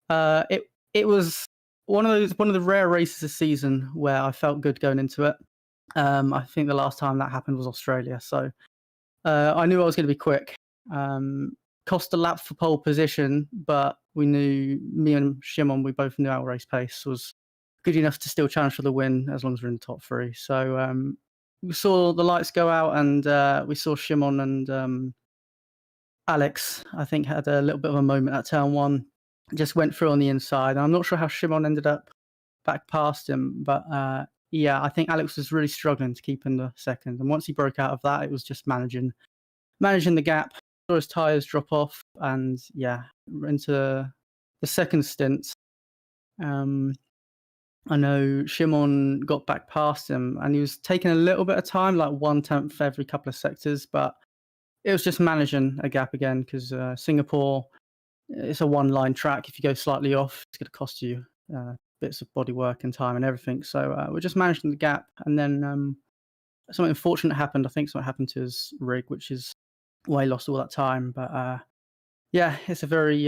[SPEAKER 2] It was one of the rare races this season where I felt good going into it. I think the last time that happened was Australia. So I knew I was going to be quick. Cost a lap for pole position, but me and Shimon, we both knew our race pace was good enough to still challenge for the win as long as we're in the top three. So we saw the lights go out, and we saw Shimon and Alex, I think, had a little bit of a moment at turn one. Just went through on the inside. And I'm not sure how Shimon ended up back past him, but yeah, I think Alex was really struggling to keep in the second. And once he broke out of that, it was just managing the gap. Saw his tyres drop off, and yeah, into the second stint. I know Shimon got back past him, and he was taking a little bit of time, like 1/10 every couple of sectors, but it was just managing a gap again because Singapore, it's a one-line track. If you go slightly off, it's going to cost you bits of bodywork and time and everything. So we're just managing the gap, and then something unfortunate happened. I think something happened to his rig, which is why he lost all that time. But yeah, it's a very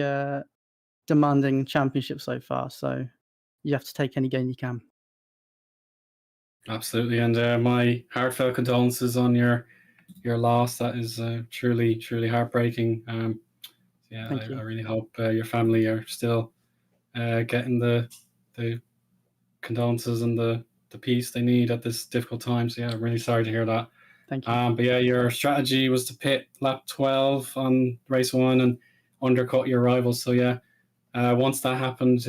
[SPEAKER 2] demanding championship so far. So you have to take any gain you can.
[SPEAKER 1] Absolutely, and my heartfelt condolences on your loss. That is truly heartbreaking. Yeah, I really hope your family are still getting the condolences and the peace they need at this difficult time. So yeah, I'm really sorry to hear that.
[SPEAKER 2] Thank you.
[SPEAKER 1] But yeah, your strategy was to pit lap 12 on race one and undercut your rivals. So yeah, once that happened,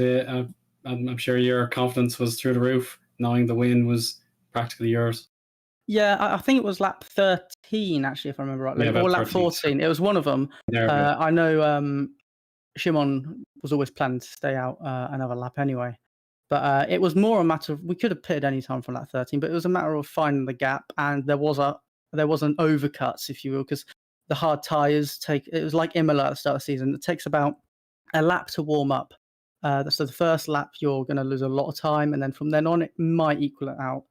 [SPEAKER 1] I'm sure your confidence was through the roof, knowing the win was practically yours.
[SPEAKER 2] Yeah, I think it was lap 13, actually, if I remember rightly,
[SPEAKER 1] Yeah,
[SPEAKER 2] or lap
[SPEAKER 1] 13.
[SPEAKER 2] 14. It was one of them. I know Shimon was always planning to stay out another lap anyway. But it was more a matter of, we could have pitted any time from lap 13, but it was a matter of finding the gap, and there was an overcuts, if you will, because the hard tyres it was like Imola at the start of the season. It takes about a lap to warm up. So the first lap, you're going to lose a lot of time, and then from then on, it might equal it out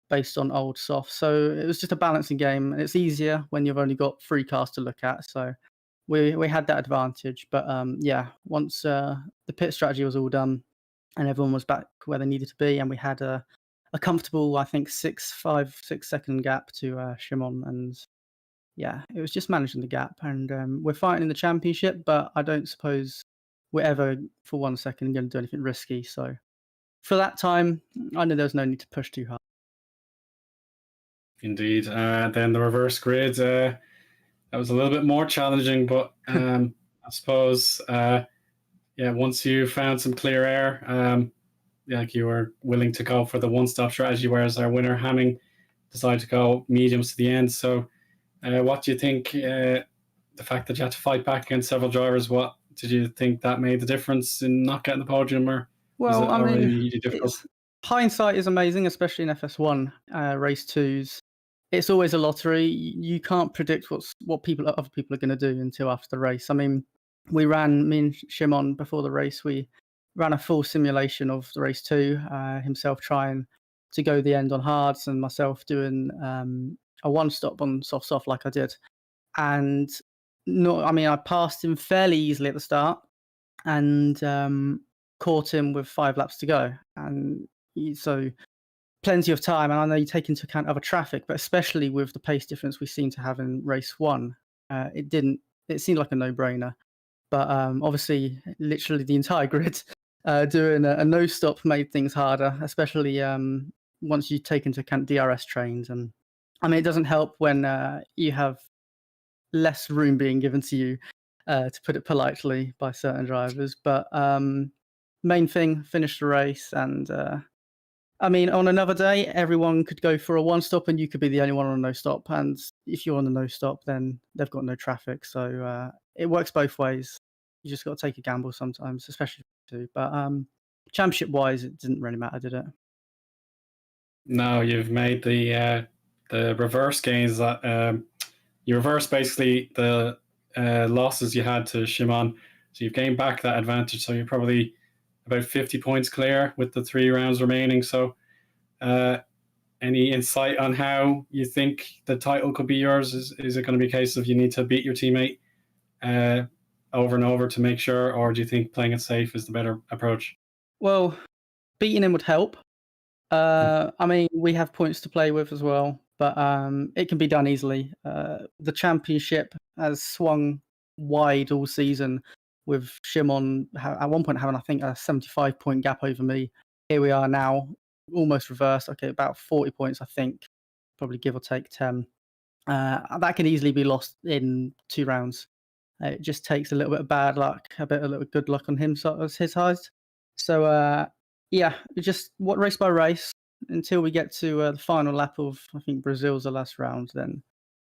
[SPEAKER 2] based on old soft. So it was just a balancing game, and it's easier when you've only got 3 cars to look at. So we had that advantage. But yeah, once the pit strategy was all done and everyone was back where they needed to be, and we had a comfortable, I think, 6-second gap to Shimon, and yeah, it was just managing the gap. And we're fighting in the championship, but I don't suppose we're ever for 1 second going to do anything risky. So for that time, I knew there was no need to push too hard.
[SPEAKER 1] Indeed. Then the reverse grid, that was a little bit more challenging, but I suppose, yeah, once you found some clear air, like you were willing to go for the one-stop strategy, whereas our winner, Hamming, decided to go mediums to the end. So what do you think, the fact that you had to fight back against several drivers, what did you think that made the difference in not getting the podium, or was it already difficult?
[SPEAKER 2] Hindsight is amazing, especially in FS1 race twos. It's always a lottery. You can't predict what other people are going to do until after the race. I mean, me and Shimon, before the race, we ran a full simulation of the race two, himself trying to go the end on hards and myself doing a one-stop on soft like I did. And I passed him fairly easily at the start and caught him with 5 laps to go. And so plenty of time, and I know you take into account other traffic, but especially with the pace difference we seem to have in race one, it seemed like a no-brainer. But obviously, literally the entire grid doing a no-stop made things harder, especially once you take into account DRS trains. And I mean, it doesn't help when you have less room being given to you, to put it politely, by certain drivers. But main thing, finish the race. And I mean, on another day, everyone could go for a one stop and you could be the only one on a no stop. And if you're on the no stop, then they've got no traffic. So it works both ways. You just got to take a gamble sometimes, especially too. But championship wise, it didn't really matter, did it?
[SPEAKER 1] No, you've made the reverse gains. You reverse basically the losses you had to Shimon, so you've gained back that advantage. So you're probably about 50 points clear with the 3 rounds remaining. So, any insight on how you think the title could be yours? Is it going to be a case of you need to beat your teammate over and over to make sure, or do you think playing it safe is the better approach?
[SPEAKER 2] Well, beating him would help. I mean, we have points to play with as well, but it can be done easily. The championship has swung wide all season, with Shimon at one point having, I think, a 75-point gap over me. Here we are now, almost reversed. Okay, about 40 points, I think, probably give or take 10. That can easily be lost in 2 rounds. It just takes a little bit of bad luck, a little bit of good luck on his side. So yeah, just race by race until we get to the final lap of, I think, Brazil's the last round. Then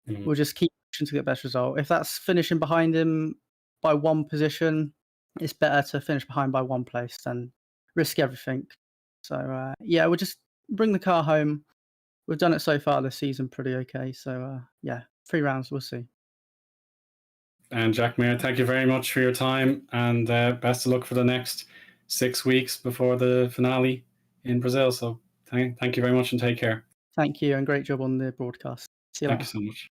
[SPEAKER 2] we'll just keep pushing to get best result. If that's finishing behind him by 1 position, it's better to finish behind by 1 place than risk everything. So yeah, we'll just bring the car home. We've done it so far this season pretty okay. So yeah, 3 rounds, we'll see.
[SPEAKER 1] And Jack Mayer, thank you very much for your time, and best of luck for the next 6 weeks before the finale in Brazil. So thank you very much and take care.
[SPEAKER 2] Thank you, and great job on the broadcast. See you
[SPEAKER 1] Thank
[SPEAKER 2] later.
[SPEAKER 1] you so much.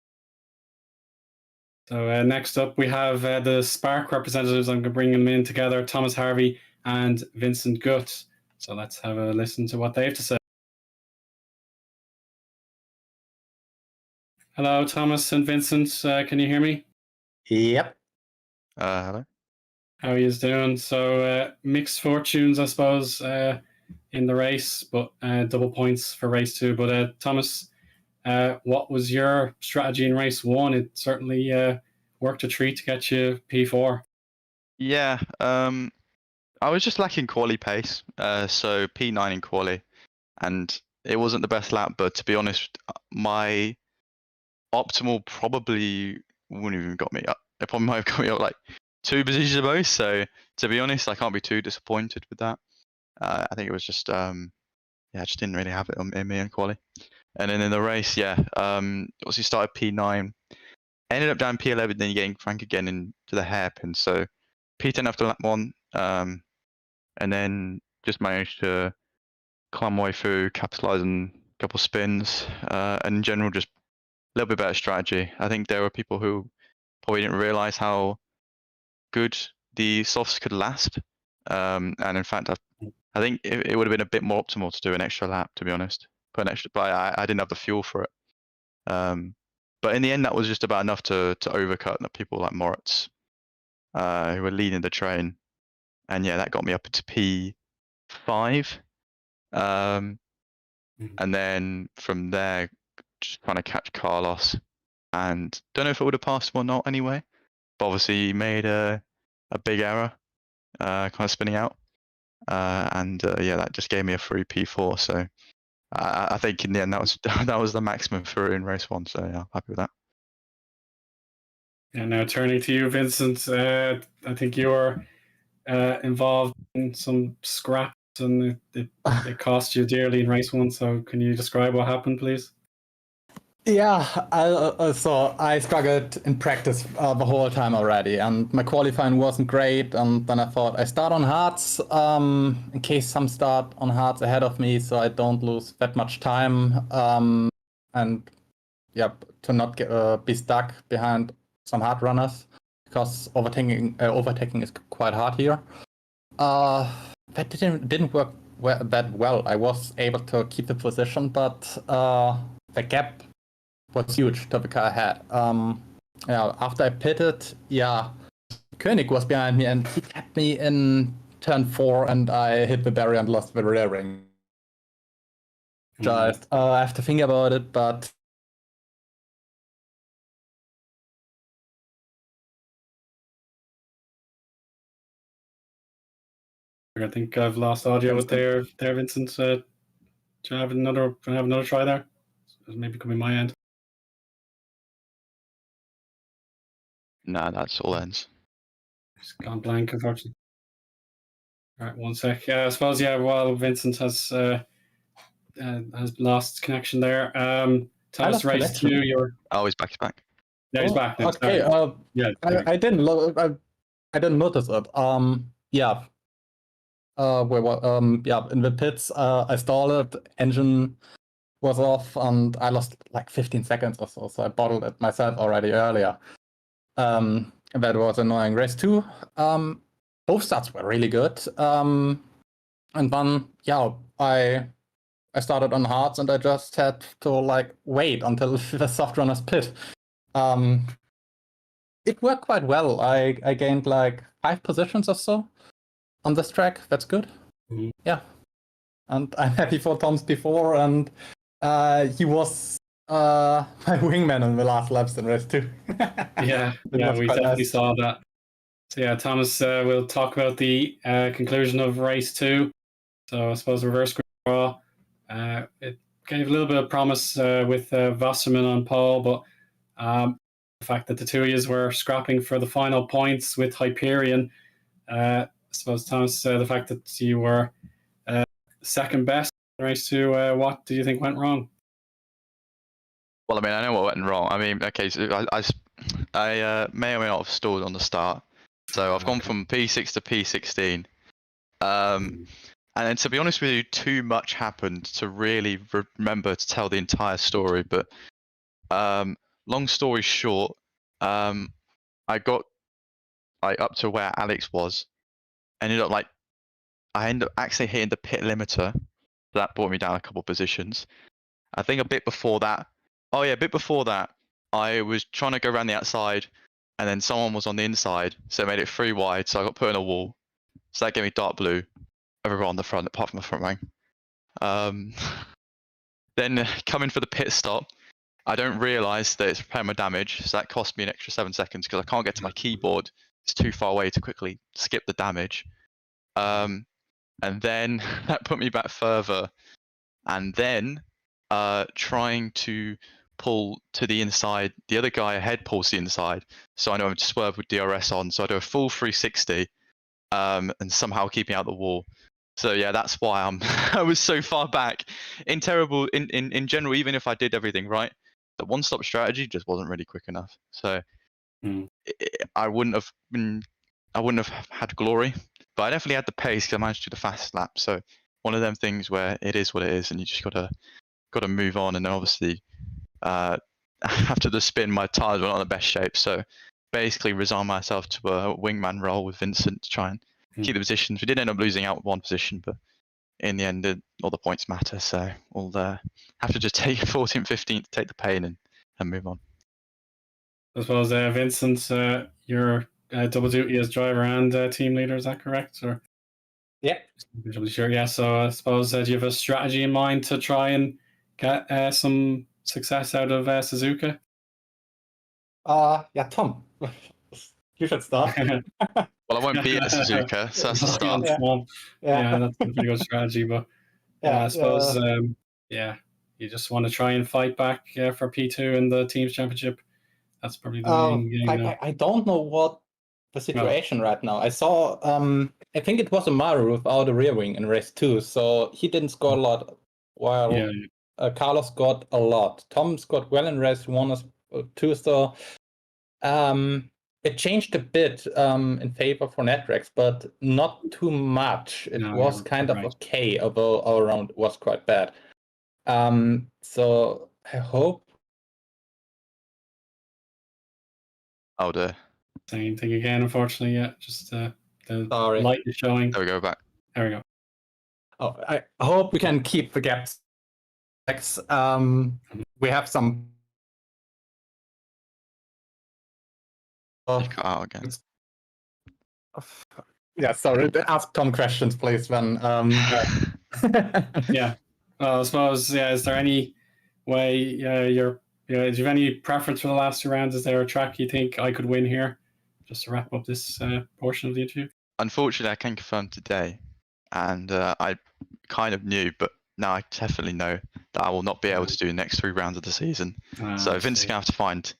[SPEAKER 1] So next up, we have the Spark representatives. I'm going to bring them in together, Thomas Harvey and Vincent Gutt. So let's have a listen to what they have to say. Hello, Thomas and Vincent. Can you hear me?
[SPEAKER 3] Yep.
[SPEAKER 4] Hello.
[SPEAKER 1] How are you doing? So mixed fortunes, I suppose, in the race, but double points for race 2. But Thomas, what was your strategy in race 1? It certainly worked a treat to get you P4.
[SPEAKER 4] Yeah, I was just lacking quali pace, so P9 in quali, and it wasn't the best lap. But to be honest, my optimal probably wouldn't even got me up. It probably might have got me up like 2 positions at most. So to be honest, I can't be too disappointed with that. I think it was just yeah, I just didn't really have it in me in quali. And then in the race, yeah, obviously started P9, ended up down P11, then you're getting crank again into the hairpin. So P10 after lap 1, and then just managed to climb my way through, capitalize on a couple spins, and in general just a little bit better strategy. I think there were people who probably didn't realize how good the softs could last, and in fact, I think it would have been a bit more optimal to do an extra lap, to be honest. Put an extra, but I didn't have the fuel for it. But in the end, that was just about enough to overcut the people like Moritz, who were leading the train, and yeah, that got me up into P5. And then from there, just trying to catch Carlos, and don't know if it would have passed him or not anyway. But obviously, he made a big error, kind of spinning out, and yeah, that just gave me a free P4. So I think in the end, that was the maximum for in race 1. So yeah, happy with that.
[SPEAKER 1] And now turning to you, Vincent, I think you were involved in some scraps, and it cost you dearly in race 1. So can you describe what happened, please?
[SPEAKER 3] Yeah, so I struggled in practice the whole time already, and my qualifying wasn't great. And then I thought I start on hards, in case some start on hards ahead of me, so I don't lose that much time. And yeah, to not be stuck behind some hard runners, because overtaking is quite hard here. That didn't work that well. I was able to keep the position, but the gap was huge to the car ahead. Yeah, after I pitted, yeah, Koenig was behind me and he kept me in turn 4, and I hit the barrier and lost the rear ring. Just I have to think about it, but
[SPEAKER 1] I think I've lost audio with there, Vincent. Do you have another try there? It maybe coming my end.
[SPEAKER 4] No, that's all ends.
[SPEAKER 1] It's gone blank, unfortunately. All right, one sec. I suppose, while Vincent has lost connection there. Thomas, race
[SPEAKER 3] connection.
[SPEAKER 1] 2, you're...
[SPEAKER 4] Oh, he's back.
[SPEAKER 1] Yeah, he's back now.
[SPEAKER 3] Okay.
[SPEAKER 1] Yeah,
[SPEAKER 3] I didn't I didn't notice it. Yeah. In the pits, I stalled. Engine was off, and I lost like 15 seconds or so. So I bottled it myself already earlier. That was annoying. Race 2. Both starts were really good. And then I started on hards, and I just had to like wait until the soft runners pit. It worked quite well. I gained like 5 positions or so on this track. That's good.
[SPEAKER 1] Mhm.
[SPEAKER 3] Yeah, and I'm happy for Tom's before, and he was my wingman in the last laps in race 2.
[SPEAKER 1] Yeah, we definitely saw that. So yeah, Thomas, we'll talk about the conclusion of race 2. So I suppose reverse draw. It gave a little bit of promise with Wasserman on pole, but the fact that the two of you were scrapping for the final points with Hyperion, I suppose, Thomas, the fact that you were second best in race 2, what do you think went wrong?
[SPEAKER 4] Well, I mean, I know what went wrong. I mean, okay, so I may or may not have stalled on the start. So I've gone from P6 to P16. And then, to be honest with you, too much happened to really remember to tell the entire story. But long story short, I got up to where Alex was. I ended up actually hitting the pit limiter. That brought me down a couple positions. I think a bit before that. Oh yeah, a bit before that, I was trying to go around the outside, and then someone was on the inside, so it made it 3 wide. So I got put in a wall. So that gave me dark blue. Everyone on the front, apart from the front wing. Then coming for the pit stop, I don't realise that it's repairing my damage, so that cost me an extra 7 seconds because I can't get to my keyboard. It's too far away to quickly skip the damage. And then that put me back further. And then trying to pull to the inside, the other guy ahead pulls the inside, so I know I'm to swerve with DRS on. So I do a full 360, and somehow keeping out the wall. So yeah, that's why I was so far back. In general, even if I did everything right, the one-stop strategy just wasn't really quick enough. So I wouldn't have had glory, but I definitely had the pace because I managed to do the fast lap. So one of them things where it is what it is, and you just gotta move on. And then obviously after the spin, my tires were not in the best shape. So basically resign myself to a wingman role with Vincent to try and keep the positions. We did end up losing out one position, but in the end, all the points matter. So we'll have to just take 14th, 15th, take the pain and move on.
[SPEAKER 1] I suppose, Vincent, you're double duty as driver and team leader, is that correct? Or
[SPEAKER 3] Yeah.
[SPEAKER 1] Doubly sure, yeah. So I suppose, do you have a strategy in mind to try and get some success out of Suzuka?
[SPEAKER 3] Yeah, Tom, you should start.
[SPEAKER 4] Well, I won't be at Suzuka, so that's a start.
[SPEAKER 1] Yeah, that's a pretty good strategy. But I suppose, you just want to try and fight back for P2 in the teams championship. That's probably the main game.
[SPEAKER 3] I don't know what the situation right now. I saw, I think it was Amaru without a rear wing in race 2, so he didn't score a lot, while Carlos scored a lot. Tom scored well in race 1 or 2, so it changed a bit in favor for Netrex, but not too much. It was kind of okay, although all around it was quite bad. So I hope.
[SPEAKER 1] Oh dear. Same thing again, unfortunately. Yeah, just the light is showing.
[SPEAKER 4] There we go, back.
[SPEAKER 1] There we go.
[SPEAKER 3] Oh, I hope we can keep the gaps. We have some.
[SPEAKER 4] You cut out again.
[SPEAKER 3] Yeah, sorry. Ask Tom questions, please. When
[SPEAKER 1] yeah. I suppose. Yeah. Is there any way do you have any preference for the last 2 rounds? Is there a track you think I could win here? Just to wrap up this portion of the interview.
[SPEAKER 4] Unfortunately, I can confirm today and I kind of knew, but now I definitely know that I will not be able to do the next 3 rounds of the season. So Vince is gonna have to find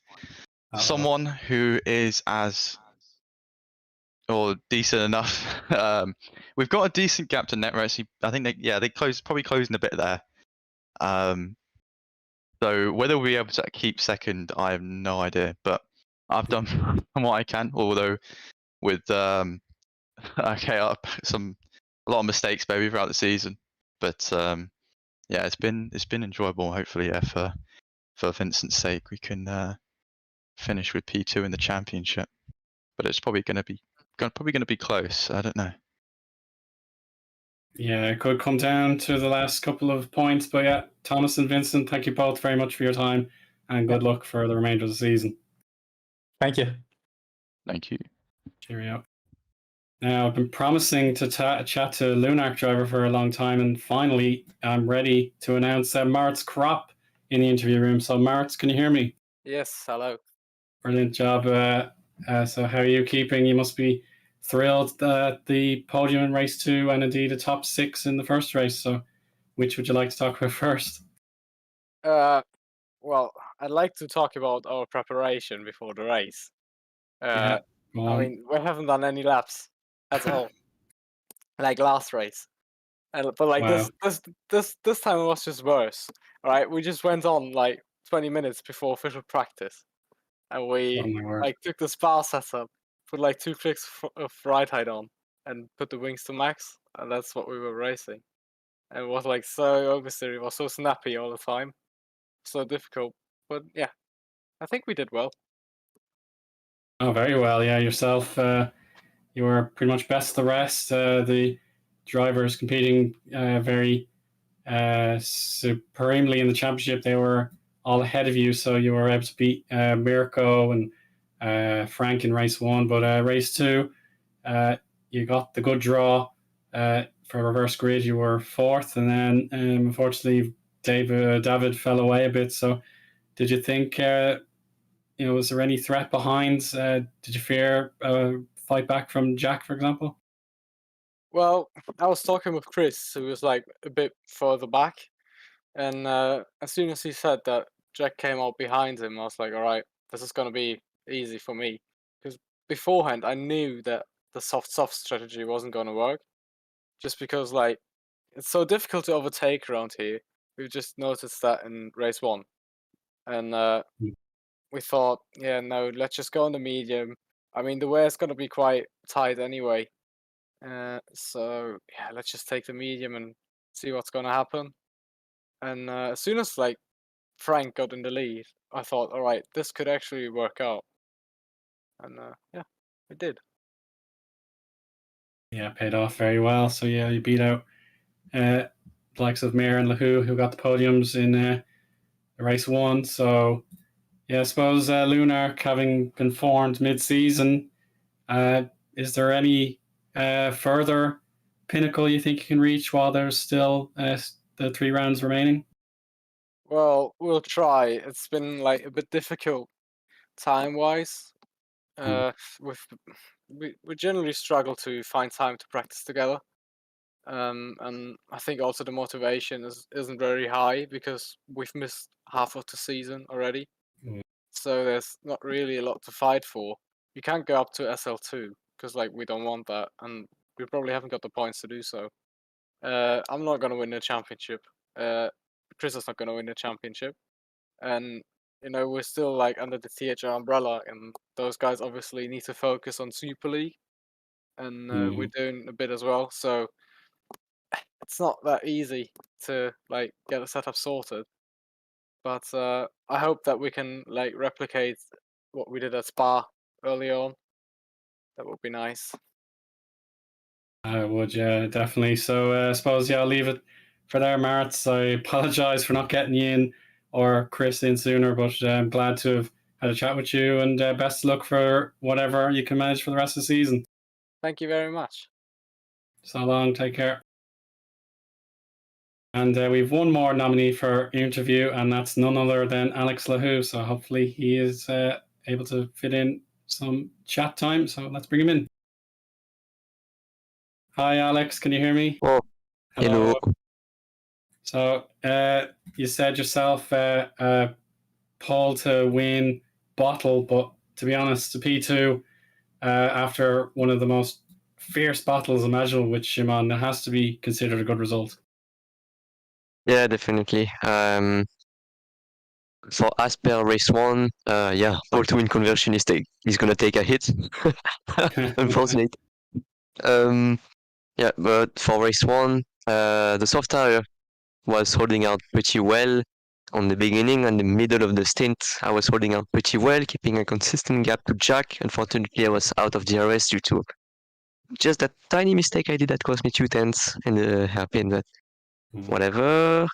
[SPEAKER 4] someone who is as or decent enough. We've got a decent gap to net rates. I think they probably closing a bit there. So whether we'll be able to keep second, I have no idea. But I've done what I can. Although with some a lot of mistakes maybe throughout the season. But yeah, it's been enjoyable. Hopefully, yeah, for Vincent's sake, we can finish with P2 in the championship. But it's probably going to be close. I don't know.
[SPEAKER 1] Yeah, it could come down to the last couple of points. But yeah, Thomas and Vincent, thank you both very much for your time, and good luck for the remainder of the season.
[SPEAKER 3] Thank you.
[SPEAKER 4] Thank you.
[SPEAKER 1] Cheerio. Now, I've been promising to chat to Lunark driver for a long time, and finally, I'm ready to announce Maritz Kropp in the interview room. So, Maritz, can you hear me?
[SPEAKER 5] Yes, hello.
[SPEAKER 1] Brilliant job. So how are you keeping? You must be thrilled that the podium in race 2 and indeed a top 6 in the first race. So which would you like to talk about first?
[SPEAKER 5] Well, I'd like to talk about our preparation before the race.
[SPEAKER 1] Yeah, go on.
[SPEAKER 5] I mean, we haven't done any laps at all, like last race. But like
[SPEAKER 1] Wow.
[SPEAKER 5] this time it was just worse. All right, we just went on like 20 minutes before official practice, and
[SPEAKER 1] Oh
[SPEAKER 5] we
[SPEAKER 1] my word.
[SPEAKER 5] like took the spar setup, put like 2 clicks of ride height on, and put the wings to max, and that's what we were racing. And it was like so obviously it was so snappy all the time, so difficult. But yeah, I think we did well.
[SPEAKER 1] Oh, very well. Yeah, yourself. You were pretty much best of the rest. The drivers competing very supremely in the championship. They were all ahead of you, so you were able to beat Mirko and Frank in race 1. But race 2, you got the good draw for reverse grid. You were 4th, and then unfortunately David fell away a bit. So did you think was there any threat behind? Did you fear fight back from Jack, for example?
[SPEAKER 5] Well, I was talking with Chris, who was like a bit further back, and as soon as he said that Jack came out behind him, I was like, all right, this is gonna be easy for me, because beforehand I knew that the soft strategy wasn't gonna work, just because like it's so difficult to overtake around here. We've just noticed that in race 1, and we thought, yeah, no, let's just go on the medium. I mean, the wear's gonna be quite tight anyway. So yeah, let's just take the medium and see what's gonna happen. And as soon as like Frank got in the lead, I thought, all right, this could actually work out. And yeah, it did.
[SPEAKER 1] Yeah, paid off very well. So yeah, you beat out the likes of Mir and Lahu, who got the podiums in race 1. So yeah, I suppose Lunark, having been formed mid-season, is there any further pinnacle you think you can reach while there's still the 3 rounds remaining?
[SPEAKER 5] Well, we'll try. It's been like a bit difficult time-wise. We generally struggle to find time to practice together. And I think also the motivation isn't very high because we've missed half of the season already.
[SPEAKER 1] Mm.
[SPEAKER 5] So there's not really a lot to fight for. You can't go up to SL2 because like we don't want that, and we probably haven't got the points to do so. I'm not gonna win the championship. Chris is not gonna win the championship, and we're still like under the THR umbrella, and those guys obviously need to focus on Super League, and we're doing a bit as well. So it's not that easy to like get the setup sorted. But I hope that we can like replicate what we did at Spa early on. That would be nice.
[SPEAKER 1] I would, yeah, definitely. So I suppose, yeah, I'll leave it for there, Maritz. I apologise for not getting you in or Chris in sooner, but I'm glad to have had a chat with you, and best of luck for whatever you can manage for the rest of the season.
[SPEAKER 5] Thank you very much.
[SPEAKER 1] So long, take care. And we've one more nominee for interview, and that's none other than Alex Lahu. So hopefully he is able to fit in some chat time. So let's bring him in. Hi, Alex. Can you hear me?
[SPEAKER 6] Oh, hello.
[SPEAKER 1] So, you said yourself, Paul to win bottle, but to be honest, the P2, after one of the most fierce battles imaginable with Shimon, it has to be considered a good result.
[SPEAKER 6] Yeah, definitely. For as per race one, Paul to win conversion is gonna take a hit. Unfortunately. Yeah, but for race one, the soft tire was holding out pretty well on the beginning and the middle of the stint. I was holding out pretty well, keeping a consistent gap to Jack. Unfortunately, I was out of DRS due to just that tiny mistake I did that cost me 2/10 in the hairpin, but whatever.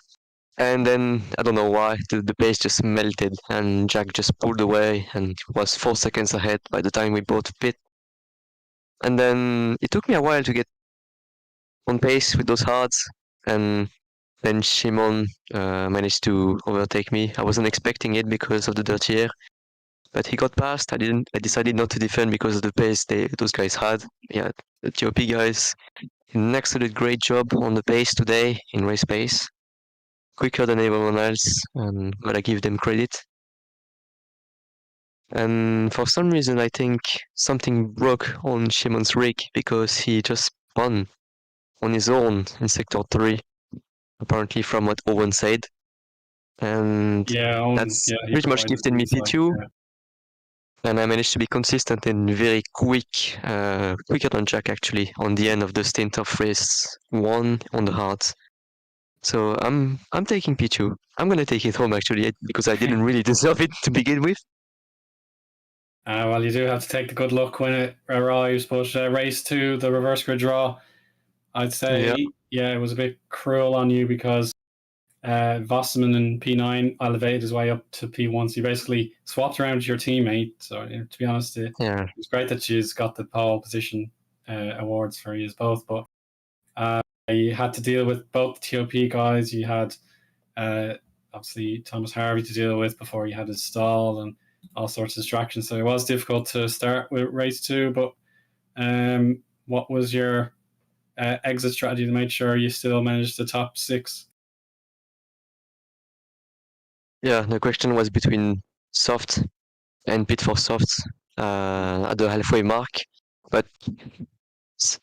[SPEAKER 6] And then I don't know why the pace just melted and Jack just pulled away and was 4 seconds ahead by the time we both pit. And then it took me a while to get on pace with those hards, and then Shimon managed to overtake me. I wasn't expecting it because of the dirty air, but he got past. I decided not to defend because of the pace those guys had. Yeah, the TOP guys did an absolute great job on the pace today in race pace. Quicker than everyone else, and gotta give them credit. And for some reason, I think something broke on Shimon's rig because he just spun on his own in sector 3, apparently from what Owen said. And that's pretty much gifted me P2.
[SPEAKER 1] Yeah.
[SPEAKER 6] And I managed to be consistent and very quick, quicker than Jack actually, on the end of the stint of race 1 on the hards. So I'm taking P2. I'm gonna take it home actually because I didn't really deserve it to begin with.
[SPEAKER 1] Well, you do have to take the good luck when it arrives, but race 2, the reverse grid draw, I'd say, it was a bit cruel on you because Wasserman in P9 elevated his way up to P1, so you basically swapped around with your teammate. So to be honest, it was great that you got the pole position awards for you both, but you had to deal with both the TOP guys. You had obviously Thomas Harvey to deal with before you had his stall and all sorts of distractions. So it was difficult to start with race 2, but what was your exit strategy to make sure you still managed the top 6?
[SPEAKER 6] Yeah, the question was between soft and pit for softs at the halfway mark. But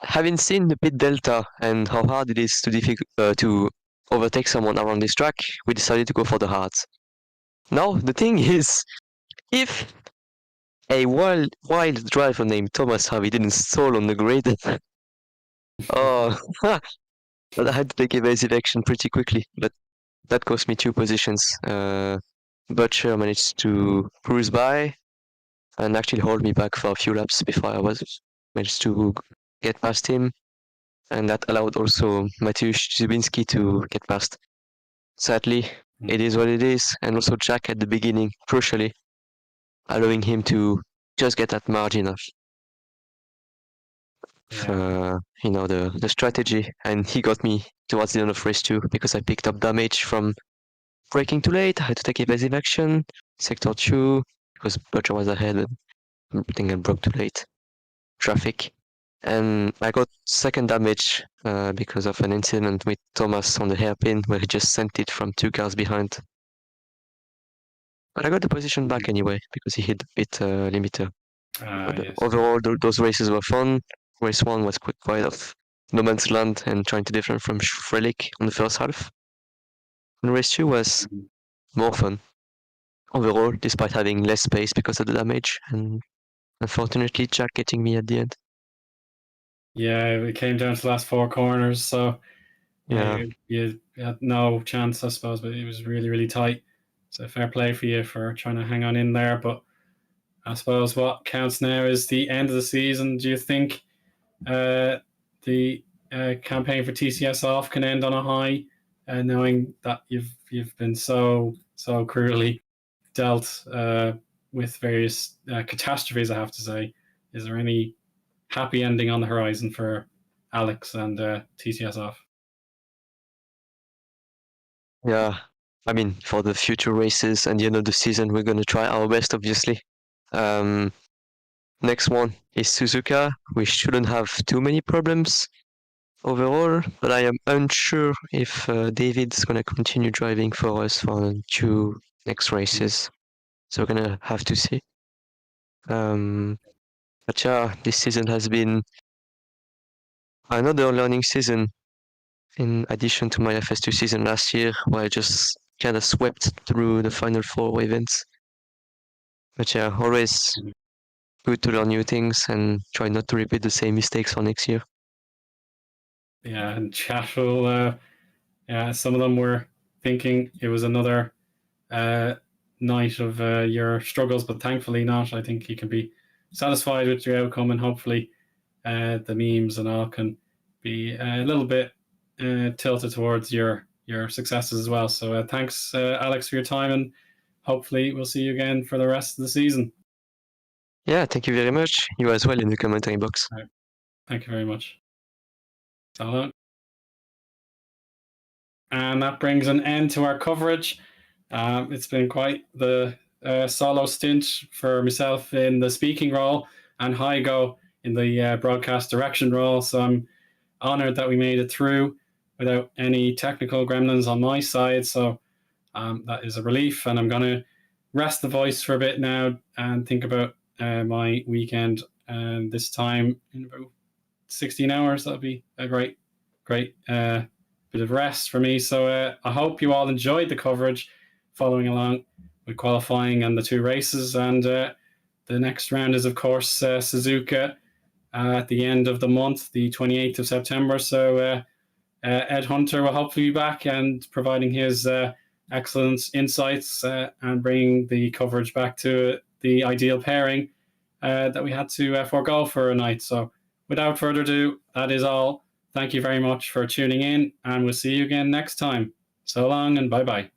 [SPEAKER 6] having seen the pit delta and how hard it is to overtake someone around this track, we decided to go for the hards. Now, the thing is, if a wild driver named Thomas Harvey didn't stall on the grid, but I had to take evasive action pretty quickly, but that cost me 2 positions. Butcher managed to cruise by and actually hold me back for a few laps before I managed to get past him, and that allowed also Mateusz Zubinski to get past. Sadly, it is what it is, and also Jack at the beginning, crucially, allowing him to just get that margin of the strategy, and he got me towards the end of race 2 because I picked up damage from braking too late. I had to take evasive action. Sector 2, because Butcher was ahead, and I think I broke too late. Traffic. And I got second damage because of an incident with Thomas on the hairpin where he just sent it from 2 cars behind. But I got the position back anyway because he hit the pit limiter. Overall, those races were fun. Race 1 was quite of no man's land and trying to defend from Frelik on the first half. And race 2 was more fun overall, despite having less space because of the damage, and unfortunately Jack getting me at the end.
[SPEAKER 1] Yeah, it came down to the last 4 corners, so you had no chance, I suppose, but it was really, really tight. So fair play for you for trying to hang on in there, but I suppose what counts now is the end of the season. Do you think the campaign for TCS off can end on a high, knowing that you've been so cruelly dealt with various catastrophes, I have to say? Is there any happy ending on the horizon for Alex and TCS off?
[SPEAKER 6] Yeah, I mean, for the future races and the end of the season, we're going to try our best, obviously. Next one is Suzuka. We shouldn't have too many problems. overall, but I am unsure if David's gonna continue driving for us for the 2 next races. So we're gonna have to see. But yeah, this season has been another learning season in addition to my FS2 season last year, where I just kind of swept through the final 4 events. But yeah, always good to learn new things and try not to repeat the same mistakes for next year.
[SPEAKER 1] Yeah, and chat will, yeah, some of them were thinking it was another night of your struggles, but thankfully not. I think you can be satisfied with your outcome, and hopefully the memes and all can be a little bit tilted towards your successes as well. So thanks, Alex, for your time, and hopefully we'll see you again for the rest of the season.
[SPEAKER 6] Yeah, thank you very much. You as well in the commentary box.
[SPEAKER 1] Thank you very much. So long. And that brings an end to our coverage. It's been quite the solo stint for myself in the speaking role and Heigo in the broadcast direction role. So I'm honored that we made it through without any technical gremlins on my side. So that is a relief. And I'm going to rest the voice for a bit now and think about my weekend. And this time in about 16 hours, that'll be a great bit of rest for me. So I hope you all enjoyed the coverage following along with qualifying and the 2 races. And the next round is, of course, Suzuka at the end of the month, the 28th of September. So Ed Hunter will hopefully be back and providing his excellent insights and bringing the coverage back to the ideal pairing that we had to forego for a night. So without further ado, that is all. Thank you very much for tuning in, and we'll see you again next time. So long and bye-bye.